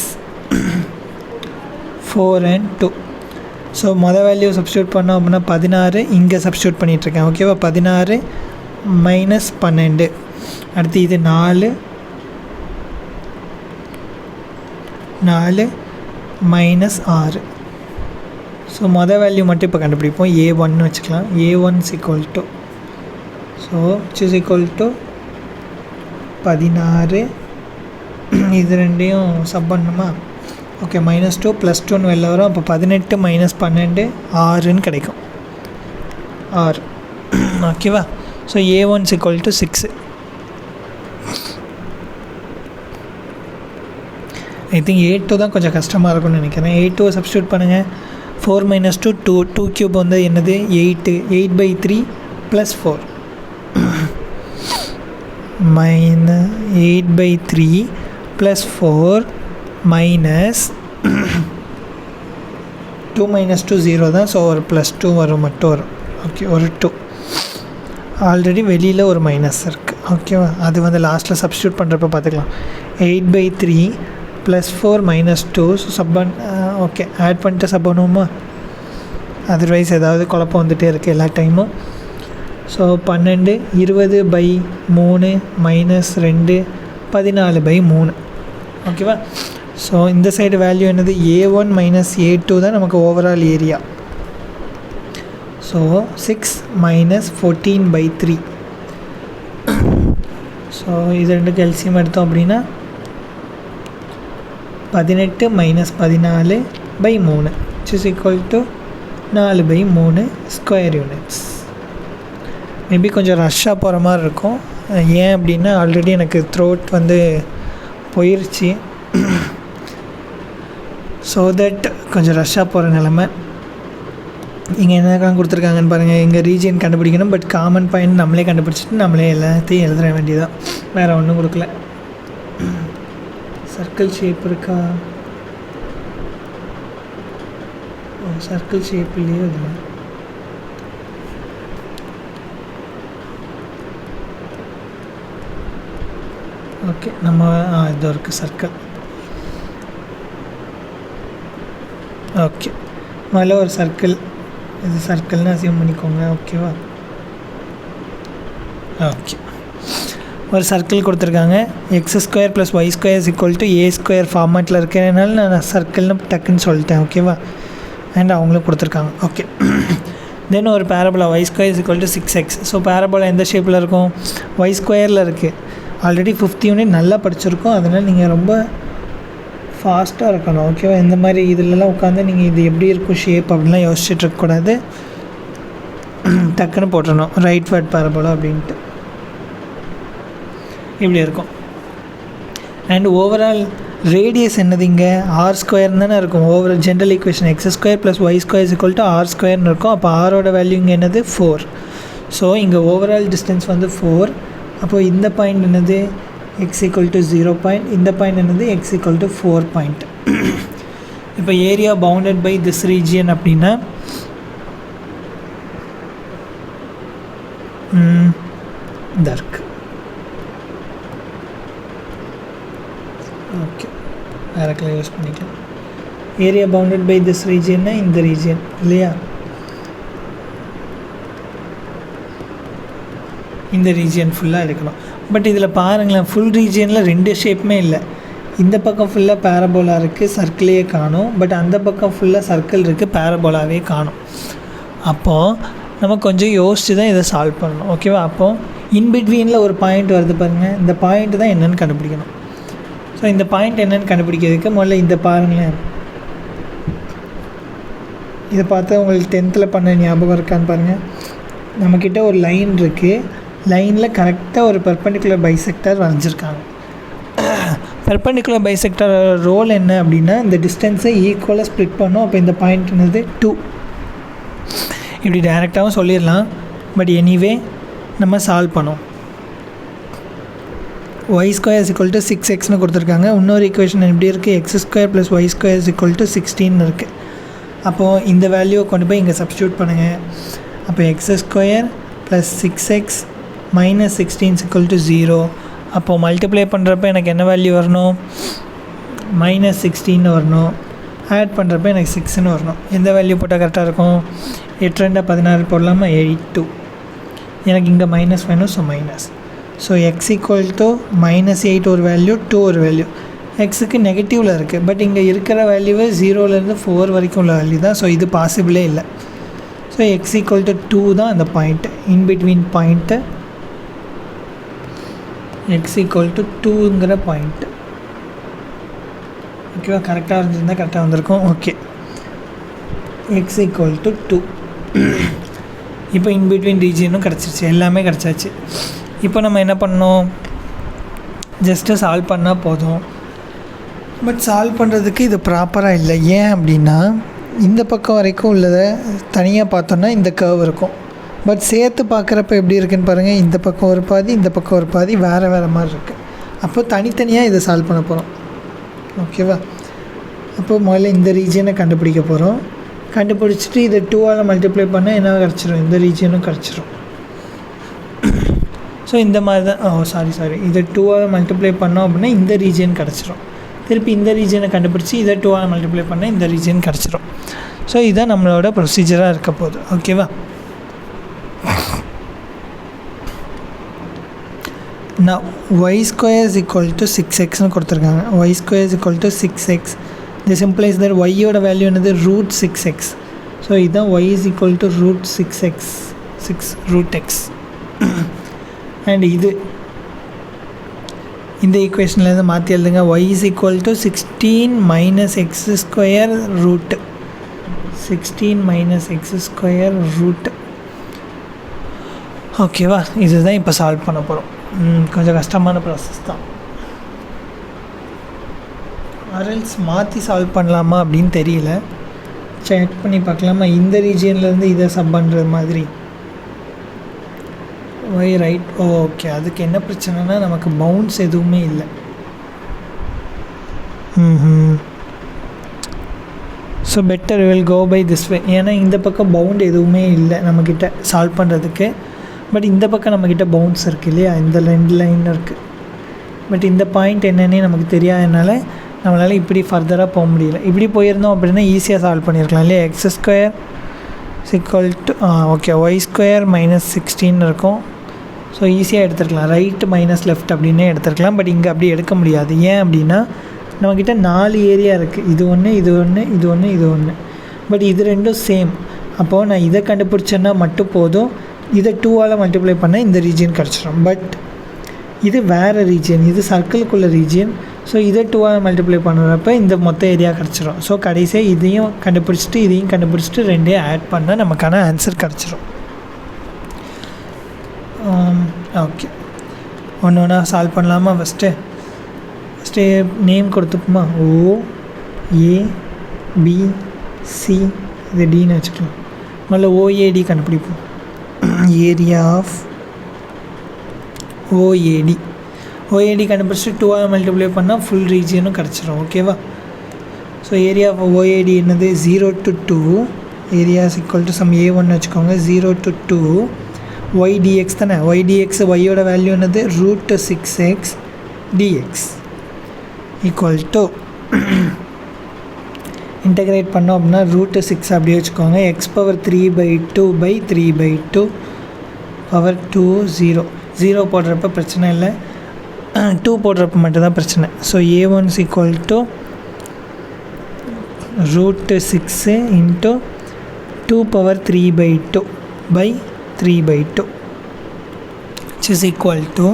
4 and 2. So மொதல் வேல்யூ சப்ஸ்டியூட் பண்ணோம் அப்படின்னா 16 இங்கே சப்ஸ்டியூட் பண்ணிகிட்ருக்கேன். ஓகேவா? 16 மைனஸ் 12. அடுத்து இது 4 மைனஸ் 6. ஸோ மொதல் வேல்யூ மட்டும் இப்போ கண்டுபிடிப்போம். a1 வச்சுக்கலாம். a1 is equal to equal to 16. இது ரெண்டையும் சப் பண்ணணுமா? ஓகே, -2 +2 வெளில வரும். அப்போ 18 மைனஸ் 12 6ன்னு கிடைக்கும். 6. ஓகேவா? So a1 is equal to 6. I think a2 தான் கொஞ்சம் கஷ்டமாக இருக்கும்னு நினைக்கிறேன். a2 சப்ஸ்டியூட் பண்ணுங்கள். 4 minus 2 2 2 cube வந்து என்னது 8 8/3 plus 4 minus 8/3 plus 4 minus 2 minus 2 0 தான். ஸோ ஒரு ப்ளஸ் 2 வரும் மட்டும் வரும். ஓகே, ஒரு 2 ஆல்ரெடி வெளியில் ஒரு மைனஸ் இருக்குது. ஓகேவா, அது வந்து லாஸ்ட்டில் சப்ஸ்டியூட் பண்ணுறப்ப பார்த்துக்கலாம். 8/3 + 4 - 2. ஸோ ஓகே, ஆட் பண்ணிட்டு சப் பண்ணுவோமா? அதர்வைஸ் ஏதாவது குழப்பம் வந்துகிட்டே இருக்குது எல்லா டைமும். ஸோ 12 20/3 -2 14/3. ஓகேவா. ஸோ இந்த சைடு வேல்யூ என்னது? A1 - A2 தான் நமக்கு ஓவரால் ஏரியா. ஸோ 6 - 14/3. ஸோ இது ரெண்டுக்கு எல்சிஎம் எடுத்தோம் அப்படின்னா 18 - 14/3 = 4/3 ஸ்கொயர் யூனிட்ஸ். மேபி கொஞ்சம் ரஷ்ஷாக போகிற மாதிரி இருக்கும். ஏன் அப்படின்னா ஆல்ரெடி எனக்கு த்ரோட் வந்து போயிடுச்சு. ஸோ தட் கொஞ்சம் ரஷ்ஷாக போகிற நிலமை. இங்கே என்னக்கெல்லாம் கொடுத்துருக்காங்கன்னு பாருங்கள். எங்கள் ரீஜியன் கண்டுபிடிக்கணும், பட் காமன் பாயிண்ட் நம்மளே கண்டுபிடிச்சிட்டு நம்மளே எல்லாத்தையும் எழுத வேண்டியதான். வேறு ஒன்றும் கொடுக்கல. சர்க்கிள் ஷேப் இருக்கா? சர்க்கிள் ஷேப் இல்லையோ இல்லை. ஓகே, நம்ம இது இருக்குது சர்க்கிள். ஓகே, முதல்ல ஒரு சர்க்கிள், இது சர்க்கிள்னு அசியூம் பண்ணிக்கோங்க. ஓகேவா. ஓகே, ஒரு சர்க்கிள் கொடுத்துருக்காங்க. x² + y² = a² ஃபார்மேட்டில் இருக்கிறதுனால நான் சர்க்கிள்னு டக்குன்னு சொல்லிட்டேன். ஓகேவா. அண்ட் அவங்களும் கொடுத்துருக்காங்க. ஓகே, தென் ஒரு parabola y² = 6x. So parabola எந்த ஷேப்பில் இருக்கும்? y² இருக்குது. ஆல்ரெடி 5th யூனிட் நல்லா படிச்சிருக்கோம். அதனால் நீங்கள் ரொம்ப ஃபாஸ்ட்டாக இருக்கணும். ஓகேவா. இந்த மாதிரி இதிலலாம் உட்காந்து நீங்கள் இது எப்படி இருக்கும் ஷேப் அப்படின்லாம் யோசிச்சுட்டு இருக்கக்கூடாது. டக்குன்னு போட்டுடணும் ரைட் வேர்ட் பேரபோலா அப்படின்ட்டு. இப்படி இருக்கும். அண்ட் ஓவரால் ரேடியஸ் என்னது? இங்கே r² தானே இருக்கும். Overall general equation x² + y² = r² இருக்கும். அப்போ ஆரோட வேல்யூ இங்கே என்னது? 4. ஸோ இங்கே ஓவரால் டிஸ்டன்ஸ் வந்து 4. அப்போது இந்த பாயிண்ட் என்னது? x = 0 point. இந்த பாயிண்ட் என்னது? x = 4 point. இப்போ area bounded by this region அப்படின்னா இந்த இருக்கு. ஓகே, வேறு யூஸ் பண்ணிக்கலாம். ஏரியா பவுண்டட் பை திஸ் ரீஜியன்னா இந்த ரீஜியன் இல்லையா? இந்த ரீஜியன் ஃபுல்லாக எடுக்கணும். பட் இதில் பாருங்களேன், ஃபுல் ரீஜியனில் 2 ஷேப்புமே இல்லை. இந்த பக்கம் ஃபுல்லாக பேரபோலா இருக்குது, சர்க்கிளையே காணும். பட் அந்த பக்கம் ஃபுல்லாக சர்க்கிள் இருக்குது, பேரபோலாவே காணும். அப்போது நம்ம கொஞ்சம் யோசித்து தான் இதை சால்வ் பண்ணணும். ஓகேவா. அப்போது இன்பிட்வீனில் ஒரு பாயிண்ட் வருது பாருங்கள். இந்த பாயிண்ட் தான் என்னென்னு கண்டுபிடிக்கணும். ஸோ இந்த பாயிண்ட் என்னென்னு கண்டுபிடிக்கிறதுக்கு முதல்ல இந்த பாருங்களேன். இதை பார்த்தா உங்களுக்கு 10th பண்ண ஞாபகம் இருக்கான்னு பாருங்கள். நம்மக்கிட்ட ஒரு லைன் இருக்குது. லைனில் கரெக்டாக ஒரு பெர்பெண்டிகுலர் பைசெக்டர் வரைஞ்சிருக்காங்க. பெர்பெண்டிகுலர் பைசெக்டர் ரோல் என்ன அப்படின்னா இந்த டிஸ்டன்ஸை ஈக்குவலாக ஸ்ப்ளிட் பண்ணோம். அப்போ இந்த பாயிண்ட் என்னது? 2. இப்படி டைரெக்டாகவும் சொல்லிடலாம். பட் எனிவே நம்ம சால்வ் பண்ணோம். y² = 6x கொடுத்துருக்காங்க. இன்னொரு ஈக்குவேஷன் எப்படி இருக்குது? x² + y² = 16 இருக்குது. அப்போது இந்த வேல்யூவை கொண்டு போய் இங்கே சப்ஸ்டியூட் பண்ணுங்கள். அப்போ x² + 6x - 16 = 0. அப்போது மல்டிப்ளை பண்ணுறப்ப எனக்கு என்ன வேல்யூ வரணும்? -16 வரணும். ஆட் பண்ணுறப்ப எனக்கு 6ன்னு வரணும். எந்த வேல்யூ போட்டால் கரெக்டாக இருக்கும்? 8 2 16 போடலாமா? 82. எனக்கு இங்கே மைனஸ் வேணும். So minus. ஸோ x = -8 ஒரு வேல்யூ, 2 ஒரு வேல்யூ. எக்ஸுக்கு நெகட்டிவில் இருக்குது. பட் இங்கே இருக்கிற வேல்யூவே 0லேருந்து 4 வரைக்கும் உள்ள வேல்யூ தான். ஸோ இது பாசிபிளே இல்லை. ஸோ x = 2 தான் அந்த பாயிண்ட்டு, இன்பிட்வீன் பாயிண்ட்டு. x = 2ங்கிற பாயிண்ட்டு. ஓகேவா. கரெக்டாக இருந்துருந்தால் கரெக்டாக வந்திருக்கும். Okay, x = 2. இப்போ இன்பிட்வீன் ரீஜியனும் கிடச்சிருச்சு, எல்லாமே கிடச்சாச்சு. இப்போ நம்ம என்ன பண்ணோம்? ஜஸ்ட்டு சால்வ் பண்ணால் போதும். பட் சால்வ் பண்ணுறதுக்கு இது ப்ராப்பராக இல்லை. ஏன் அப்படின்னா இந்த பக்கம் வரைக்கும் உள்ளதை தனியாக பார்த்தோன்னா இந்த கர்வ் இருக்கும். பட் சேர்த்து பார்க்குறப்ப எப்படி இருக்குதுன்னு பாருங்கள். இந்த பக்கம் ஒரு பாதி, இந்த பக்கம் ஒரு பாதி வேறு வேறு மாதிரி இருக்குது. அப்போ தனித்தனியாக இதை சால்வ் பண்ண போகிறோம். ஓகேவா? அப்போது முதல்ல இந்த ரீஜியனை கண்டுபிடிக்க போகிறோம். கண்டுபிடிச்சிட்டு இதை 2ஆல் மல்டிப்ளை பண்ணால் என்ன கிடச்சிரும்? இந்த ரீஜியனும் கிடச்சிரும். ஸோ இந்த மாதிரி தான் சாரி இதை 2ஆல் மல்டிப்ளை பண்ணோம் அப்படின்னா இந்த ரீஜியன் கிடச்சிரும். திருப்பி இந்த ரீஜியனை கண்டுபிடிச்சி இதை 2ஆல் மல்டிப்ளை பண்ணால் இந்த ரீஜியன் கிடச்சிரும். ஸோ இதுதான் நம்மளோட ப்ரொசீஜராக இருக்க போகுது. ஓகேவா? now y square is equal to 6x னு கொடுத்துருக்காங்க. y square is equal to 6x. this implies that y யோட வேல்யூ என்னது? root 6x. ஸோ இதுதான் y is equal to root 6x, 6 root x. And இது இந்த ஈக்குவேஷன்லேருந்து மாற்றி எழுதுங்க. y is equal to 16 minus x square root 16 minus x square root. ஓகேவா? இதுதான் இப்போ சால்வ் பண்ண போகிறோம். கொஞ்சம் கஷ்டமான ப்ராசஸ் தான். ஆர்எல்ஸ் மாற்றி சால்வ் பண்ணலாமா அப்படின்னு தெரியல. செக் பண்ணி பார்க்கலாமா? இந்த ரீஜியன்லேருந்து இதை சப் பண்ணுறது மாதிரி. Y right. ஓகே, அதுக்கு என்ன பிரச்சனைனா நமக்கு பவுன்ஸ் எதுவுமே இல்லை. So better will go by this way. ஏன்னா இந்த பக்கம் பவுண்ட் எதுவுமே இல்லை நம்மக்கிட்ட சால்வ் பண்ணுறதுக்கு. பட் இந்த பக்கம் நம்மக்கிட்ட பவுன்ஸ் இருக்குது இல்லையா? இந்த 2 லைன் இருக்குது. பட் இந்த பாயிண்ட் என்னன்னே நமக்கு தெரியாதனால நம்மளால் இப்படி ஃபர்தராக போக முடியல. இப்படி போயிருந்தோம் அப்படின்னா ஈஸியாக சால்வ் பண்ணியிருக்கலாம் இல்லையா? X square equal to okay y square minus 16 இருக்கும். ஸோ ஈஸியாக எடுத்துருக்கலாம். ரைட்டு மைனஸ் லெஃப்ட் அப்படின்னே எடுத்துருக்கலாம். பட் இங்கே அப்படி எடுக்க முடியாது. ஏன் அப்படின்னா நம்மக்கிட்ட 4 ஏரியா இருக்குது. இது ஒன்று, இது ஒன்று, இது ஒன்று, இது ஒன்று. பட் இது ரெண்டும் சேம். அப்போது நான் இதை கண்டுபிடிச்சேன்னா மட்டும் போதும். இதை 2ஆல் மல்டிப்ளை பண்ணால் இந்த ரீஜியன் கிடச்சிடும். பட் இது வேறு ரீஜியன், இது சர்க்கிளுக்குள்ள ரீஜியன். ஸோ இதை 2ஆல் மல்டிப்ளை பண்ணுறப்ப இந்த மொத்த ஏரியா கிடச்சிரும். ஸோ கடைசியாக இதையும் கண்டுபிடிச்சிட்டு இதையும் கண்டுபிடிச்சிட்டு ரெண்டையும் ஆட் பண்ணால் நமக்கான ஆன்சர் கிடச்சிரும். ஓகே, ஒன்று ஒன்றா சால்வ் பண்ணலாமா? First name கொடுத்துப்போமா? OABC, இது டின்னு வச்சுக்கலாம். முதல்ல OAD கண்டுபிடிப்போம். ஏரியா ஆஃப் OAD கண்டுபிடிச்சிட்டு 2ஆல் மல்டிப்ளை பண்ணால் ஃபுல் ரீஜியனும் கிடச்சிரும். ஓகேவா? ஸோ ஏரியா ஆஃப் OAD என்னது? 0 to 2. Area is equal to sum A1 வச்சுக்கோங்க. 0 to 2 y dx தானே? y dx யோட வேல்யூ என்னது? root 6x dx equal to integrate பண்ணோம் அப்படின்னா root 6 அப்படியே வச்சுக்கோங்க. x பவர் 3/2 by 3/2 பவர் 2 0 போடுறப்ப பிரச்சனை இல்லை, 2 போடுறப்ப மட்டும்தான் பிரச்சனை. So A1 is equal to root 6 into 2 power 3/2 by 3/2 which is equal to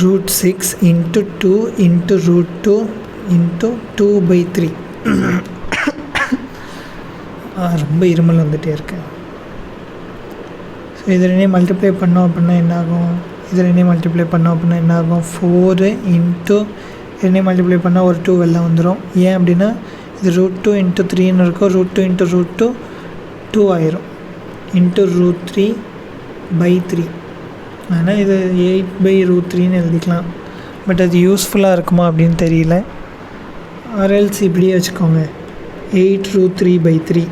root 6 into 2 into root 2 into 2/3. ரொம்ப இருமல் வந்துகிட்டே இருக்கு. ஸோ இது ரெண்டையும் மல்டிப்ளை பண்ணோம் அப்படின்னா என்னாகும்? இது ரெண்டையும் மல்டிப்ளை பண்ணோம் அப்படின்னா என்னாகும்? 4 இன்ட்டு ரெண்டையும் மல்டிப்ளை பண்ணால் ஒரு 2 வெளில வந்துடும். ஏன் அப்படின்னா இது root 2 into 3ன்னு இருக்கும். root 2 into root 2 2 ஆயிரும் into root 3/3. ஆனால் இது 8/√3ன்னு எழுதிக்கலாம். பட் அது யூஸ்ஃபுல்லாக இருக்குமா அப்படின்னு தெரியல. ஆர்எல்ஸ் இப்படியே வச்சுக்கோங்க, 8√3/3.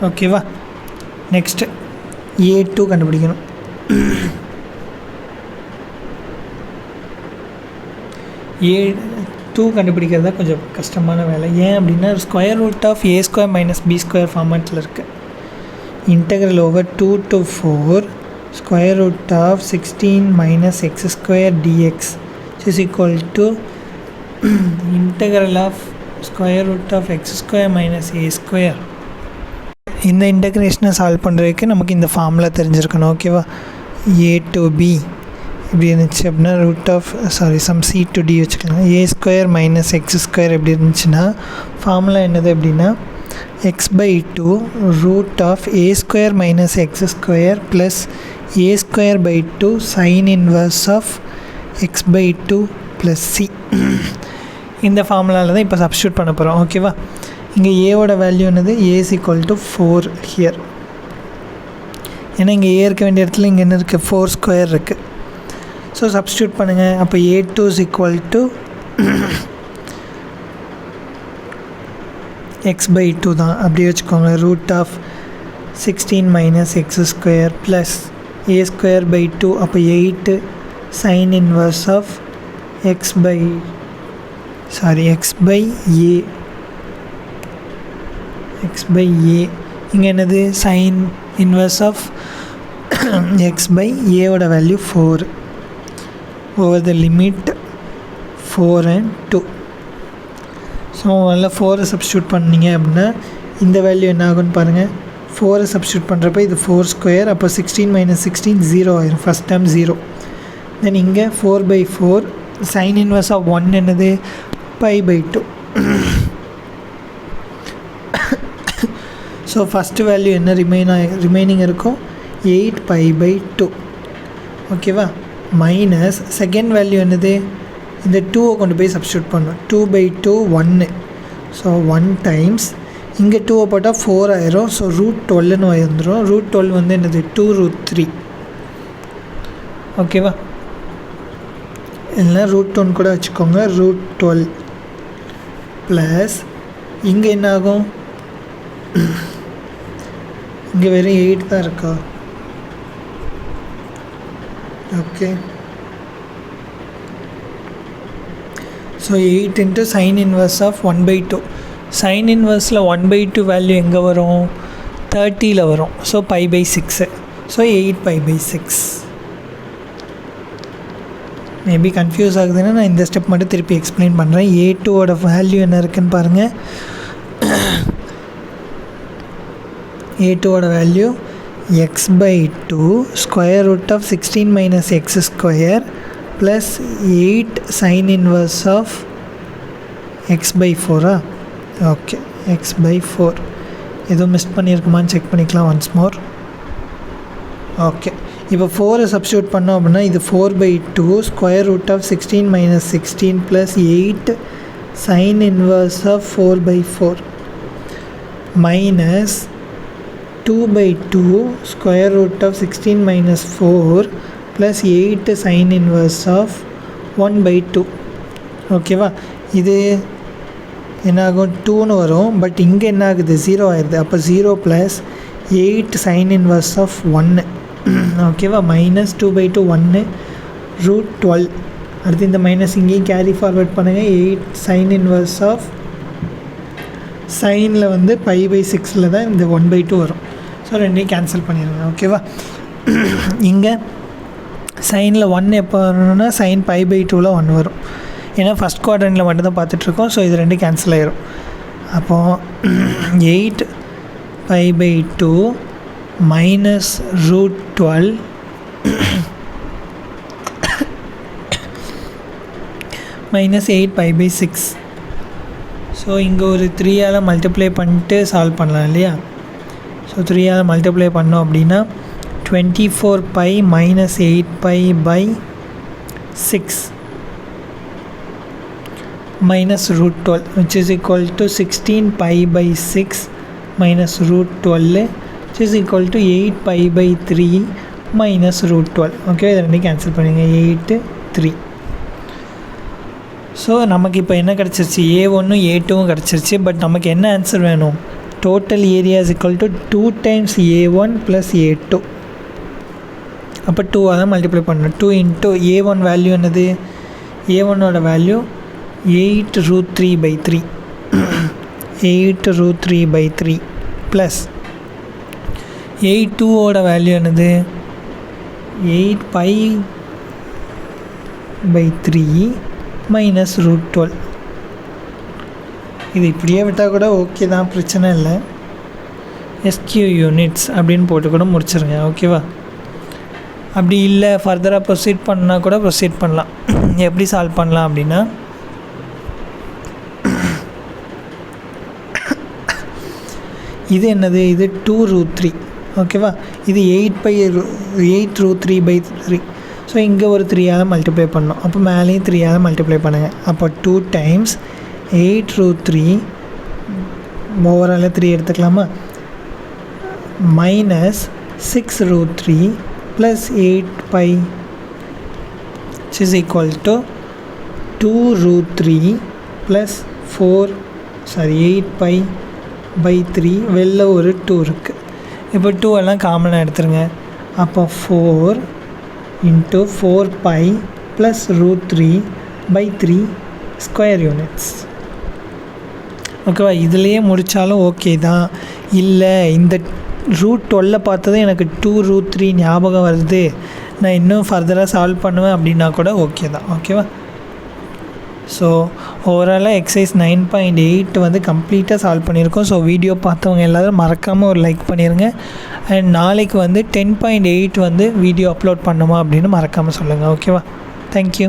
ஓகேவா? நெக்ஸ்ட்டு A2 கண்டுபிடிக்கணும். A2 கண்டுபிடிக்கிறது தான் கொஞ்சம் கஷ்டமான வேலை. ஏன் அப்படின்னா √A² - B² ஃபார்மேட்டில் இருக்குது. Integral over 2 to 4 √16 - x² dx is equal to integral of √x² - a². இந்த இன்டெக்ரேஷனை சால்வ் பண்ணுறதுக்கு நமக்கு இந்த ஃபார்முலா தெரிஞ்சிருக்கணும். ஓகேவா? A to B இப்படி இருந்துச்சு அப்படின்னா C to D வச்சுக்கலாம். A² - x² எப்படி இருந்துச்சுன்னா ஃபார்முலா என்னது அப்படின்னா x/2 root of a square minus x square plus a square by 2 sin inverse of x/2 plus c. இந்த ஃபார்முலாவில் தான் இப்போ சப்ஸ்டியூட் பண்ண போகிறோம். ஓகேவா? இங்கே ஏவோட வேல்யூ என்னது? a is equal to 4 here. ஏன்னா இங்கே ஏ இருக்க வேண்டிய இடத்துல இங்கே என்ன இருக்குது? 4 ஸ்கொயர் இருக்குது. ஸோ சப்ஸ்டியூட் பண்ணுங்கள். அப்போ a2 is equal to x/2 தான், அப்படியே வச்சுக்கோங்க. Root of 16 minus x square plus a square by 2, அப்போ 8 sine inverse of x by a. இங்கே என்னது? Sine inverse of x by ஏவோட value 4 over the limit 4 and 2. So அதில் 4 substitute பண்ணிங்க அப்படின்னா இந்த வேல்யூ என்ன ஆகும்னு பாருங்கள். 4 சப்ஸ்டியூட் பண்ணுறப்ப இது 4 ஸ்கொயர், அப்போ 16 மைனஸ் 16 0 ஆயிரும். First time 0. தென் இங்கே 4/4 சைன் இன்வர்ஸ் ஆஃப் 1 என்னது? π/2. ஸோ ஃபஸ்ட்டு வேல்யூ என்ன ரிமைனிங் இருக்கும்? 8π/2. ஓகேவா? மைனஸ் செகண்ட் வேல்யூ என்னது? இந்த 2 கொண்டு போய் சப்ஸ்டியூட் பண்ணணும். 2/2 1. ஸோ 1 டைம்ஸ் இங்கே 2 போட்டால் 4 ஆயிரும். ஸோ √12ன்னு வந்துடும். √12 வந்து என்னது? 2√3. ஓகேவா? இல்லைனா √1 கூட வச்சுக்கோங்க. √12 ப்ளஸ் இங்கே என்ன ஆகும்? இங்கே வெறும் 8 தான் இருக்கா? Okay. So 8 into sine inverse of 1/2. Sine இன்வர்ஸில் 1/2 வேல்யூ எங்கே வரும்? 30ல் வரும். ஸோ π/6. ஸோ 8π/6. மேபி கன்ஃபியூஸ் ஆகுதுன்னா நான் இந்த ஸ்டெப் மட்டும் திருப்பி எக்ஸ்பிளைன் பண்ணுறேன். a2ஓட வேல்யூ என்ன இருக்குதுன்னு பாருங்கள். a2ஓட value x/2 square root of 16 minus x square plus 8 sine inverse of x/4. Okay, x/4 எதுவும் மிஸ் பண்ணியிருக்குமான்னு செக் பண்ணிக்கலாம் ஒன்ஸ் மோர். ஓகே, இப்போ 4 சப்ஸ்டியூட் பண்ணோம் அப்படின்னா இது 4/2 square root of 16 minus 16 plus 8 sine inverse of 4/4 minus 2/2 square root of 16 minus 4 plus 8 sine inverse of 1/2. ஓகேவா? இது என்னாகும்? 2ன்னு வரும். பட் இங்கே என்ன ஆகுது? 0 ஆயிடுது. அப்போ 0 ப்ளஸ் 8 சைன் இன்வர்ஸ் ஆஃப் 1. ஓகேவா? மைனஸ் 2/2 1 √12. அடுத்து இந்த மைனஸ் இங்கேயும் கேரி ஃபார்வர்ட் பண்ணுங்கள். 8 சைன் இன்வர்ஸ் ஆஃப் சைனில் வந்து π/6ல் தான் இந்த 1/2 வரும். ஸோ ரெண்டையும் கேன்சல் பண்ணிடுங்க. ஓகேவா? இங்கே சைனில் 1 எப்போ வரணும்னா சைன் π/2ல் 1 வரும். ஏன்னா ஃபஸ்ட் குவாட்ரண்ட்டில் மட்டும்தான் பார்த்துட்ருக்கோம். ஸோ இது ரெண்டும் கேன்சல் ஆயிரும். அப்போது 8π/2 மைனஸ் √12 மைனஸ் 8π/6. ஸோ இங்கே ஒரு 3ஆல் மல்டிப்ளை பண்ணிட்டு சால்வ் பண்ணலாம் இல்லையா? ஸோ 3ஆல் மல்டிப்ளை பண்ணோம் அப்படின்னா 24π minus 8π/6 minus √12 which is equal to 16π/6 minus √12 which is equal to 8π/3 minus √12. Okay, இதை ரெண்டையும் கேன்சல் பண்ணுங்க. 8 3. ஸோ நமக்கு இப்போ என்ன கிடச்சிருச்சு? a1 a2 கிடச்சிருச்சு. பட் நமக்கு என்ன ஆன்சர் வேணும்? Total area is equal to 2 times a1 plus a2. அப்போ 2 தான் மல்டிப்ளை பண்ணணும். 2 இன்ட்டு a1 வேல்யூ என்னது? a1ஓட வேல்யூ 8√3/3 8√3/3 ப்ளஸ் 8/2ஓட வேல்யூ என்னது? 8π/3 மைனஸ் √12. இது இப்படியே விட்டால் கூட ஓகே தான், பிரச்சனை இல்லை. SQ யூனிட்ஸ் அப்படின்னு போட்டு கூட முடிச்சிருங்க. ஓகேவா? அப்படி இல்லை ஃபர்தராக ப்ரொசீட் பண்ணால் கூட ப்ரொசீட் பண்ணலாம். எப்படி சால்வ் பண்ணலாம் அப்படின்னா, இது என்னது, இது 2√3 ஓகேவா. இது 8/3/3. ஸோ இங்கே ஒரு 3ஆல் மல்டிப்ளை பண்ணோம். அப்போ மேலேயும் 3ஆல் மல்டிப்ளை பண்ணுங்கள். அப்போ 2 டைம்ஸ் 8√3 ஓவரால் 3 எடுத்துக்கலாமா, minus 6√3 plus 8π is equal to 2√3 plus 8π/3. வெளில ஒரு 2 இருக்குது. இப்போ 2 எல்லாம் காமனாக எடுத்துருங்க. அப்போ 4 × 4π ப்ளஸ் √3/3 ஸ்கொயர் யூனிட்ஸ். ஓகேவா. இதுலேயே முடித்தாலும் ஓகே தான். இல்லை இந்த √12 பார்த்ததும் எனக்கு 2√3 ஞாபகம் வருது, நான் இன்னும் ஃபர்தராக சால்வ் பண்ணுவேன் அப்படின்னா கூட ஓகே தான். ஓகேவா. ஸோ ஓவராலாக எக்ஸசைஸ் 9.8 வந்து கம்ப்ளீட்டாக சால்வ் பண்ணியிருக்கோம். ஸோ வீடியோ பார்த்தவங்க எல்லோரும் மறக்காமல் ஒரு லைக் பண்ணிடுங்க. அண்ட் நாளைக்கு வந்து 10.8 வந்து வீடியோ அப்லோட் பண்ணுமா அப்படின்னு மறக்காமல் சொல்லுங்கள். ஓகேவா. தேங்க்யூ.